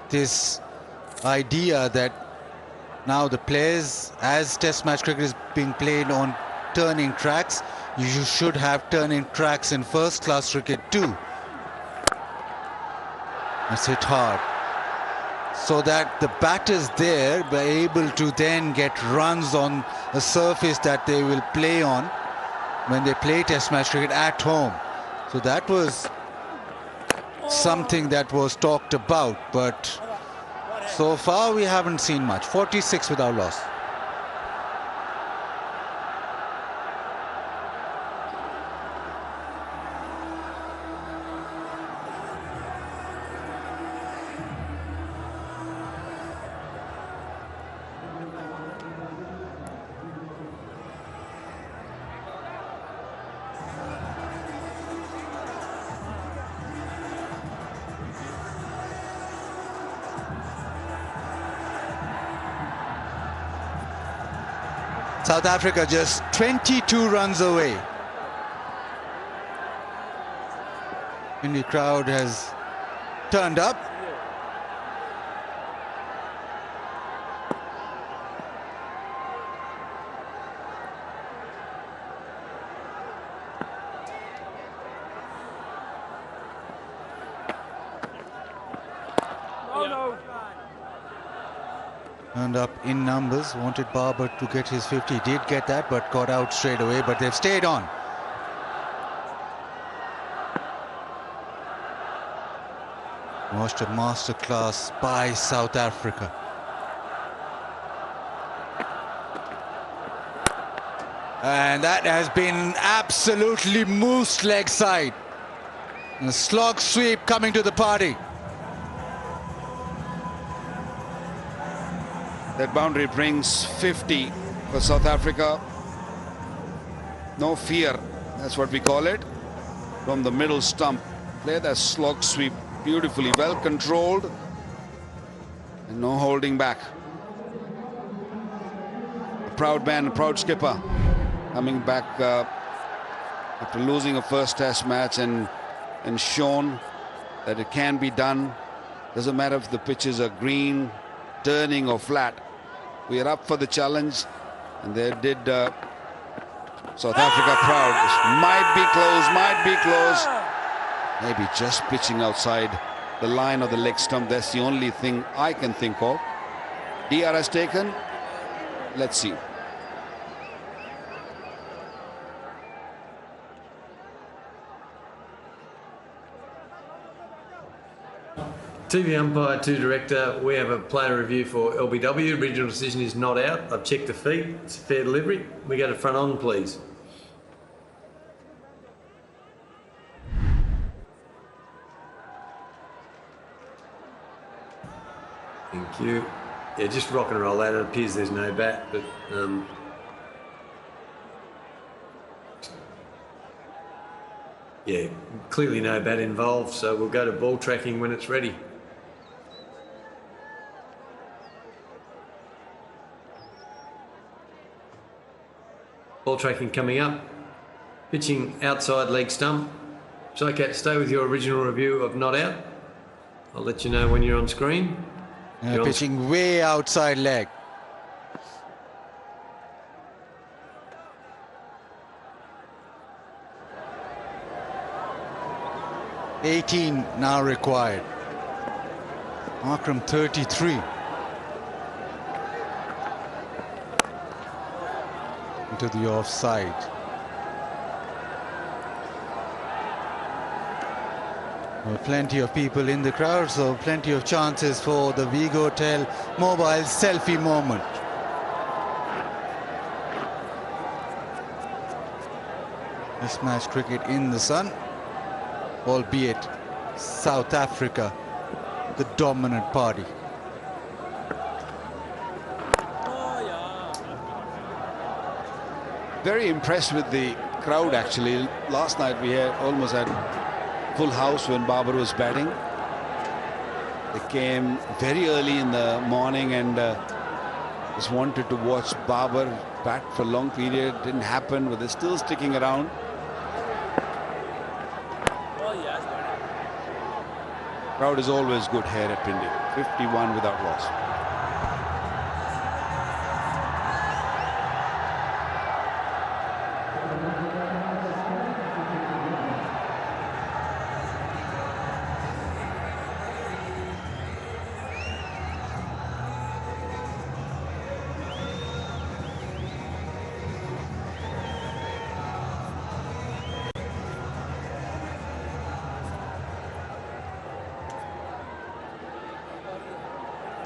this idea that now the players, as test match cricket is being played on turning tracks, you should have turning tracks in first class cricket too. That's hit hard. So that the batters there were able to then get runs on a surface that they will play on when they play test match cricket at home. So that was something that was talked about, but so far we haven't seen much. 46 without loss. South Africa just 22 runs away. And the crowd has turned up. Turned up in numbers, wanted Barber to get his 50, did get that, but got out straight away, but they've stayed on. Watched a masterclass by South Africa. And that has been absolutely moose leg side. A slog sweep coming to the party. That boundary brings 50 for South Africa. No fear, that's what we call it. From the middle stump, play that slog sweep beautifully, well controlled, and no holding back. A proud man, a proud skipper, coming back after losing a first test match and shown that it can be done. Doesn't matter if the pitches are green, turning or flat. We are up for the challenge, and they did South Africa proud. This might be close, might be close. Maybe just pitching outside the line of the leg stump. That's the only thing I can think of. DRS taken. Let's see. TV umpire to director, we have a player review for LBW. Original decision is not out. I've checked the feet. It's a fair delivery. We go to front on, please. Thank you. Yeah, just rock and roll that. It appears there's no bat, but yeah, clearly no bat involved, so we'll go to ball tracking when it's ready. Ball tracking coming up. Pitching outside leg stump. Psycat, stay with your original review of not out. I'll let you know when you're on screen. Pitching way outside leg. $18 now required. Markram 33. Into the offside. Well, plenty of people in the crowd, so plenty of chances for the Vigo Hotel mobile selfie moment. This match cricket in the sun, albeit South Africa the dominant party. Very impressed with the crowd actually. Last night we almost had full house when Babar was batting. They came very early in the morning and just wanted to watch Babar bat for a long period. Didn't happen, but they're still sticking around. Crowd is always good here at Pindi. 51 without loss.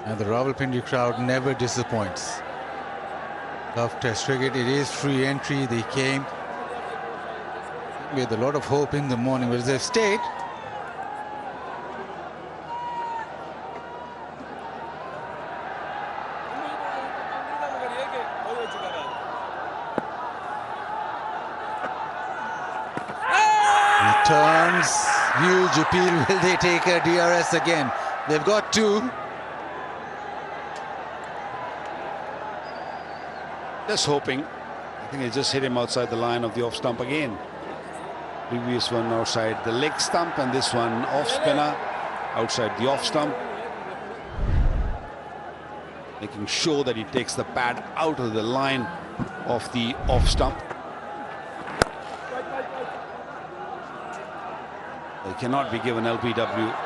And the Rawalpindi crowd never disappoints. Love Test cricket. It is free entry. They came with a lot of hope in the morning, but they've stayed. Returns. Huge appeal. Will they take a DRS again? They've got two. Just hoping. I think he just hit him outside the line of the off stump again. Previous one outside the leg stump, and this one off spinner outside the off stump. Making sure that he takes the pad out of the line of the off stump. He cannot be given LBW.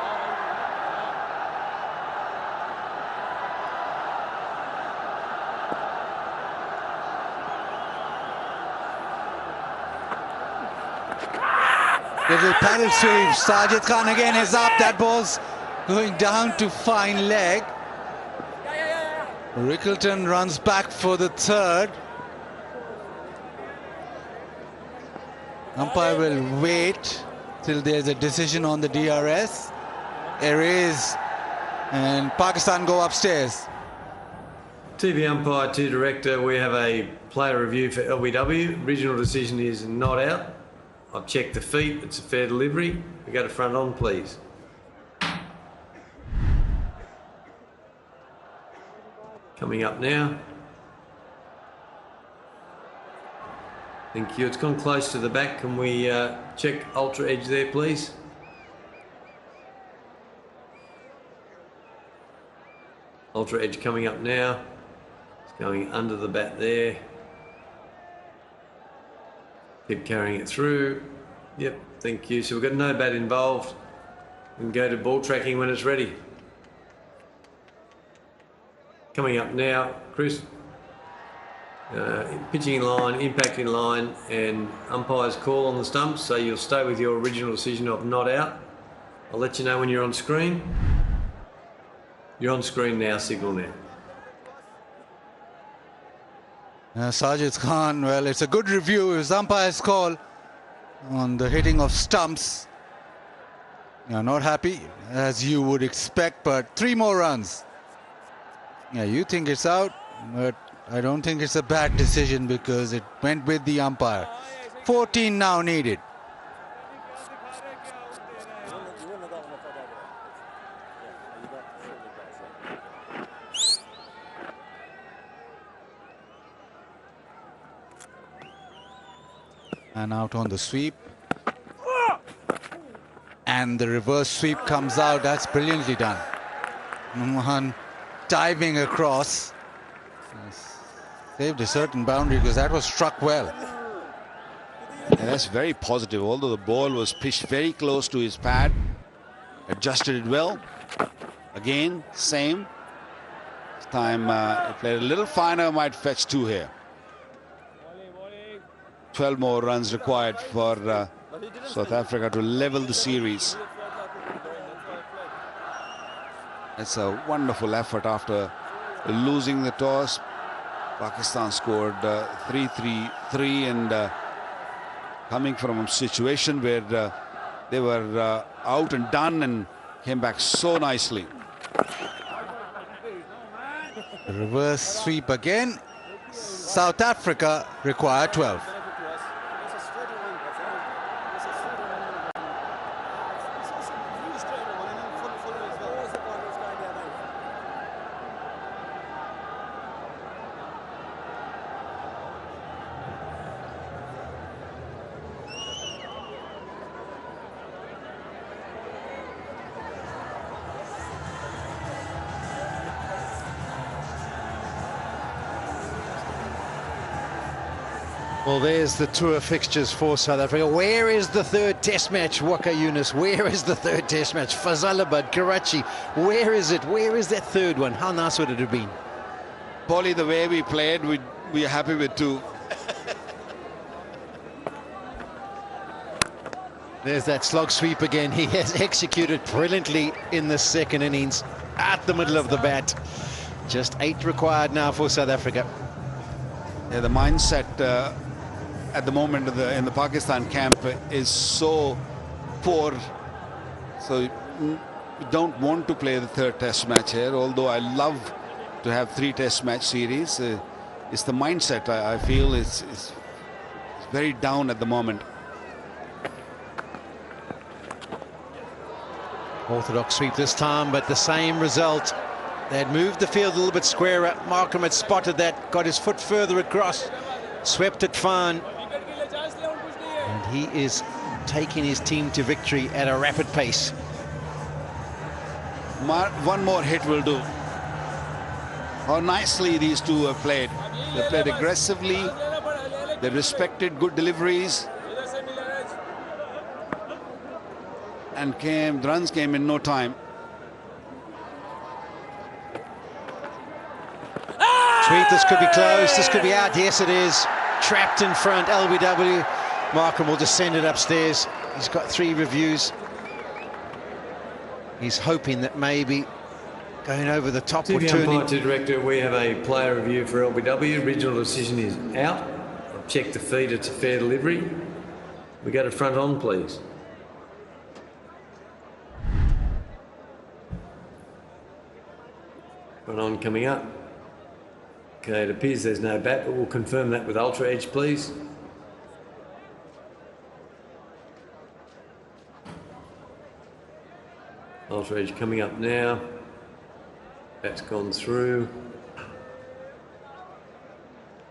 Little paddle sweep. Sajid Khan again is up. That ball's going down to fine leg. Rickleton runs back for the third. Umpire will wait till there's a decision on the DRS. There is, and Pakistan go upstairs. TV umpire to director, we have a player review for LBW. Original decision is not out. I've checked the feet, it's a fair delivery. We go to front on, please. Coming up now. Thank you. It's gone close to the back. Can we check ultra edge there, please? Ultra edge coming up now. It's going under the bat there. Keep carrying it through. Yep, thank you. So we've got no bat involved. We can go to ball tracking when it's ready. Coming up now, Chris. Pitching in line, impact in line, and umpire's call on the stumps. So you'll stay with your original decision of not out. I'll let you know when you're on screen. You're on screen now, signal now. Sajid Khan, well, it's a good review. It was umpire's call on the hitting of stumps. Not happy, as you would expect, but 3 more runs. Yeah, you think it's out, but I don't think it's a bad decision because it went with the umpire. 14 now needed. And out on the sweep. And the reverse sweep comes out. That's brilliantly done. Mohan diving across. Saved a certain boundary because that was struck well. And that's very positive. Although the ball was pitched very close to his pad, adjusted it well. Again, same. This time it played a little finer, might fetch 2 here. 12 more runs required for South Africa to level the series. It's a wonderful effort after losing the toss. Pakistan scored 3-3-3 and coming from a situation where they were out and done and came back so nicely. Reverse sweep again. South Africa require 12. Well, there's the tour fixtures for South Africa. Where is the third test match, Waka Yunus? Where is the third test match? Faisalabad, Karachi. Where is it? Where is that third one? How nice would it have been? Paulie, the way we played, we are happy with 2. There's that slog sweep again. He has executed brilliantly in the second innings at the middle of the bat. Just 8 required now for South Africa. Yeah, the mindset at the moment in the Pakistan camp is so poor. So we don't want to play the third test match here, although I love to have 3 test match series. It's the mindset I feel it's very down at the moment. Orthodox sweep this time, but the same result They'd moved the field a little bit squarer. Markham had spotted that, got his foot further across, swept it fine. And he is taking his team to victory at a rapid pace. One more hit will do. How nicely these two have played. They played aggressively. They respected good deliveries. And the runs came in no time. Sweet, this could be close, this could be out. Yes, it is. Trapped in front, LBW. Markham will just send it upstairs. He's got 3 reviews. He's hoping that maybe going over the top To will the turn umpire, him. to director, we have a player review for LBW. Original decision is out. I've checked the feed, it's a fair delivery. We go to front on, please. Front on coming up. Okay, it appears there's no bat, but we'll confirm that with Ultra Edge, please. Ultra Edge coming up now. Bat's gone through.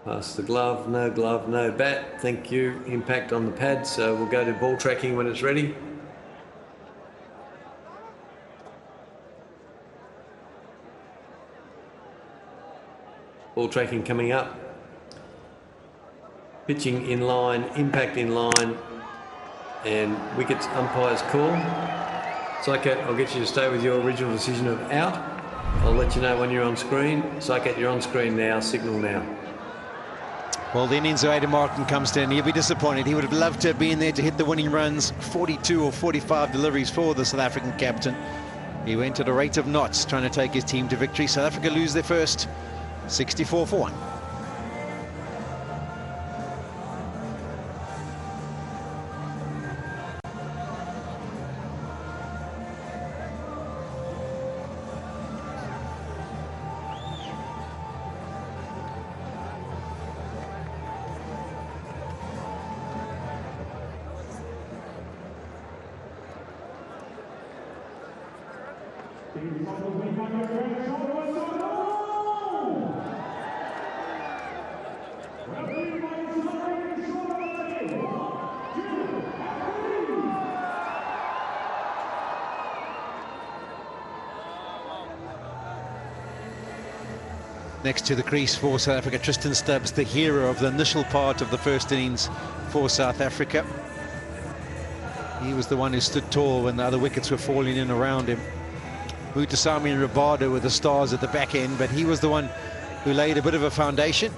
Pass the glove, no bat. Thank you. Impact on the pad, so we'll go to ball tracking when it's ready. Ball tracking coming up. Pitching in line, impact in line, and wickets umpire's call. Psychat, I'll get you to stay with your original decision of out. I'll let you know when you're on screen. Psychat, you're on screen now, signal now. Well, the innings of Aidan Martin comes to, and he'll be disappointed. He would have loved to have been there to hit the winning runs. 42 or 45 deliveries for the South African captain. He went at a rate of knots trying to take his team to victory. South Africa lose their first, 64 for 1. Next to the crease for South Africa, Tristan Stubbs, the hero of the initial part of the first innings for South Africa. He was the one who stood tall when the other wickets were falling in around him. Mutasami and Rabada were the stars at the back end, but he was the one who laid a bit of a foundation.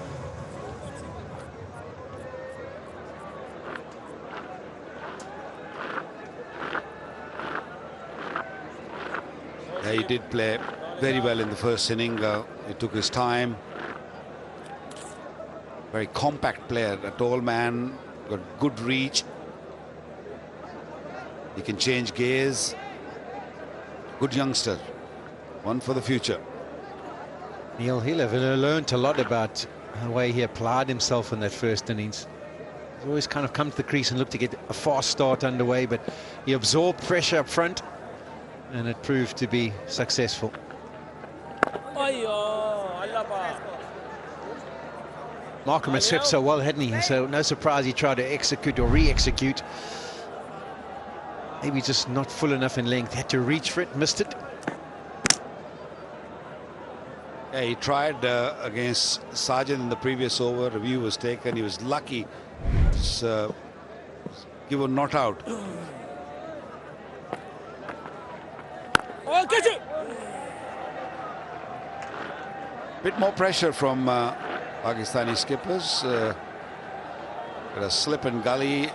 Yeah, he did play very well in the first inning. He took his time. Very compact player, a tall man, got good reach. He can change gears. Good youngster, one for the future. He'll have learned a lot about the way he applied himself in that first innings. He's always kind of come to the crease and looked to get a fast start underway, but he absorbed pressure up front, and it proved to be successful. Markham had swept so well, hadn't he? So no surprise he tried to execute or re-execute. Maybe just not full enough in length. Had to reach for it, missed it. Yeah, he tried against Sargent in the previous over. Review was taken. He was lucky. He was not out. Oh, catch it! Bit more pressure from Pakistani skippers. Got a slip and gully.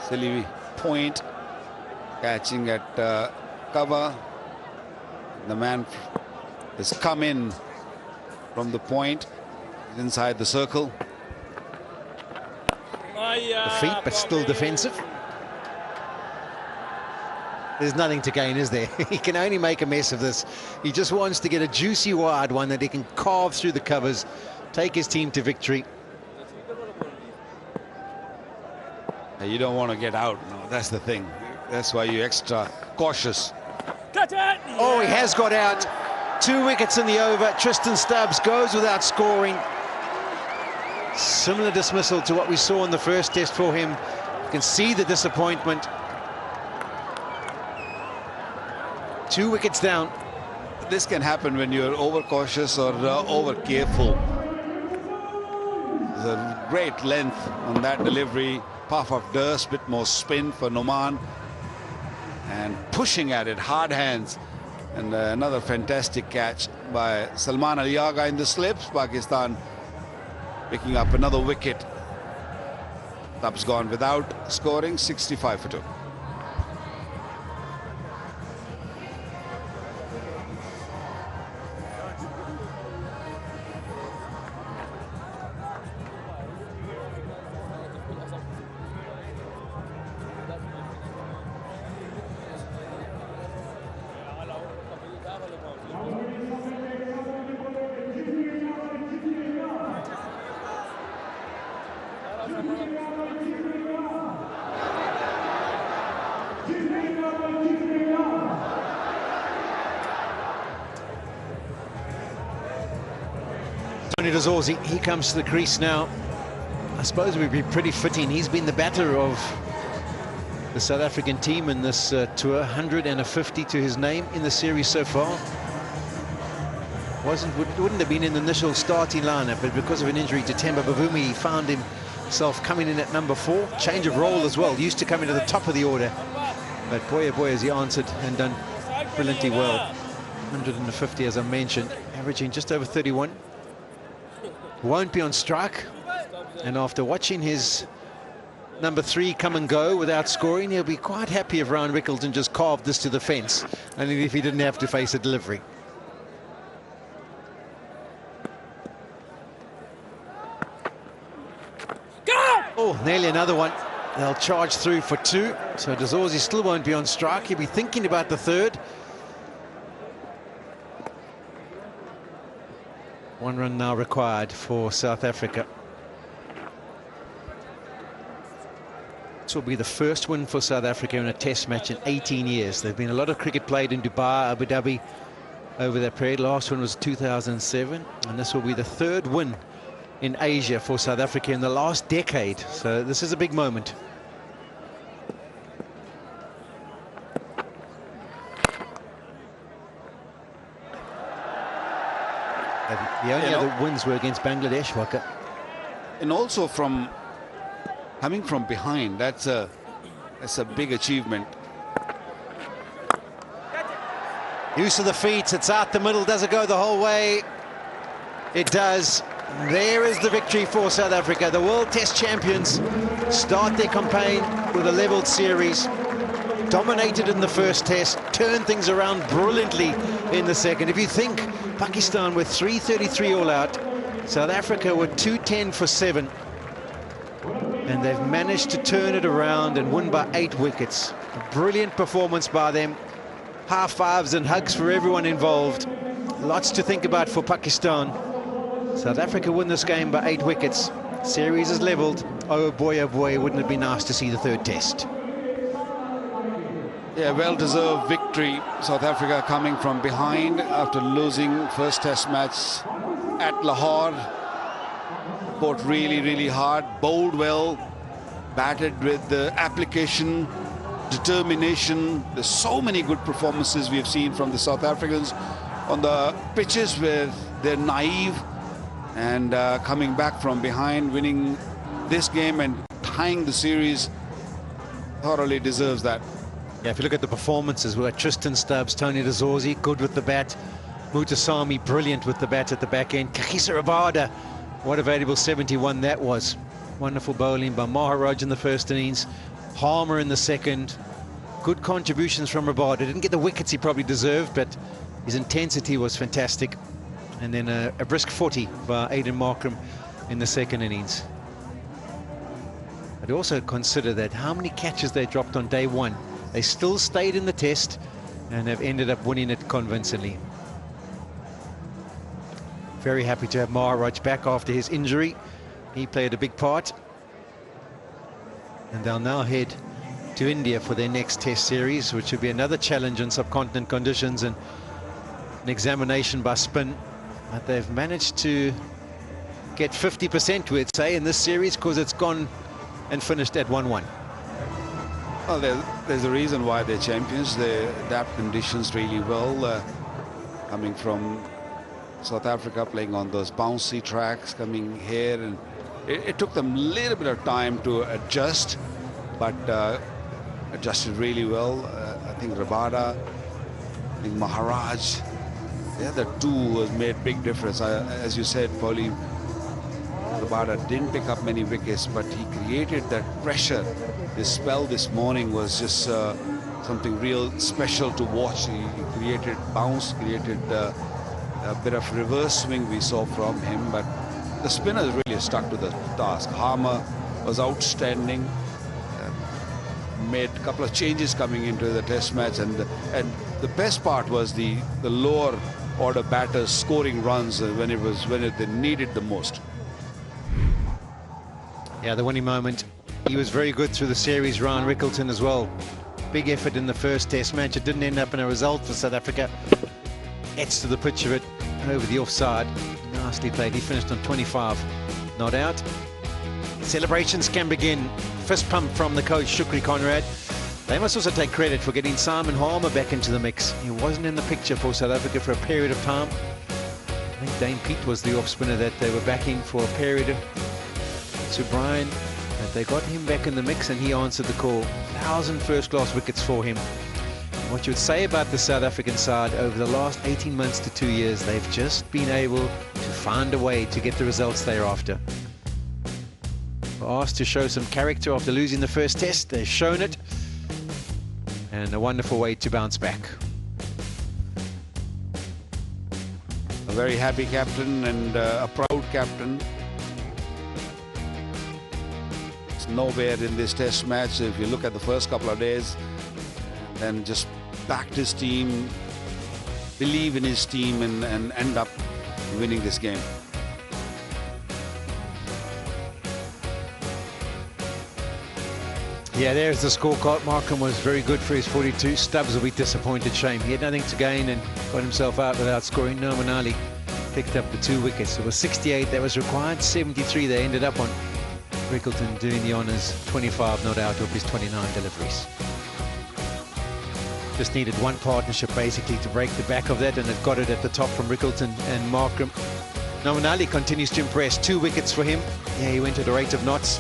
Silly point. Catching at cover. The man has come in from the point. He's inside the circle. The feet, but still defensive. There's nothing to gain, is there? He can only make a mess of this. He just wants to get a juicy wide one that he can carve through the covers, take his team to victory. You don't want to get out. No, that's the thing. That's why you're extra cautious. Catch it! Oh, he has got out. 2 wickets in the over. Tristan Stubbs goes without scoring. Similar dismissal to what we saw in the first test for him. You can see the disappointment. 2 wickets down. This can happen when you're overcautious or over careful. There's a great length on that delivery. Puff of dust, bit more spin for Noman. And pushing at it, hard hands. And another fantastic catch by Salman Aliaga in the slips. Pakistan picking up another wicket. Stubbs gone without scoring, 65 for 2. He comes to the crease now. I suppose we'd be pretty fitting. He's been the batter of the South African team in this tour. 150 to his name in the series so far. Wouldn't have been in the initial starting lineup, but because of an injury to Temba Bavumi, he found himself coming in at number 4. Change of role as well. Used to come into the top of the order, but boy, oh boy, has he answered and done brilliantly well. 150, as I mentioned, averaging just over 31. Won't be on strike, and after watching his number 3 come and go without scoring, he'll be quite happy if Ryan Rickleton just carved this to the fence, and if he didn't have to face a delivery. Oh, nearly another one. They'll charge through for 2, so Dazorzi still won't be on strike. He'll be thinking about the 3rd. 1 run now required for South Africa. This will be the first win for South Africa in a test match in 18 years. There've been a lot of cricket played in Dubai, Abu Dhabi over that period. Last one was 2007, and this will be the 3rd win in Asia for South Africa in the last decade. So this is a big moment. The only other wins were against Bangladesh, Waka. And also coming from behind, that's a big achievement. Use of the feet, it's out the middle. Does it go the whole way? It does. There is the victory for South Africa. The World Test champions start their campaign with a levelled series. Dominated in the first test, turned things around brilliantly in the second. If you think Pakistan were 333 all out, South Africa were 210 for 7, and they've managed to turn it around and win by 8 wickets. A brilliant performance by them. High fives and hugs for everyone involved. Lots to think about for Pakistan. South Africa win this game by 8 wickets. Series is levelled. Oh boy, wouldn't it be nice to see the 3rd test. Yeah, well-deserved victory. South Africa coming from behind after losing first test match at Lahore. Fought really hard, bowled well, batted with the application, determination. There's so many good performances we have seen from the South Africans on the pitches where they're naive and coming back from behind, winning this game and tying the series. Thoroughly deserves that. Yeah, if you look at the performances, we've got Tristan Stubbs, Tony Dazorzi, good with the bat. Mutasami, brilliant with the bat at the back end. Kagiso Rabada, what a valuable 71 that was. Wonderful bowling by Maharaj in the first innings. Harmer in the second. Good contributions from Rabada. Didn't get the wickets he probably deserved, but his intensity was fantastic. And then a brisk 40 by Aiden Markram in the second innings. I'd also consider that how many catches they dropped on day 1. They still stayed in the test and have ended up winning it convincingly. Very happy to have Maharaj back after his injury. He played a big part. And they'll now head to India for their next test series, which will be another challenge in subcontinent conditions. And an examination by spin, but they've managed to get 50%, we'd say, in this series, because it's gone and finished at 1-1. Well, there's a reason why they're champions. They adapt conditions really well. Coming from South Africa, playing on those bouncy tracks, coming here, and it took them a little bit of time to adjust, but adjusted really well. I think Rabada, I think Maharaj, the other two has made big difference. As you said, Paulie, Rabada didn't pick up many wickets, but he created that pressure. His spell this morning was just something real special to watch. He created bounce, created a bit of reverse swing we saw from him, but the spinners really stuck to the task. Harmer was outstanding, made a couple of changes coming into the test match, and the best part was the lower order batters scoring runs when they needed the most. Yeah, the winning moment. He was very good through the series, Ryan Rickleton as well. Big effort in the first test match. It didn't end up in a result for South Africa. Edge to the pitch of it, over the offside. Nicely played. He finished on 25. Not out. Celebrations can begin. Fist pump from the coach, Shukri Conrad. They must also take credit for getting Simon Harmer back into the mix. He wasn't in the picture for South Africa for a period of time. I think Dane Pete was the off spinner that they were backing for a period. So Brian, they got him back in the mix and he answered the call. 1,000 first-class wickets for him. What you would say about the South African side over the last 18 months to 2 years, they've just been able to find a way to get the results they're after. We're asked to show some character after losing the first test. They've shown it. And a wonderful way to bounce back. A very happy captain and a proud captain. It's nowhere in this test match. If you look at the first couple of days, then just backed his team, believe in his team, and end up winning this game. Yeah, there's the scorecard. Markham was very good for his 42. Stubbs will be disappointed. Shame. He had nothing to gain and got himself out without scoring. Noman Ali picked up the 2 wickets. It was 68 that was required, 73 they ended up on. Rickleton doing the honours, 25 not out of his 29 deliveries. Just needed one partnership basically to break the back of that, and it got it at the top from Rickleton and Markham. Noman Ali continues to impress. 2 wickets for him. Yeah, he went at a rate of knots.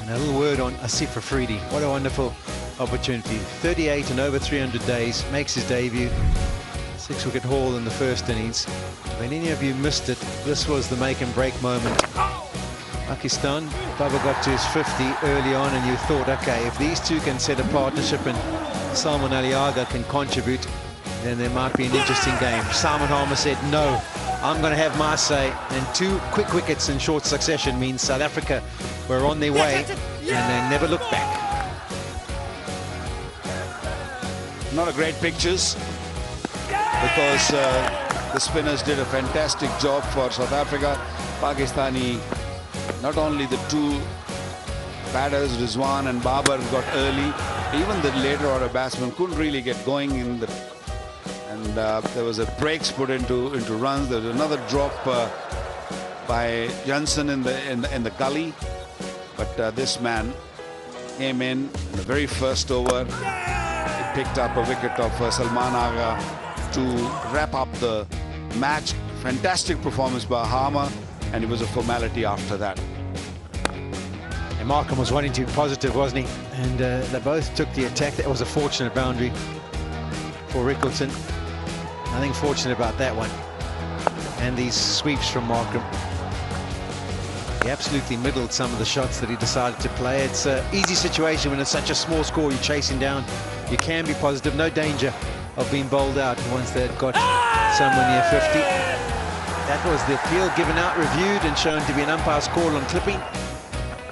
And a little word on Asif Afridi. What a wonderful opportunity. 38 and over 300 days, makes his debut. 6-wicket haul in the first innings. When any of you missed it, this was the make and break moment. Pakistan, Baba got to his 50 early on, and you thought, okay, if these two can set a partnership and Salman Ali Agha can contribute, then there might be an interesting game. Salman Harmer said, no, I'm going to have my say. And 2 quick wickets in short succession means South Africa were on their way, and they never looked back. Not a great pictures, because the spinners did a fantastic job for South Africa. Pakistani, not only the 2 batters, Rizwan and Babar, got early. Even the later order batsmen couldn't really get going in the, and there was a breaks put into runs. There was another drop by Johnson in the gully, but this man came in the very first over. He picked up a wicket of Salman Agha to wrap up the match. Fantastic performance by Harmer, and it was a formality after that. And Markham was wanting to be positive, wasn't he? And they both took the attack. That was a fortunate boundary for Rickleton. Nothing fortunate about that one. And these sweeps from Markham. He absolutely middled some of the shots that he decided to play. It's an easy situation when it's such a small score. You're chasing down. You can be positive. No danger of being bowled out once they've got somewhere near 50. That was the appeal given out, reviewed, and shown to be an umpire's call on clipping.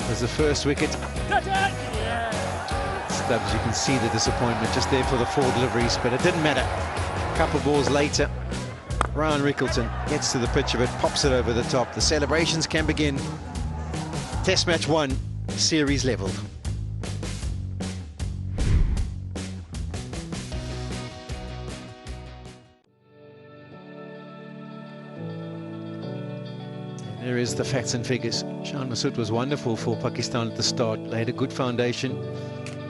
Was the first wicket. Stubbs, you can see the disappointment just there for the 4 deliveries, but it didn't matter. A couple balls later, Ryan Rickleton gets to the pitch of it, pops it over the top. The celebrations can begin. Test match 1, series levelled. There is the facts and figures. Shan Masood was wonderful for Pakistan at the start. They had a good foundation.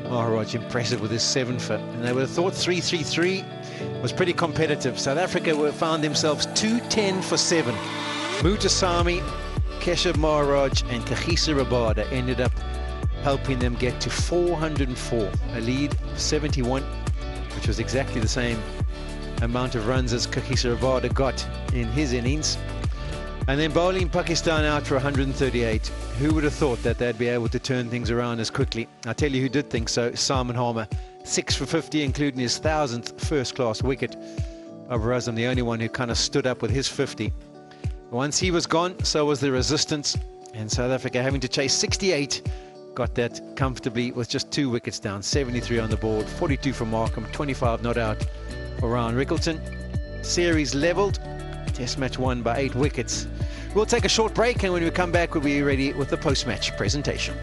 Maharaj impressive with his 7-fer. And they would have thought 3-3-3 was pretty competitive. South Africa found themselves 2-10 for 7. Mutasamy, Keshav Maharaj and Kagiso Rabada ended up helping them get to 404, a lead of 71, which was exactly the same amount of runs as Kagiso Rabada got in his innings. And then bowling Pakistan out for 138. Who would have thought that they'd be able to turn things around as quickly? I'll tell you who did think so. Simon Harmer, 6 for 50, including his 1000th first-class wicket. Babar Azam, the only one who kind of stood up with his 50. Once he was gone, so was the resistance. And South Africa, having to chase 68, got that comfortably with just 2 wickets down. 73 on the board, 42 for Markham, 25 not out for Ryan Rickleton. Series levelled. Test match won by 8 wickets. We'll take a short break, and when we come back, we'll be ready with the post-match presentation.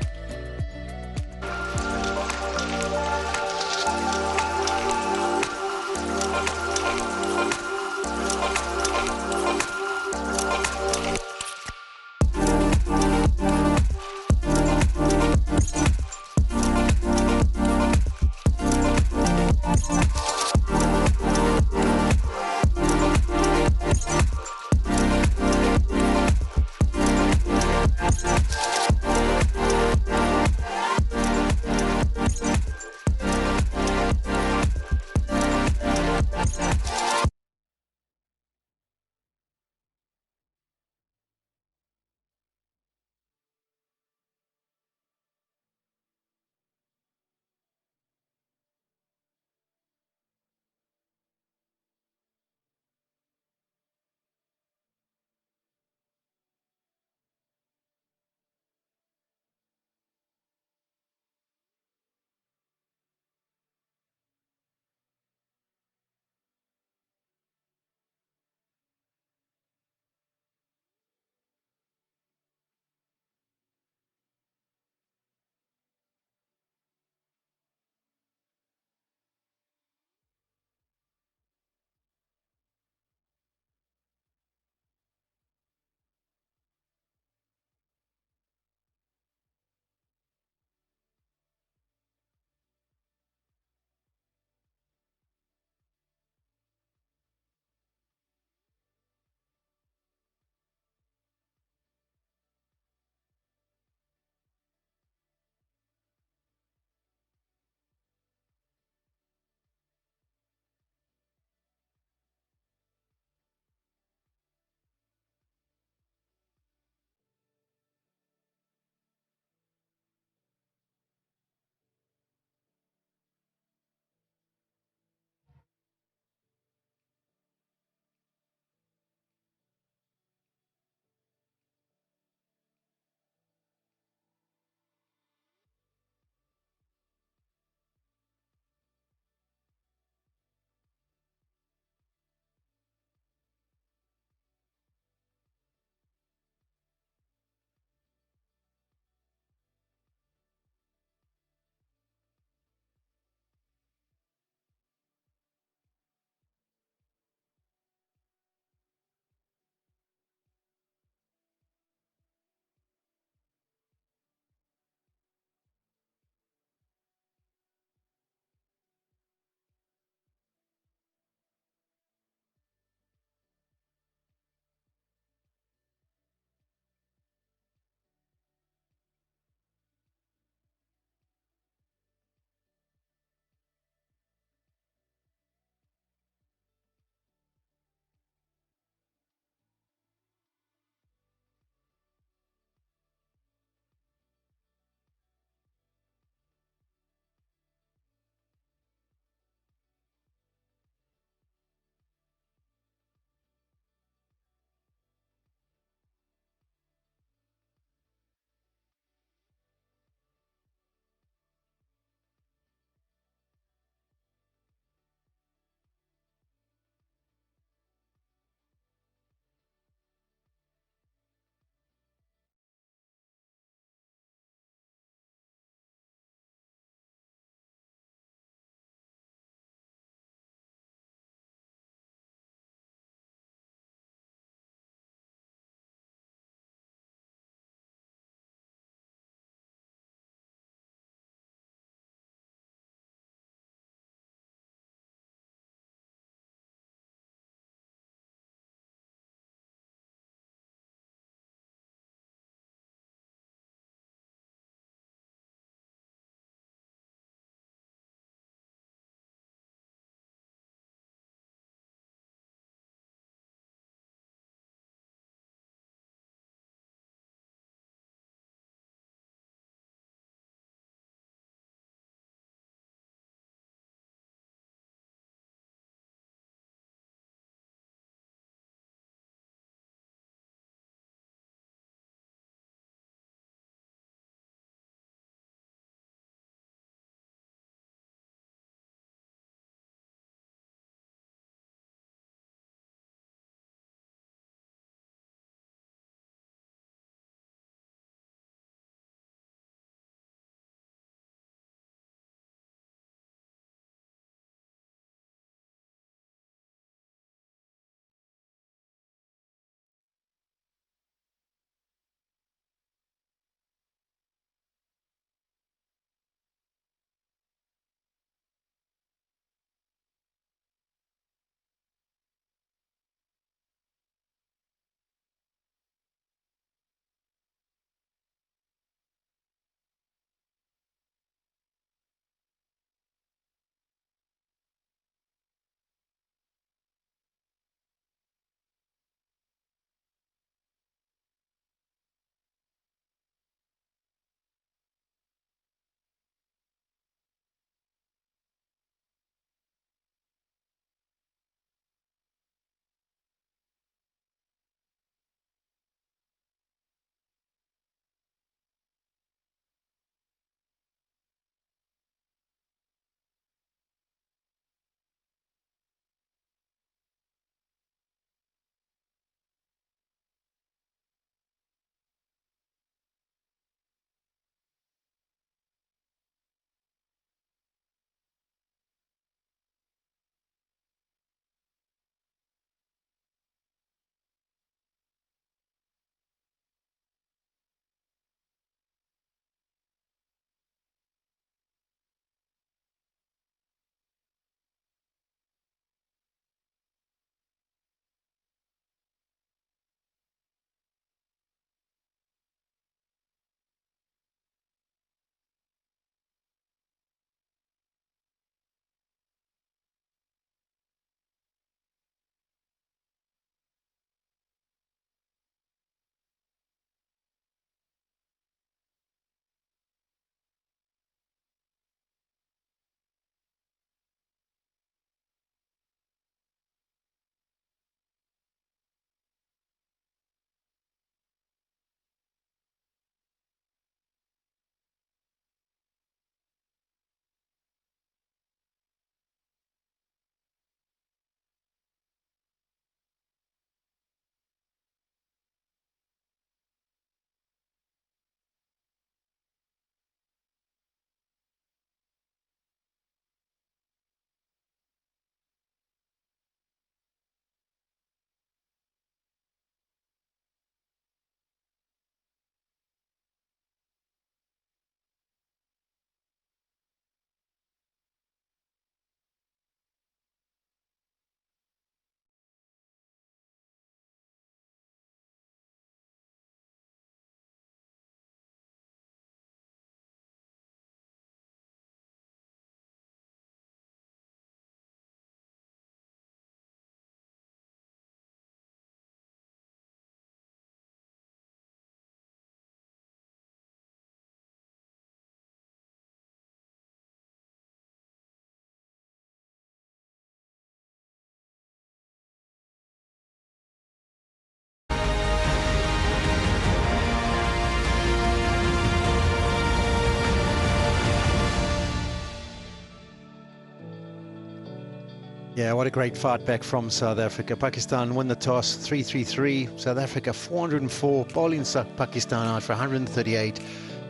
Yeah, what a great fight back from South Africa. Pakistan won the toss 3-3-3. South Africa 404, bowling Pakistan out for 138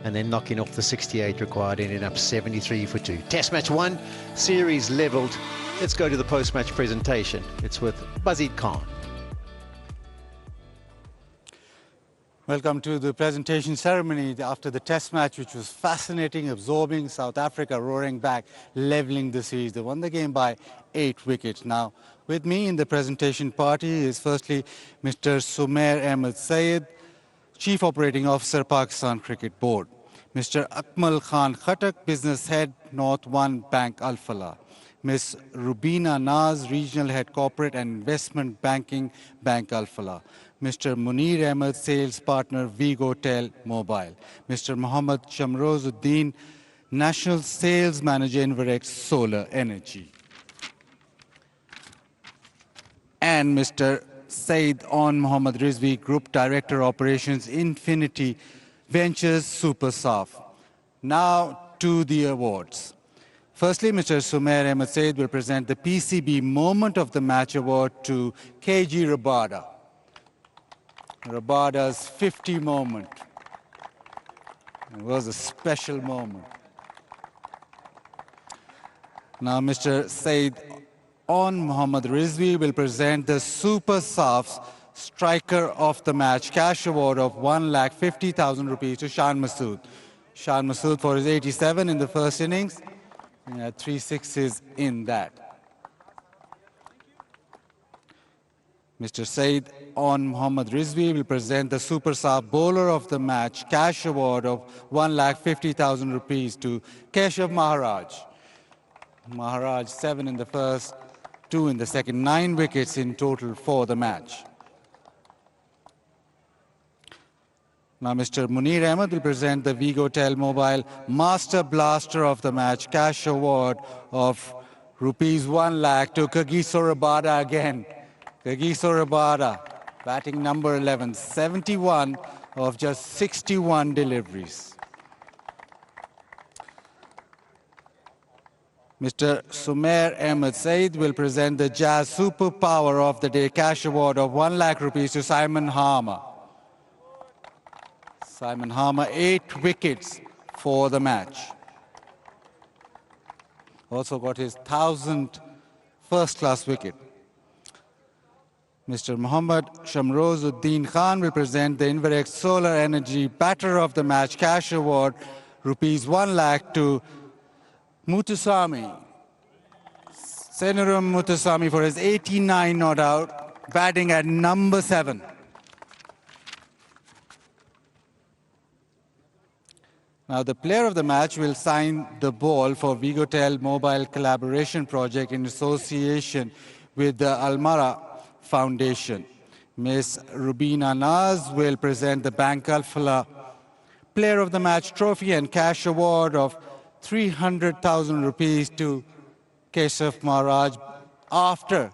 and then knocking off the 68 required, ending up 73 for 2. Test match 1, series levelled. Let's go to the post-match presentation. It's with Bazid Khan. Welcome to the presentation ceremony after the test match, which was fascinating, absorbing. South Africa roaring back, levelling the series. They won the game by 8 wickets. Now, with me in the presentation party is firstly Mr. Sumair Ahmed Sayed, Chief Operating Officer, Pakistan Cricket Board. Mr. Akmal Khan Khatak, Business Head, North One Bank Al Falah. Ms. Rubina Naz, Regional Head Corporate and Investment Banking, Bank Al Falah. Mr. Munir Ahmed, Sales Partner, Vigotel Mobile. Mr. Mohammad Shamrozuddin, National Sales Manager, Inverex Solar Energy. And Mr. Said On Mohammad Rizvi, Group Director Operations, Infinity Ventures Supersaf. Now to the awards. Firstly, Mr. Sumair Ahmed Said will present the PCB Moment of the Match Award to KG Rabada. Rabada's 50 moment. It was a special moment. Now, Mr. Said On Mohammad Rizvi will present the Super Saf's Striker of the Match cash award of 1,50,000 rupees to Shan Masood. Shan Masood for his 87 in the first innings. He had 3 sixes in that. Mr. Said On Mohammad Rizvi will present the Super Saf Bowler of the Match cash award of 1,50,000 rupees to Keshav Maharaj. Maharaj 7 in the first, 2 in the second, 9 wickets in total for the match. Now Mr. Munir Ahmed will present the Vigotel Mobile Master Blaster of the Match cash award of rupees 1 lakh to Kagiso Rabada again. Kagiso Rabada, batting number 11, 71 of just 61 deliveries. Mr. Sumair Ahmed Said will present the Jazz Superpower of the Day cash award of 1 lakh rupees to Simon Harmer. Simon Harmer, 8 wickets for the match. Also got his 1000th first-class wicket. Mr. Mohammad Shamrozuddin Khan will present the Inverex Solar Energy Batter of the Match cash award, rupees 1 lakh to Muthuswamy. Senaram Muthuswamy for his 89 not out, batting at number 7. Now the player of the match will sign the ball for Vigotel Mobile Collaboration Project in association with the Almara Foundation. Ms. Rubina Naz will present the Bank Al Falah Player of the Match trophy and cash award of 300,000 rupees to Keshav Maharaj after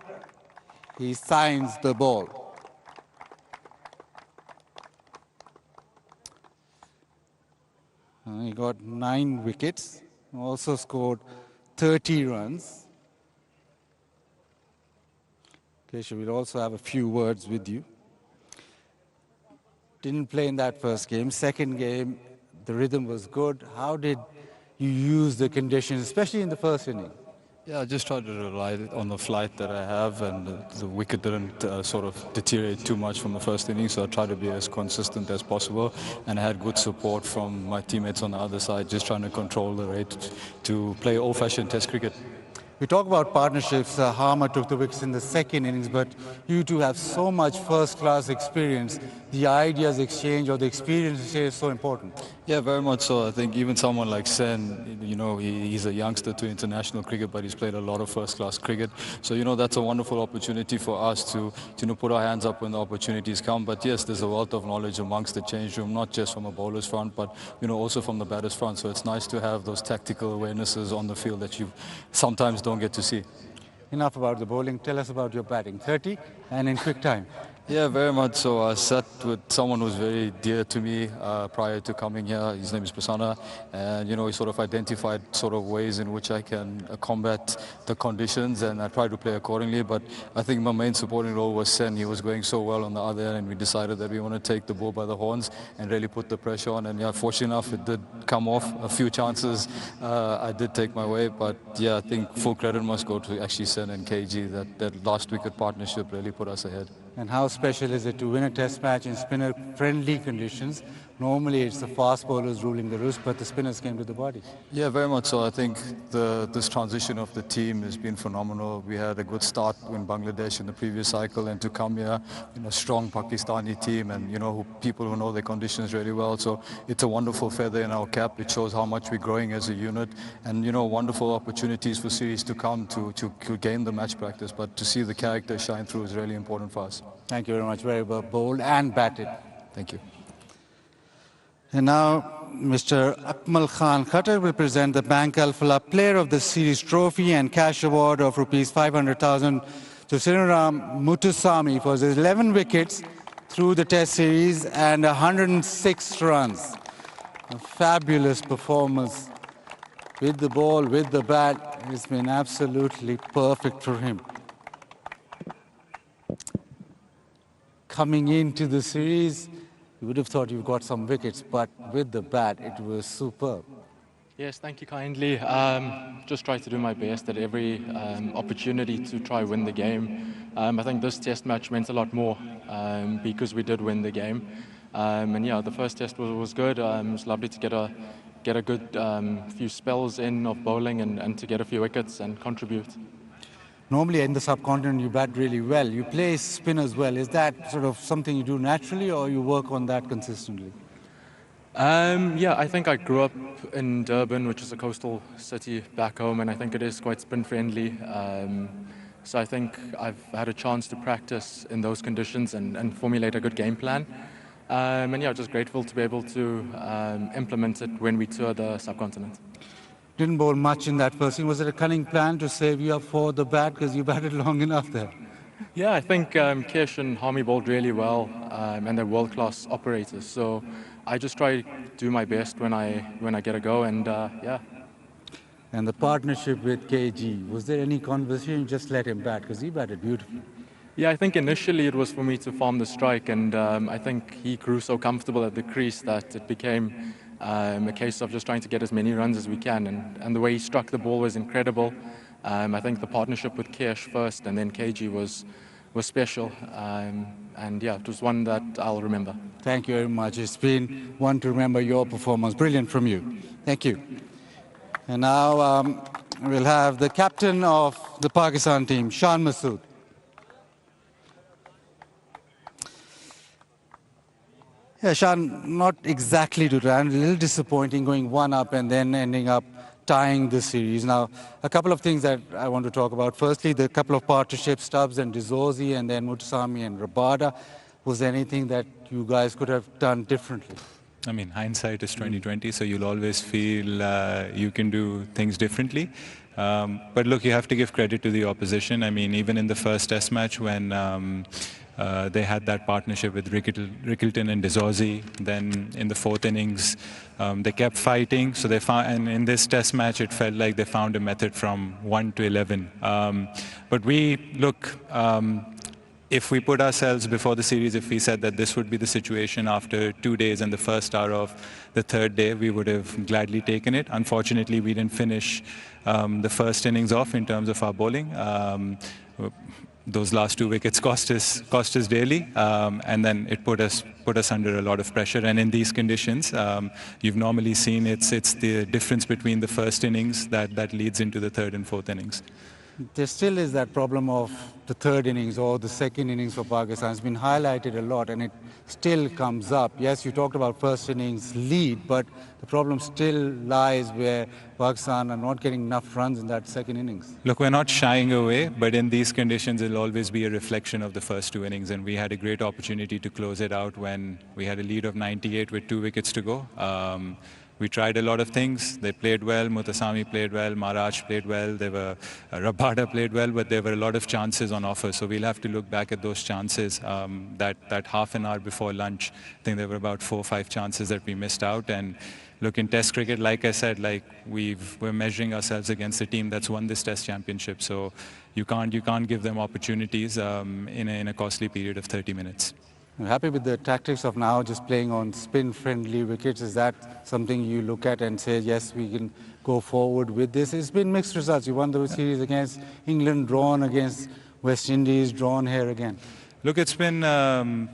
he signs the ball. He got 9 wickets, also scored 30 runs. Keshav will also have a few words with you. Didn't play in that first game. Second game, the rhythm was good. How did you use the conditions, especially in the first inning? Yeah, I just tried to rely on the flight that I have, and the wicket didn't sort of deteriorate too much from the first inning, so I tried to be as consistent as possible, and I had good support from my teammates on the other side, just trying to control the rate to play old-fashioned Test cricket. We talk about partnerships. Harmer took the wickets in the second innings, but you two have so much first-class experience. The ideas exchange or the experience exchange is so important. Yeah, very much so. I think even someone like Sen, you know, he's a youngster to international cricket, but he's played a lot of first-class cricket. So, you know, that's a wonderful opportunity for us to put our hands up when the opportunities come. But yes, there's a wealth of knowledge amongst the change room, not just from a bowler's front, but, you know, also from the batter's front. So it's nice to have those tactical awarenesses on the field that you sometimes don't get to see. Enough about the bowling. Tell us about your batting. 30 and in quick time. Yeah, very much so. I sat with someone who's very dear to me prior to coming here. His name is Prasanna, and you know, he sort of identified sort of ways in which I can combat the conditions, and I tried to play accordingly. But I think my main supporting role was Sen. He was going so well on the other end, and we decided that we want to take the bull by the horns and really put the pressure on. And yeah, fortunate enough, it did come off. A few chances I did take my way, but yeah, I think full credit must go to actually Sen and KG. That last wicket partnership really put us ahead. And how special is it to win a test match in spinner-friendly conditions? Normally it's the fast bowlers ruling the roost, but the spinners came to the party. Yeah, very much so. I think this transition of the team has been phenomenal. We had a good start in Bangladesh in the previous cycle, and to come here, you know, strong Pakistani team, and you know, people who know their conditions really well. So it's a wonderful feather in our cap. It shows how much we're growing as a unit, and you know, wonderful opportunities for series to come to gain the match practice. But to see the character shine through is really important for us. Thank you very much. Very well bowled and batted. Thank you. And now, Mr. Akmal Khan Khattar will present the Bank Alphala Player of the Series trophy and cash award of rupees 500,000 to Srinaram Muthuswamy for his 11 wickets through the Test series and 106 runs. A fabulous performance with the ball, with the bat. It's been absolutely perfect for him. Coming into the series, you would have thought you've got some wickets, but with the bat, it was superb. Yes, thank you kindly. Just try to do my best at every opportunity to try win the game. I think this test match meant a lot more because we did win the game. And yeah, the first test was good. It was lovely to get a good few spells in of bowling and to get a few wickets and contribute. Normally in the subcontinent you bat really well. You play spinners well. Is that sort of something you do naturally or you work on that consistently? Yeah, I think I grew up in Durban, which is a coastal city back home, and I think it is quite spin friendly. So I think I've had a chance to practice in those conditions and formulate a good game plan. And yeah, just grateful to be able to implement it when we tour the subcontinent. Didn't bowl much in that first inning. Was it a cunning plan to save you up for the bat because you batted long enough there? Yeah, I think Kesh and Harmy bowled really well, and they're world-class operators. So I just try to do my best when I get a go, and yeah. And the partnership with KG, was there any conversation? Just let him bat because he batted beautifully. Yeah, I think initially it was for me to farm the strike, and I think he grew so comfortable at the crease that it became a case of just trying to get as many runs as we can, and the way he struck the ball was incredible. I think the partnership with Kesh first and then KG was special, and yeah, it was one that I'll remember. Thank you very much. It's been one to remember your performance. Brilliant from you. Thank you. And now we'll have the captain of the Pakistan team, Shan Masood. Yeah, Shan, not exactly to run, a little disappointing going one up and then ending up tying the series. Now, a couple of things that I want to talk about. Firstly, the couple of partnerships, Stubbs and Dizorzi, and then Muthuswamy and Rabada. Was there anything that you guys could have done differently? I mean, hindsight is 2020, so you'll always feel you can do things differently. But look, you have to give credit to the opposition. I mean, even in the first test match when they had that partnership with Rickleton and Dizorzi. Then in the fourth innings, they kept fighting. So they found, and in this test match, it felt like they found a method from 1 to 11. But we look. If we put ourselves before the series, if we said that this would be the situation after 2 days and the first hour of the third day, we would have gladly taken it. Unfortunately, we didn't finish the first innings off in terms of our bowling. Those last 2 wickets cost us dearly, and then it put us under a lot of pressure. And in these conditions, you've normally seen it's the difference between the first innings that leads into the third and fourth innings. There still is that problem of the third innings or the second innings for Pakistan. It's been highlighted a lot and it still comes up. Yes, you talked about first innings lead, but the problem still lies where Pakistan are not getting enough runs in that second innings. Look, we're not shying away, but in these conditions, it'll always be a reflection of the first 2 innings. And we had a great opportunity to close it out when we had a lead of 98 with 2 wickets to go. we tried a lot of things. They played well. Muthusamy played well. Maharaj played well. Rabada played well, but there were a lot of chances on offer. So we'll have to look back at those chances. That half an hour before lunch, I think there were about 4 or 5 chances that we missed out. And look, in Test cricket, like I said, we're measuring ourselves against a team that's won this Test championship. So you can't give them opportunities in a costly period of 30 minutes. I'm happy with the tactics of now just playing on spin-friendly wickets. Is that something you look at and say, yes, we can go forward with this? It's been mixed results. You won the series against England, drawn against West Indies, drawn here again. Look, it's been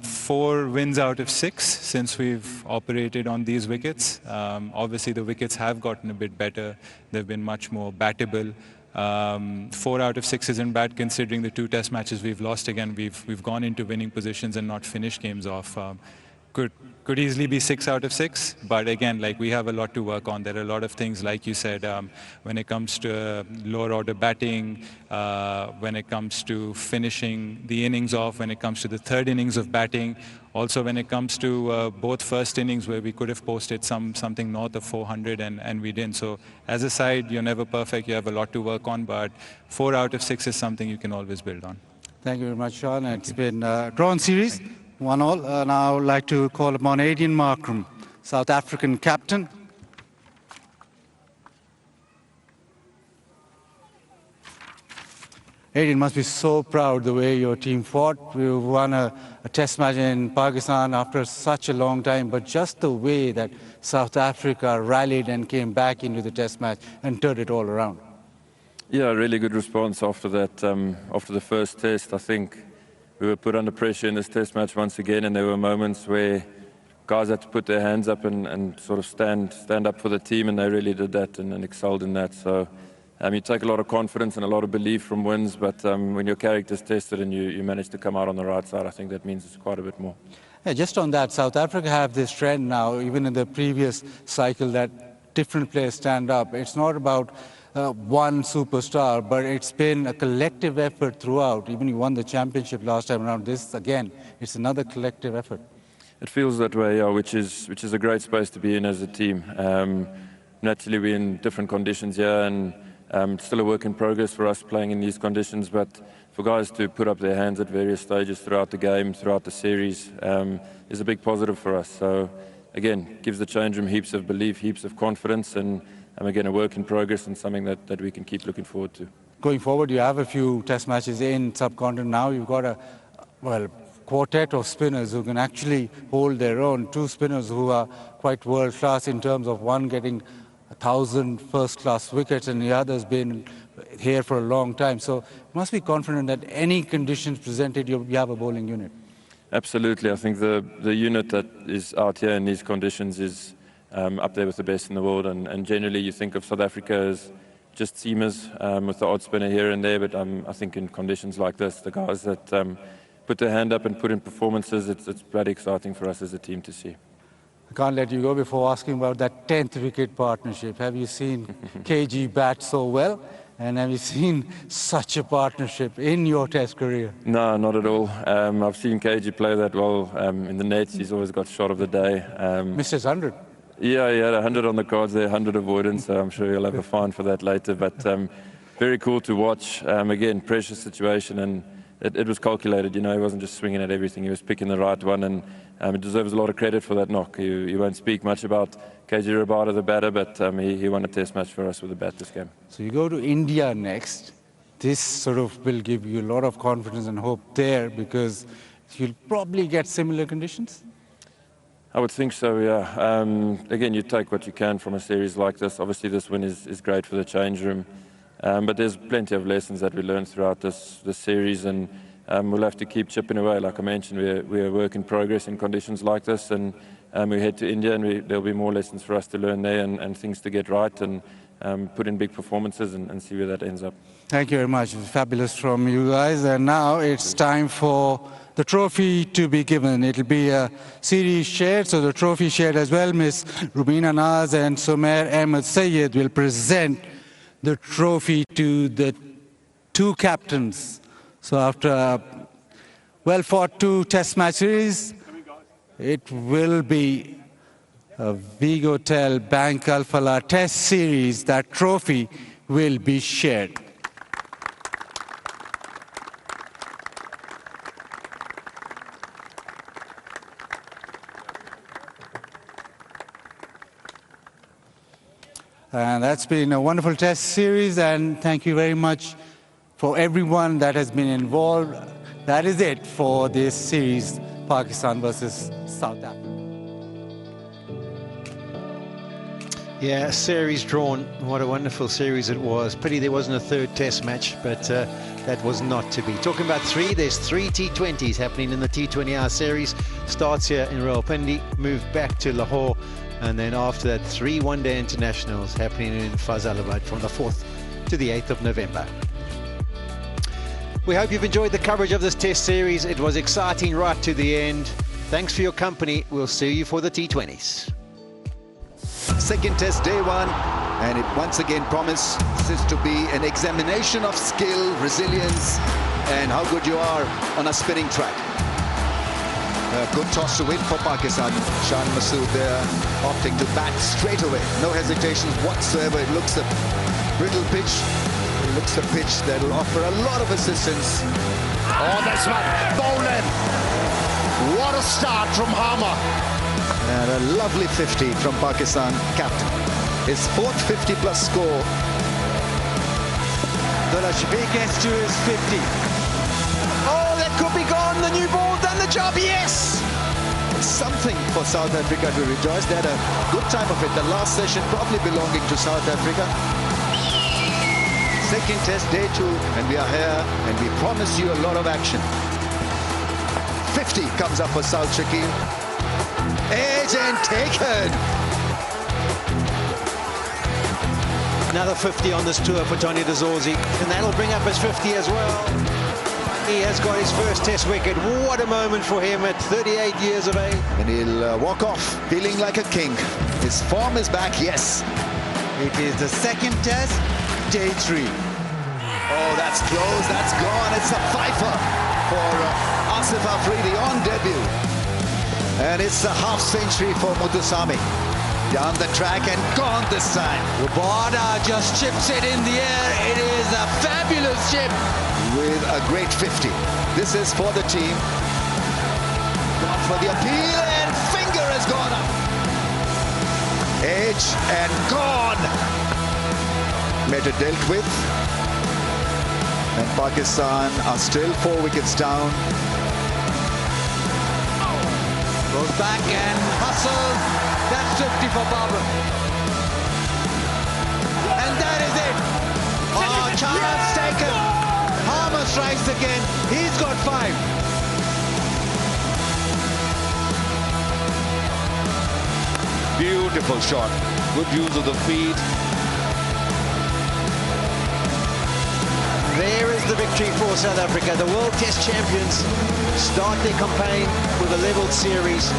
4 wins out of 6 since we've operated on these wickets. Obviously, the wickets have gotten a bit better. They've been much more battable. 4 out of 6 isn't bad considering the 2 Test matches we've lost. Again, we've gone into winning positions and not finished games off. Could easily be 6 out of 6, but again, we have a lot to work on. There are a lot of things, like you said, when it comes to lower order batting, when it comes to finishing the innings off, when it comes to the 3rd innings of batting, also when it comes to both first innings where we could have posted something north of 400 and we didn't. So as a side, you're never perfect. You have a lot to work on, but 4 out of 6 is something you can always build on. Thank you very much, Sean. It's been a drawn series. 1-1. Now I'd like to call upon Aidan Markram, South African captain. Aidan must be so proud the way your team fought. We won a test match in Pakistan after such a long time, but just the way that South Africa rallied and came back into the test match and turned it all around. Yeah, really good response after that. After the first test, I think we were put under pressure in this test match once again, and there were moments where guys had to put their hands up and sort of stand up for the team, and they really did that and excelled in that. So you take a lot of confidence and a lot of belief from wins, but when your character's tested and you manage to come out on the right side, I think that means it's quite a bit more. Yeah, just on that, South Africa have this trend now, even in the previous cycle, that different players stand up. It's not about one superstar, but it's been a collective effort throughout. Even you won the championship last time around. This, again, it's another collective effort. It feels that way, yeah, which is a great space to be in as a team. Naturally, we're in different conditions here, and it's still a work in progress for us playing in these conditions, but for guys to put up their hands at various stages throughout the game, throughout the series, is a big positive for us. So, again, gives the change room heaps of belief, heaps of confidence, and again, a work in progress and something that we can keep looking forward to. Going forward, you have a few test matches in subcontinent now. You've got a quartet of spinners who can actually hold their own. 2 spinners who are quite world-class in terms of one getting 1,000 first-class wickets and the other's been here for a long time. So you must be confident that any conditions presented, you have a bowling unit. Absolutely. I think the unit that is out here in these conditions is up there with the best in the world, and generally you think of South Africa as just seamers with the odd spinner here and there, but I think in conditions like this, the guys that put their hand up and put in performances, it's bloody exciting for us as a team to see. I can't let you go before asking about that 10th wicket partnership. Have you seen KG bat so well? And have you seen such a partnership in your test career? No, not at all. I've seen KG play that well in the nets. He's always got shot of the day. Missed his 100. Yeah, he had 100 on the cards there, 100 avoidance, so I'm sure he'll have a fine for that later. But very cool to watch. Again, pressure situation, and it was calculated. You know, he wasn't just swinging at everything. He was picking the right one, and he deserves a lot of credit for that knock. You won't speak much about KG Rabada, the batter, but he won a test match for us with a bat this game. So you go to India next. This sort of will give you a lot of confidence and hope there, because you'll probably get similar conditions. I would think so, yeah. Again, you take what you can from a series like this. Obviously, this win is great for the change room. But there's plenty of lessons that we learned throughout this series, and we'll have to keep chipping away. Like I mentioned, we're a work in progress in conditions like this, and we head to India, and there'll be more lessons for us to learn there and things to get right, and put in big performances and see where that ends up. Thank you very much. Fabulous from you guys. And now it's time for the trophy to be given. It'll be a series shared, so the trophy shared as well. Miss Rubina Naz and Sumer Ahmed Sayed will present the trophy to the 2 captains. So after a well-fought 2 test match series, it will be Vigotel Bank Alphala Test Series, that trophy will be shared. And that's been a wonderful test series, and thank you very much for everyone that has been involved. That is it for this series, Pakistan versus South Africa. Yeah, series drawn. What a wonderful series it was. Pity there wasn't a third test match, but that was not to be. Talking about three, there's three T20s happening in the T20R series. Starts here in Rawalpindi, move back to Lahore, and then after that, three one-day internationals happening in Faisalabad from the 4th to the 8th of November. We hope you've enjoyed the coverage of this test series. It was exciting right to the end. Thanks for your company. We'll see you for the T20s. Second test, day one, and it once again promises to be an examination of skill, resilience, and how good you are on a spinning track. A good toss to win for Pakistan. Shan Masood there opting to bat straight away. No hesitations whatsoever. It looks a brittle pitch. It looks a pitch that will offer a lot of assistance. Oh, this one, bowling. What a start from Harmer. And a lovely 50 from Pakistan captain. His 4th 50-plus score. The Lashbi gets to his 50. Oh, that could be gone. The new ball done the job. Yes! Something for South Africa to rejoice. They had a good time of it. The last session probably belonging to South Africa. Second test, day 2, and we are here, and we promise you a lot of action. 50 comes up for South Shakil. Edge and taken. Another 50 on this tour for Tony de Zorzi, and that'll bring up his 50 as well. He has got his first test wicket. What a moment for him at 38 years of age. And he'll walk off feeling like a king. His form is back, yes. It is the second test, day 3. Oh, that's close, that's gone. It's a fifer for Asif Afridi on debut. And it's a half century for Muthusamy. Down the track and gone this time. Rabada just chips it in the air. It is a fabulous chip. With a great 50. This is for the team. Gone for the appeal, and finger has gone up. Edge and gone. Meta dealt with. And Pakistan are still 4 wickets down. Goes back and hustles. That's 50 for Babur. And that is it. Oh, chance taken. Harmer strikes again. He's got 5. Beautiful shot. Good use of the feet. There is the victory for South Africa. The World Test Champions start their campaign with a leveled series.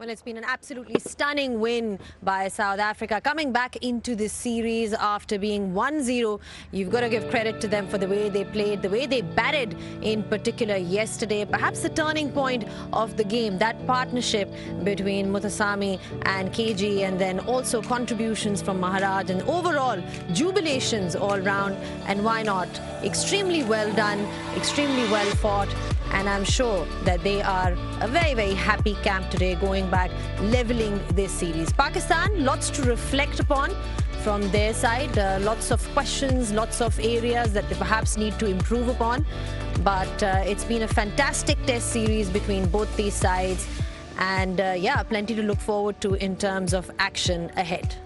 Well, it's been an absolutely stunning win by South Africa. Coming back into this series after being 1-0, you've got to give credit to them for the way they played, the way they batted in particular yesterday. Perhaps the turning point of the game, that partnership between Muthusamy and KG, and then also contributions from Maharaj, and overall jubilations all round. And why not? Extremely well done, extremely well fought. And I'm sure that they are a very, very happy camp today, going back, leveling this series. Pakistan, lots to reflect upon from their side. Lots of questions, lots of areas that they perhaps need to improve upon. But it's been a fantastic test series between both these sides. And yeah, plenty to look forward to in terms of action ahead.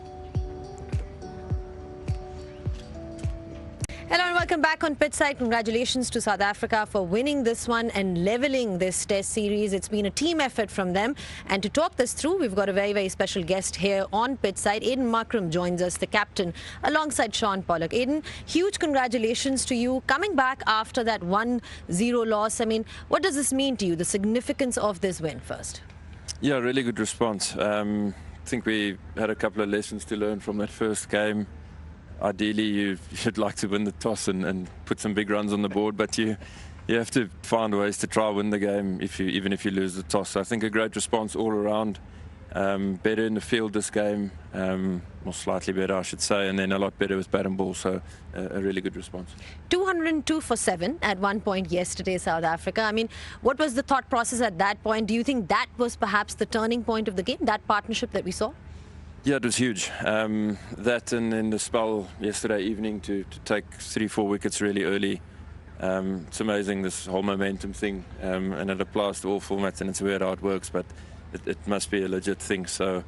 Hello and welcome back on Pitchside. Congratulations to South Africa for winning this one and leveling this test series. It's been a team effort from them. And to talk this through, we've got a very, very special guest here on Pitchside. Aiden Markram joins us, the captain, alongside Sean Pollock. Aiden, huge congratulations to you coming back after that 1-0 loss. I mean, what does this mean to you, the significance of this win first? Yeah, really good response. I think we had a couple of lessons to learn from that first game. Ideally, you should like to win the toss and put some big runs on the board, but you have to find ways to try win the game even if you lose the toss. So I think a great response all around. Better in the field this game, or slightly better, I should say, and then a lot better with bat and ball. So a really good response. 202 for 7 at one point yesterday, South Africa. I mean, what was the thought process at that point? Do you think that was perhaps the turning point of the game, that partnership that we saw? Yeah, it was huge. That and then the spell yesterday evening to take 3-4 wickets really early. It's amazing, this whole momentum thing, and it applies to all formats, and it's weird how it works, but it must be a legit thing. So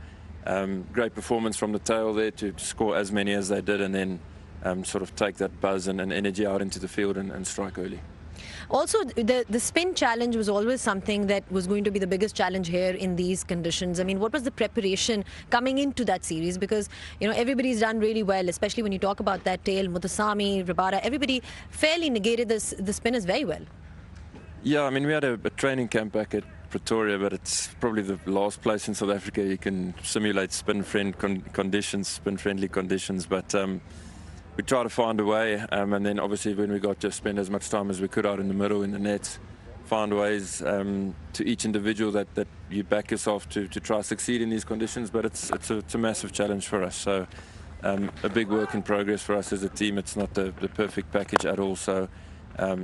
great performance from the tail there to score as many as they did, and then sort of take that buzz and energy out into the field and strike early. Also, the spin challenge was always something that was going to be the biggest challenge here in these conditions. I mean, what was the preparation coming into that series? Because, you know, everybody's done really well, especially when you talk about that tail, Muthusamy, Rabada, everybody fairly negated the spinners very well. Yeah, I mean, we had a training camp back at Pretoria, but it's probably the last place in South Africa you can simulate spin-friendly conditions. But we try to find a way, and then obviously when we got to spend as much time as we could out in the middle in the nets, find ways to each individual that you back yourself to try to succeed in these conditions. But it's a massive challenge for us. So a big work in progress for us as a team. It's not the perfect package at all. So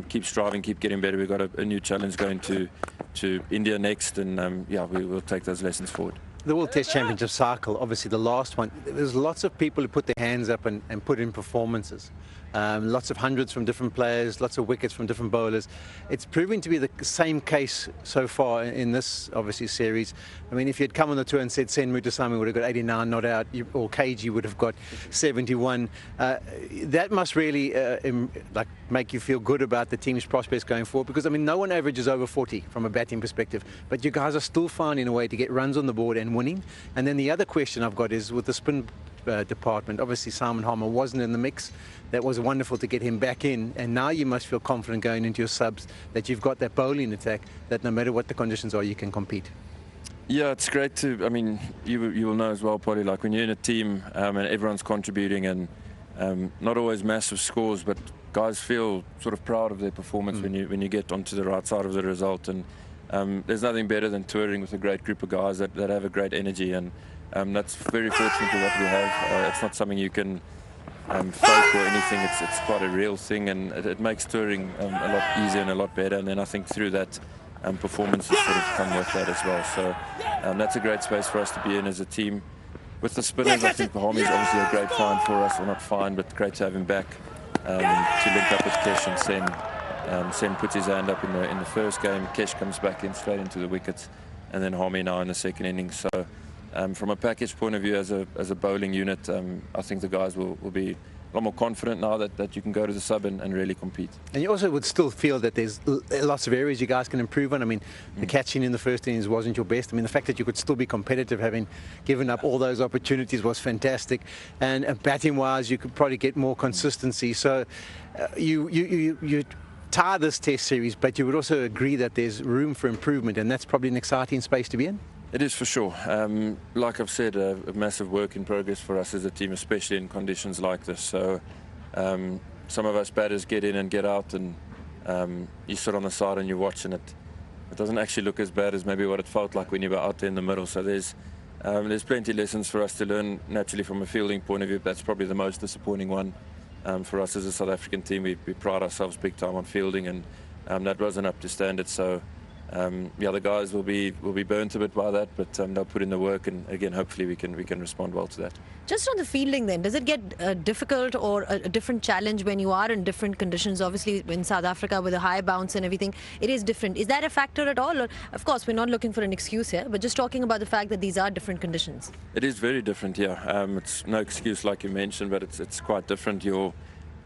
keep striving, keep getting better. We've got a new challenge going to India next, and yeah, we will take those lessons forward. The World Test Championship cycle, obviously the last one, there's lots of people who put their hands up and put in performances. Lots of hundreds from different players, lots of wickets from different bowlers. It's proving to be the same case so far in this, obviously, series. I mean, if you had come on the tour and said Sen Muthusamy would have got 89 not out, or KG would have got 71, that must really like make you feel good about the team's prospects going forward, because, I mean, no one averages over 40 from a batting perspective, but you guys are still finding a way to get runs on the board and winning. And then the other question I've got is with the spin department. Obviously, Simon Harmer wasn't in the mix. That was wonderful to get him back in, and now you must feel confident going into your subs that you've got that bowling attack that no matter what the conditions are, you can compete. Yeah, it's great to, I mean, you will know as well, Polly, like when you're in a team and everyone's contributing, and not always massive scores, but guys feel sort of proud of their performance when you get onto the right side of the result. And there's nothing better than touring with a great group of guys that have a great energy, and that's very fortunate that we have. It's not something you can fake or anything. It's quite a real thing, and it makes touring a lot easier and a lot better. And then I think through that, performances sort of come with that as well. So that's a great space for us to be in as a team. With the spinners, I think Bahami is obviously a great find for us, or not find, but great to have him back to link up with Kesh and Sen. Sen puts his hand up in the first game. Kesh comes back in straight into the wickets, and then Harmy now in the second innings. So from a package point of view, as a bowling unit, I think the guys will be a lot more confident now that you can go to the sub and really compete. And you also would still feel that there's lots of areas you guys can improve on. I mean, the catching in the first innings wasn't your best. I mean, the fact that you could still be competitive, having given up all those opportunities, was fantastic. And batting-wise, you could probably get more consistency. So you tie this test series, but you would also agree that there's room for improvement, and that's probably an exciting space to be in. It is for sure. Like I've said, a massive work in progress for us as a team, especially in conditions like this. So some of us batters get in and get out, and you sit on the side and you're watching it. It doesn't actually look as bad as maybe what it felt like when you were out there in the middle. So there's plenty of lessons for us to learn, naturally, from a fielding point of view. That's probably the most disappointing one for us as a South African team. We pride ourselves big time on fielding, and that wasn't up to standard. So yeah, the guys will be burnt a bit by that, but they'll put in the work, and again, hopefully we can respond well to that. Just on the fielding then, does it get difficult or a different challenge when you are in different conditions? Obviously in South Africa with a high bounce and everything, it is different. Is that a factor at all? Or, of course, we're not looking for an excuse here, but just talking about the fact that these are different conditions. It is very different, yeah. It's no excuse like you mentioned, but it's quite different. Your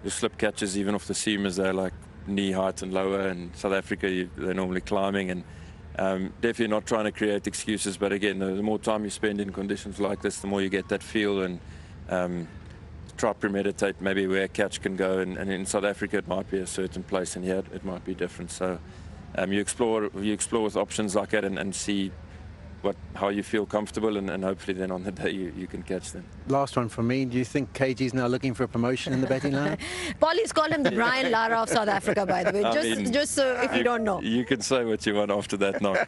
slip catches, even off the seamers, they're like knee height and lower. In South Africa, they're normally climbing, and definitely not trying to create excuses, but again, the more time you spend in conditions like this, the more you get that feel, and try to premeditate maybe where a catch can go, and in South Africa it might be a certain place, and here it might be different. So you explore with options like that, and see how you feel comfortable, and hopefully then on the day you can catch them. Last one from me. Do you think KG's now looking for a promotion in the batting line? Polly's called him the Brian Lara of South Africa, by the way. Just so if you don't know. You can say what you want after that knock.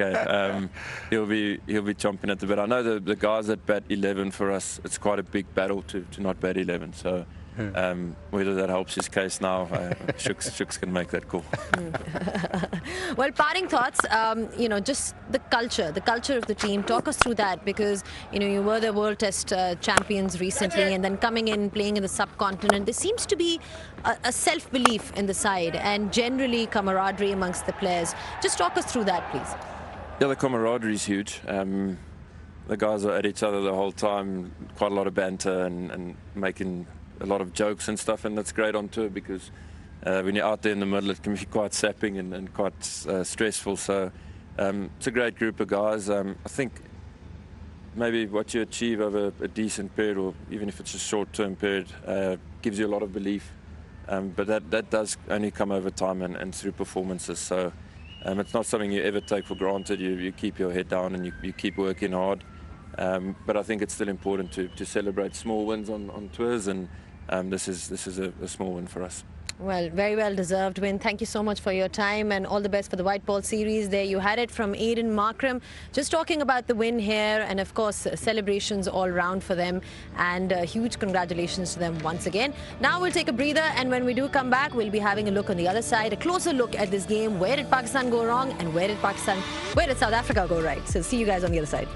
He'll be chomping at the bit. I know the guys that bat 11 for us, it's quite a big battle to not bat 11. So whether that helps his case now, Shooks can make that call. Well, parting thoughts, just the culture of the team. Talk us through that, because, you were the World Test champions recently, and then coming in, playing in the subcontinent. There seems to be a self-belief in the side and generally camaraderie amongst the players. Just talk us through that, please. Yeah, the camaraderie is huge. The guys are at each other the whole time, quite a lot of banter and making a lot of jokes and stuff, and that's great on tour, because when you're out there in the middle, it can be quite sapping and quite stressful. So it's a great group of guys. I think maybe what you achieve over a decent period, or even if it's a short-term period, gives you a lot of belief. But that does only come over time and through performances. So it's not something you ever take for granted. You keep your head down and you keep working hard. But I think it's still important to celebrate small wins on tours, and this is a small win for us. Well, very well deserved win. Thank you so much for your time, and all the best for the white ball series. There you had it from Aiden Markram, just talking about the win here, and of course celebrations all round for them, and huge congratulations to them once again. Now we'll take a breather, and when we do come back, we'll be having a look on the other side, a closer look at this game. Where did Pakistan go wrong, and where did South Africa go right? So see you guys on the other side.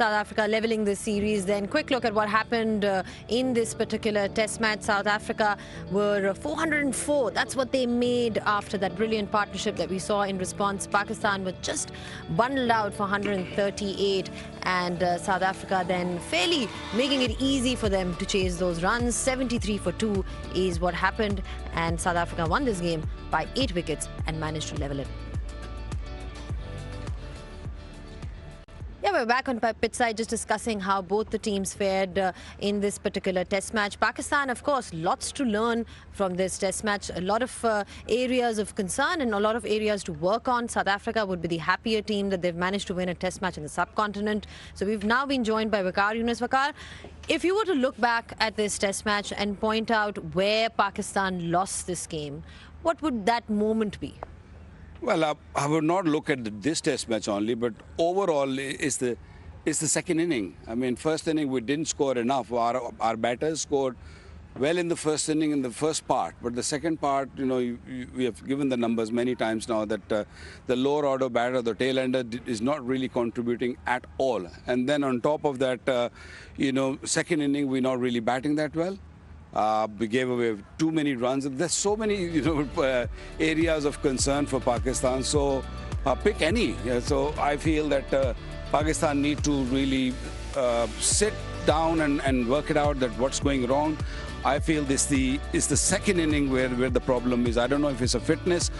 South Africa leveling this series. Then quick look at what happened in this particular test match. South Africa were 404. That's what they made after that brilliant partnership that we saw in response. Pakistan were just bundled out for 138, and South Africa then fairly making it easy for them to chase those runs. 73 for 2 is what happened, and South Africa won this game by 8 wickets and managed to level it. Yeah, we're back on pitch side just discussing how both the teams fared in this particular test match. Pakistan, of course, lots to learn from this test match. A lot of areas of concern and a lot of areas to work on. South Africa would be the happier team that they've managed to win a test match in the subcontinent. So we've now been joined by Waqar Yunus. Waqar, if you were to look back at this test match and point out where Pakistan lost this game, what would that moment be? Well, I would not look at this test match only, but overall it's the second inning. I mean, first inning we didn't score enough. Our batters scored well in the first inning in the first part, but the second part, you know, we have given the numbers many times now that the lower order batter, the tail ender, is not really contributing at all. And then on top of that, you know, second inning we're not really batting that well. We gave away too many runs. There's so many, you know, areas of concern for Pakistan. So pick any. So I feel that Pakistan need to really sit down and work it out that what's going wrong. I feel it's the second inning where the problem is. I don't know if it's a fitness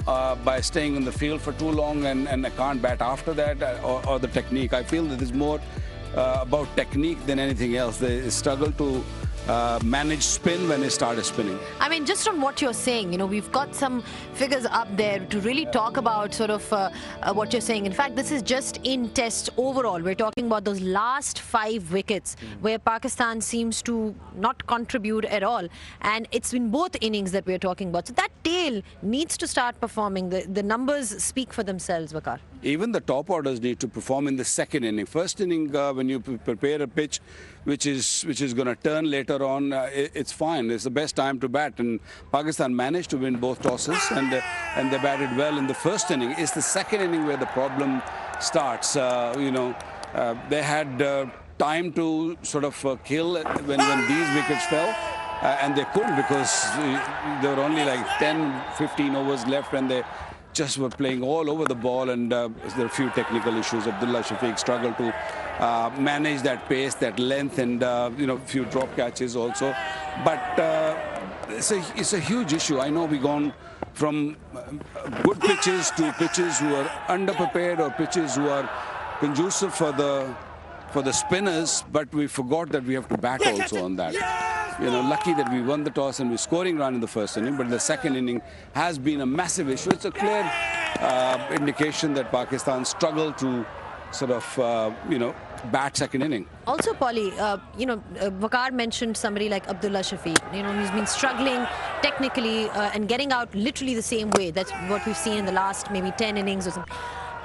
by staying in the field for too long and I can't bat after that, or the technique. I feel that it's more about technique than anything else. They struggle to manage spin when they started spinning. I mean, just from what you're saying, you know, we've got some figures up there to really talk about sort of what you're saying. In fact, this is just in tests overall. We're talking about those last 5 wickets where Pakistan seems to not contribute at all. And it's in both innings that we're talking about. So that tail needs to start performing. The numbers speak for themselves, Waqar. Even the top orders need to perform in the second inning. First inning, when you prepare a pitch which is going to turn later on, it's fine. It's the best time to bat. And Pakistan managed to win both tosses, and they batted well in the first inning. It's the second inning where the problem starts. You know, they had time to sort of kill when these wickets fell. And they couldn't because there were only like 10, 15 overs left, and they just were playing all over the ball, and there are a few technical issues. Abdullah Shafiq struggled to manage that pace, that length, and you know, a few drop catches also. But it's a huge issue. I know we've gone from good pitches to pitches who are underprepared or pitches who are conducive for the spinners, but we forgot that we have to bat also on that. You know, lucky that we won the toss and we're scoring run in the first inning, but the second inning has been a massive issue. It's a clear indication that Pakistan struggled to sort of, you know, bat second inning. Also, Polly, you know, Waqar mentioned somebody like Abdullah Shafiq. You know, he's been struggling technically and getting out literally the same way. That's what we've seen in the last maybe 10 innings or something.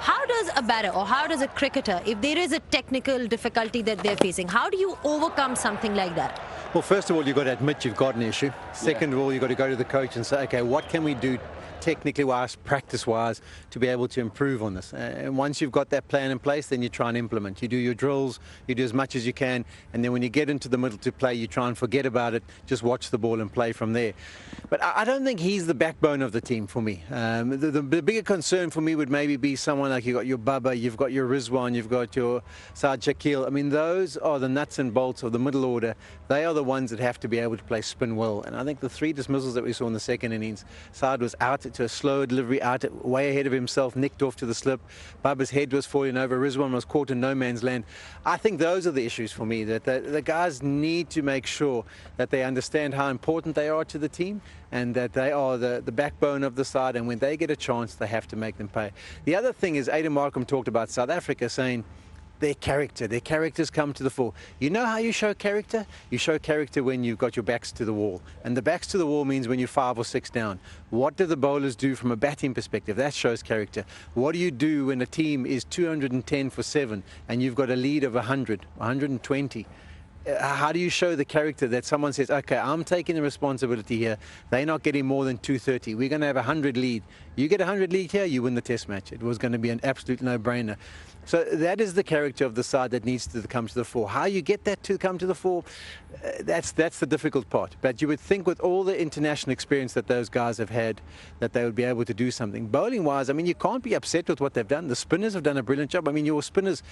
How does a batter or how does a cricketer, if there is a technical difficulty that they're facing, how do you overcome something like that? Well, first of all, you've got to admit you've got an issue. Second of all, you've got to go to the coach and say, okay, what can we do technically wise, practice wise, to be able to improve on this? And once you've got that plan in place, then you try and implement. You do your drills, you do as much as you can, and then when you get into the middle to play, you try and forget about it, just watch the ball and play from there. But I don't think he's the backbone of the team for me. The bigger concern for me would maybe be someone like you've got your Baba, you've got your Rizwan, you've got your Saad Shakil. I mean, those are the nuts and bolts of the middle order. They are the ones that have to be able to play spin well. And I think the 3 dismissals that we saw in the second innings, Saad was out to a slow delivery, out way ahead of himself, nicked off to the slip. Baba's head was falling over. Rizwan was caught in no man's land. I think those are the issues for me, that the guys need to make sure that they understand how important they are to the team and that they are the backbone of the side, and when they get a chance, they have to make them pay. The other thing is, Aidan Markham talked about South Africa, saying their characters come to the fore. You know how you show character? You show character when you've got your backs to the wall. And the backs to the wall means when you're 5 or 6 down. What do the bowlers do from a batting perspective? That shows character. What do you do when a team is 210 for 7 and you've got a lead of 100, 120? how do you show the character that someone says, okay, I'm taking the responsibility here. They're not getting more than 230. We're going to have a 100 lead. You get a 100 lead here, you win the test match. It was going to be an absolute no-brainer. So that is the character of the side that needs to come to the fore. How you get that to come to the fore, that's the difficult part. But you would think with all the international experience that those guys have had, that they would be able to do something. Bowling-wise, I mean, you can't be upset with what they've done. The spinners have done a brilliant job. I mean, your spinners,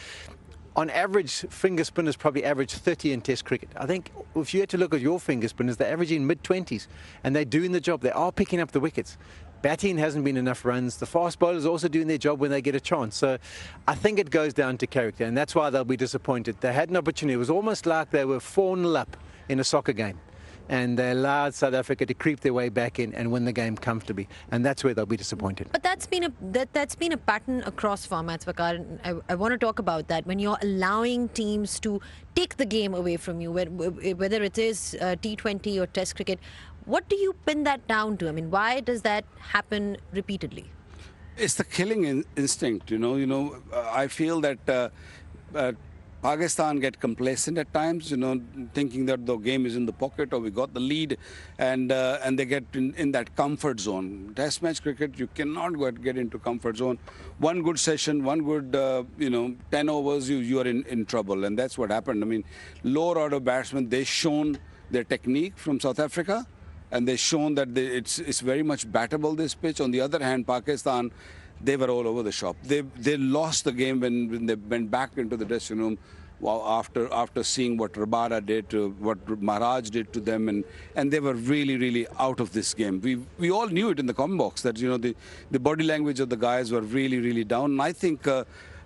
on average, finger spinners probably average 30 in Test cricket. I think if you had to look at your finger spinners, they're averaging mid-20s, and they're doing the job. They are picking up the wickets. Batting hasn't been enough runs. The fast bowlers are also doing their job when they get a chance. So I think it goes down to character, and that's why they'll be disappointed. They had an opportunity. It was almost like they were 4-0 up in a soccer game, and they allowed South Africa to creep their way back in and win the game comfortably, and that's where they'll be disappointed. But that's been a pattern across formats, Vakar. I want to talk about that. When you're allowing teams to take the game away from you, whether it is T20 or Test cricket, what do you pin that down to? I mean, why does that happen repeatedly? It's the killing instinct, you know. I feel that Pakistan get complacent at times, you know, thinking that the game is in the pocket or we got the lead, and they get in that comfort zone. Test match cricket, you cannot get into comfort zone. One good session, one good, 10 overs, you are in trouble, and that's what happened. I mean, lower order batsmen, they shown their technique from South Africa, and they've shown that it's very much battable, this pitch. On the other hand, Pakistan, they were all over the shop. They lost the game when they went back into the dressing room after seeing what Rabada did, what Maharaj did to them, and they were really out of this game. We all knew it in the comment box that, you know, the body language of the guys were really down. And I think,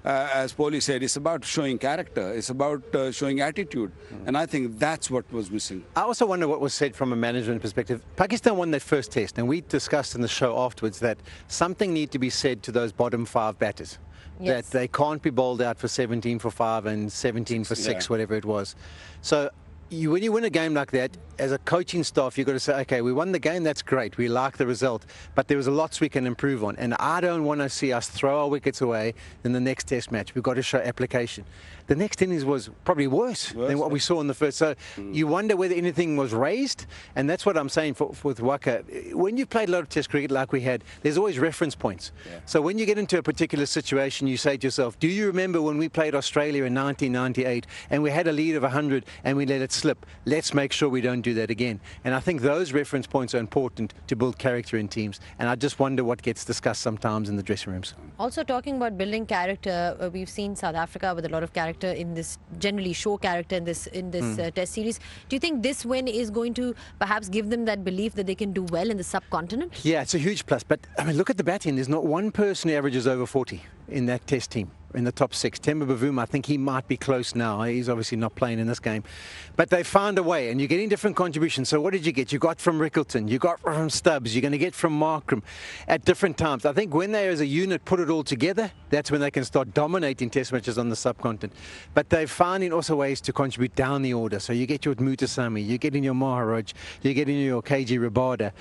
as Paulie said, it's about showing character. It's about showing attitude. And I think that's what was missing. I also wonder what was said from a management perspective. Pakistan won that first test, and we discussed in the show afterwards that something needs to be said to those bottom 5 batters. Yes. That they can't be bowled out for 17 for 5 and 17 for 6, whatever it was. So when you win a game like that, as a coaching staff, you've got to say, okay, we won the game, that's great, we like the result, but there was lots we can improve on, and I don't want to see us throw our wickets away in the next test match. We've got to show application. The next innings was probably worse than what we saw in the first, so you wonder whether anything was raised, and that's what I'm saying with Waka. When you've played a lot of test cricket like we had, there's always reference points. So when you get into a particular situation, you say to yourself, do you remember when we played Australia in 1998 and we had a lead of 100 and we let it slip? Let's make sure we don't do that again. And I think those reference points are important to build character in teams, and I just wonder what gets discussed sometimes in the dressing rooms. Also, talking about building character, we've seen South Africa with a lot of character in this, generally show character in this test series. Do you think this win is going to perhaps give them that belief that they can do well in the subcontinent? Yeah, it's a huge plus, but I mean, look at the batting. There's not one person who averages over 40 in that test team, in the top 6. Temba Bavuma, I think he might be close now. He's obviously not playing in this game. But they found a way, and you're getting different contributions. So what did you get? You got from Rickleton, you got from Stubbs, you're going to get from Markram at different times. I think when they as a unit put it all together, that's when they can start dominating test matches on the subcontinent. But they're finding also ways to contribute down the order. So you get your Mutasamy, you're getting your Maharaj, you're getting your KG Rabada.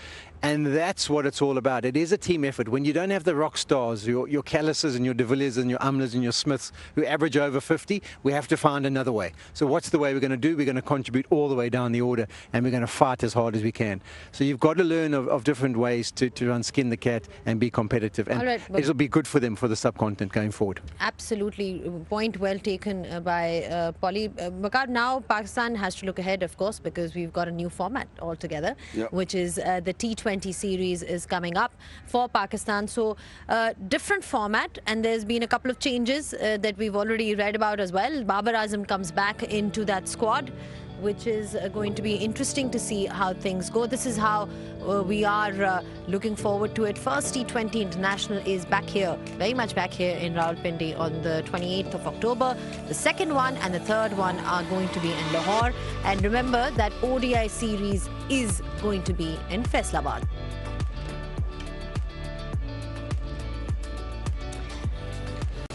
And that's what it's all about. It is a team effort. When you don't have the rock stars, your Callises and your De Villiers and your Umlers and your Smiths who average over 50, we have to find another way. So what's the way we're going to do? We're going to contribute all the way down the order, and we're going to fight as hard as we can. So you've got to learn of different ways to unskin the cat and be competitive. And it'll be good for them for the subcontinent going forward. Absolutely. Point well taken by Paulie. Vakar, now Pakistan has to look ahead, of course, because we've got a new format altogether, which is the T20 series is coming up for Pakistan. So different format, and there's been a couple of changes that we've already read about as well. Babar Azam comes back into that squad, which is going to be interesting to see how things go. This is how we are looking forward to it. First T20 International is back here, very much back here in Rawalpindi on the 28th of October. The second one and the third one are going to be in Lahore. And remember that ODI series is going to be in Faisalabad.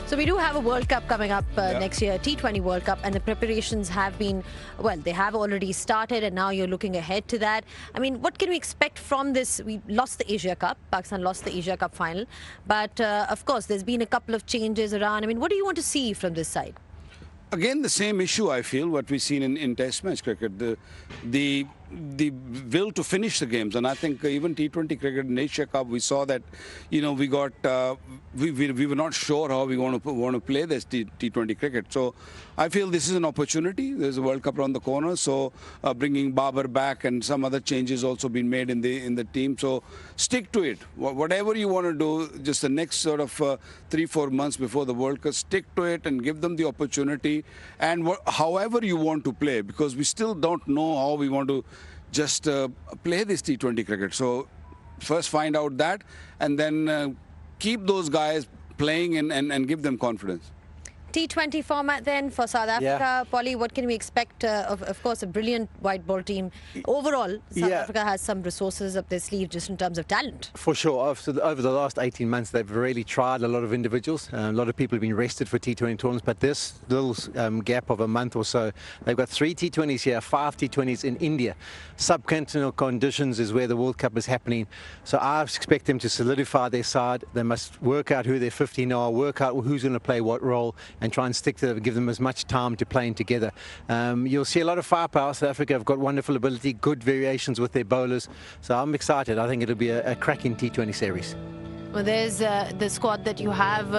So we do have a World Cup coming up next year, T20 World Cup, and the preparations have been, well, they have already started, and now you're looking ahead to that. I mean, what can we expect from this? We lost the Asia Cup. Pakistan lost the Asia Cup final. But, of course, there's been a couple of changes around. I mean, what do you want to see from this side? again, the same issue, I feel, what we've seen in Test match cricket, the will to finish the games. And I think even T20 cricket in Asia Cup, we saw that, we got, we were not sure how we want to play this T20 cricket. So I feel this is an opportunity. There's a World Cup around the corner. So bringing Babar back and some other changes also been made in the team. So stick to it. Whatever you want to do, just the next sort of 3-4 months before the World Cup, stick to it and give them the opportunity. And however you want to play, because we still don't know how we want to just play this T20 cricket. So first find out that, and then keep those guys playing and give them confidence. T20 format then for South Africa. Polly, what can we expect? Of course, a brilliant white ball team. Overall, South Africa has some resources up their sleeve just in terms of talent. For sure. Over the last 18 months, they've really tried a lot of individuals. A lot of people have been rested for T20 tournaments, but this little gap of a month or so, they've got 3 T20s here, 5 T20s in India. Subcontinental conditions is where the World Cup is happening. So I expect them to solidify their side. They must work out who their 15 are, work out who's going to play what role, and try and stick to them, give them as much time to playing together. You'll see a lot of firepower. South Africa have got wonderful ability, good variations with their bowlers. So I'm excited. I think it'll be a cracking T20 series. Well, there's the squad that you have.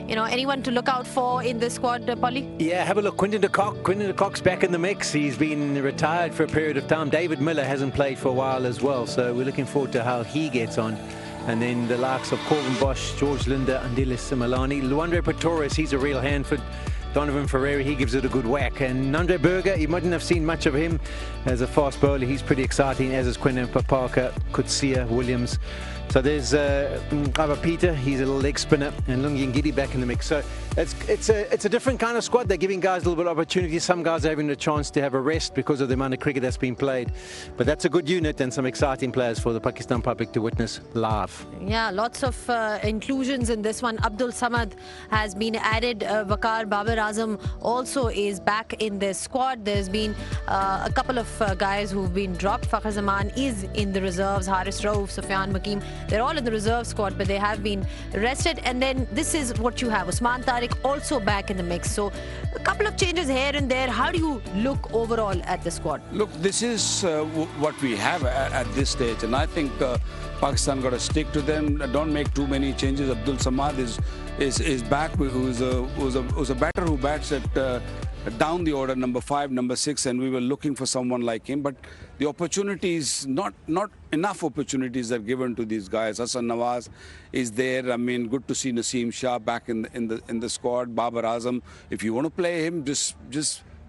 Anyone to look out for in this squad, Polly? Yeah, have a look. Quinton de Kock. Quinton de Kock's back in the mix. He's been retired for a period of time. David Miller hasn't played for a while as well. So we're looking forward to how he gets on. And then the likes of Corvin Bosch, George Linder, Andile Simelane. Luandre Pretorius, he's a real hand for Donovan Ferreira. He gives it a good whack. And Andre Berger, you mightn't have seen much of him as a fast bowler. He's pretty exciting, as is Quinton Papaka, Kutsia, Williams. So there's Ava Peter, he's a little leg spinner, and Lungi Ngidi back in the mix. So it's a different kind of squad. They're giving guys a little bit of opportunity. Some guys are having a chance to have a rest because of the amount of cricket that's been played. But that's a good unit and some exciting players for the Pakistan public to witness live. Yeah, lots of inclusions in this one. Abdul Samad has been added. Waqar Babar Azam also is back in this squad. There's been a couple of guys who've been dropped. Fakhar Zaman is in the reserves. Haris Rauf, Sufyan Makeem. They're all in the reserve squad, but they have been rested. And then this is what you have. Usman Tariq also back in the mix. So a couple of changes here and there. How do you look overall at the squad? Look, this is what we have at this stage. And I think Pakistan got to stick to them. Don't make too many changes. Abdul Samad is back, who's a batter who bats at down the order, number 5, number 6, and we were looking for someone like him. But the opportunities, not enough opportunities are given to these guys. Hassan Nawaz is there. I mean, good to see Naseem Shah back in the squad. Babar Azam, if you want to play him, just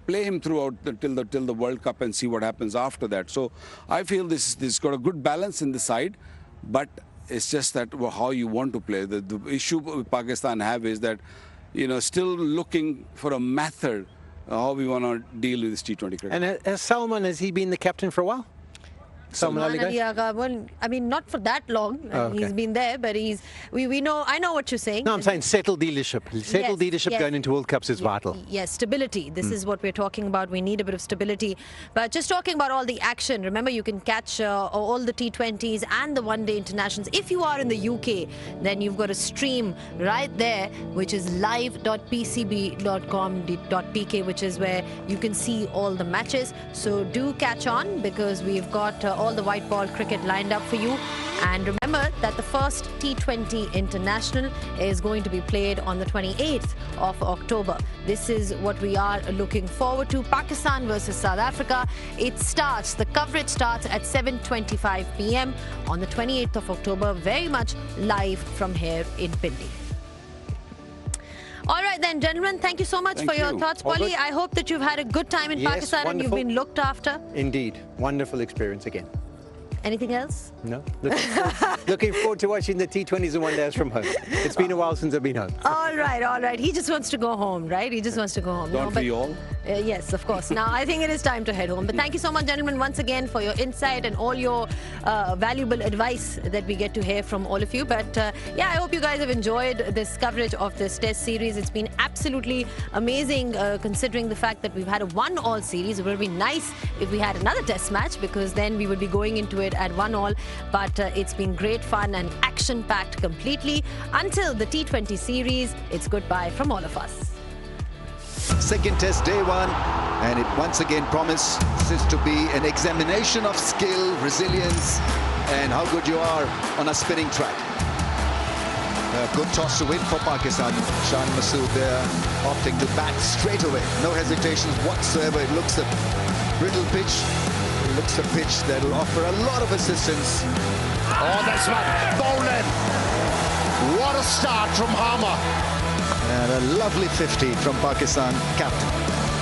play him throughout till the World Cup and see what happens after that. So I feel this got a good balance in the side, but it's just that how you want to play. The issue Pakistan have is that, still looking for a method how we want to deal with this T20 cricket. And has Salman, has he been the captain for a while? Salman Ali Agha, well, I mean, not for that long. Okay. He's been there, but we know. I know what you're saying. No, I'm saying settled leadership. Settled leadership going into World Cups is vital. Yes, stability. This is what we're talking about. We need a bit of stability. But just talking about all the action, remember you can catch all the T20s and the one-day internationals. If you are in the UK, then you've got a stream right there, which is live.pcb.com.pk, which is where you can see all the matches. So do catch on, because we've got all the white ball cricket lined up for you. And remember that the first T20 international is going to be played on the 28th of October. This is what we are looking forward to. Pakistan versus South Africa. The coverage starts at 7:25 p.m. on the 28th of October, very much live from here in Pindi. All right then, gentlemen, thank you so much for your thoughts. Polly, I hope that you've had a good time in Pakistan and you've been looked after. Indeed. Wonderful experience again. Anything else? No. Looking forward to watching the T20s and one-days from home. It's been a while since I've been home. All right. He just wants to go home, right? He just wants to go home. Don't we all? Yes, of course. Now, I think it is time to head home. But thank you so much, gentlemen, once again for your insight and all your valuable advice that we get to hear from all of you. But yeah, I hope you guys have enjoyed this coverage of this Test series. It's been absolutely amazing, considering the fact that we've had a 1-all series. It would be nice if we had another Test match, because then we would be going into it at 1-all. But it's been great fun and action-packed completely. Until the T20 series, it's goodbye from all of us. second test, day one, and it once again promises to be an examination of skill, resilience, and how good you are on a spinning track. A good toss to win for Pakistan. Shan Masood there opting to bat straight away. No hesitations whatsoever. It looks a brittle pitch. It looks a pitch that will offer a lot of assistance. Oh, this one, bowling. What a start from Harmer. And a lovely 50 from Pakistan captain.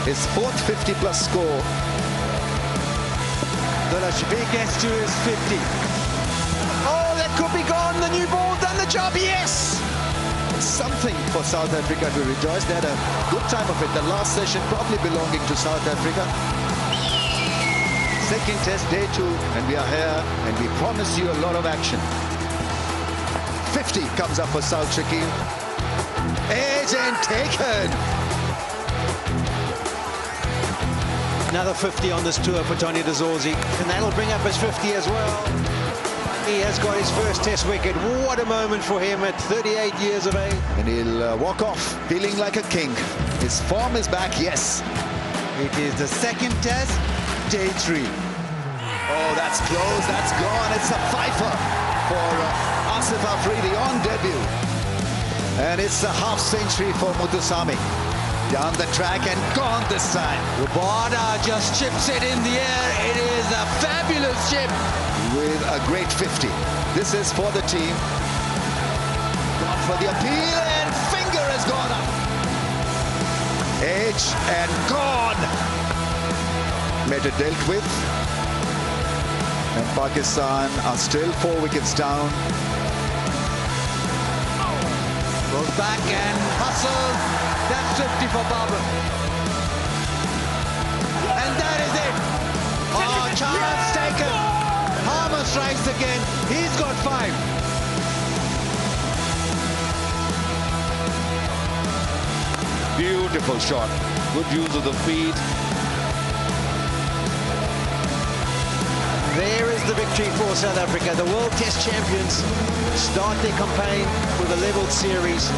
His fourth 50-plus score. The Lashmi gets to his 50. Oh, that could be gone. The new ball done the job. Yes! Something for South Africa to rejoice. They had a good time of it. The last session probably belonging to South Africa. Second test, day two, and we are here, and we promise you a lot of action. 50 comes up for South Shakil. Edge and taken. Another 50 on this tour for Tony de Zorzi, and that'll bring up his 50 as well. He has got his first test wicket. What a moment for him at 38 years of age. And he'll walk off feeling like a king. His form is back, yes. It is the second test, day three. Oh, that's close, that's gone. It's a fifer for Asif Afridi on debut. And it's a half century for Muthusamy. Down the track and gone this time. Rabada just chips it in the air. It is a fabulous chip. With a great 50. This is for the team. Gone for the appeal and finger has gone up. Edge and gone. Meta dealt with. And Pakistan are still 4 wickets down. Goes back and hustles. That's 50 for Babar. And that is it. Oh, chance taken. Harmer strikes again. He's got 5. Beautiful shot. Good use of the feet. There is the victory for South Africa. The World Test champions start their campaign with a level series.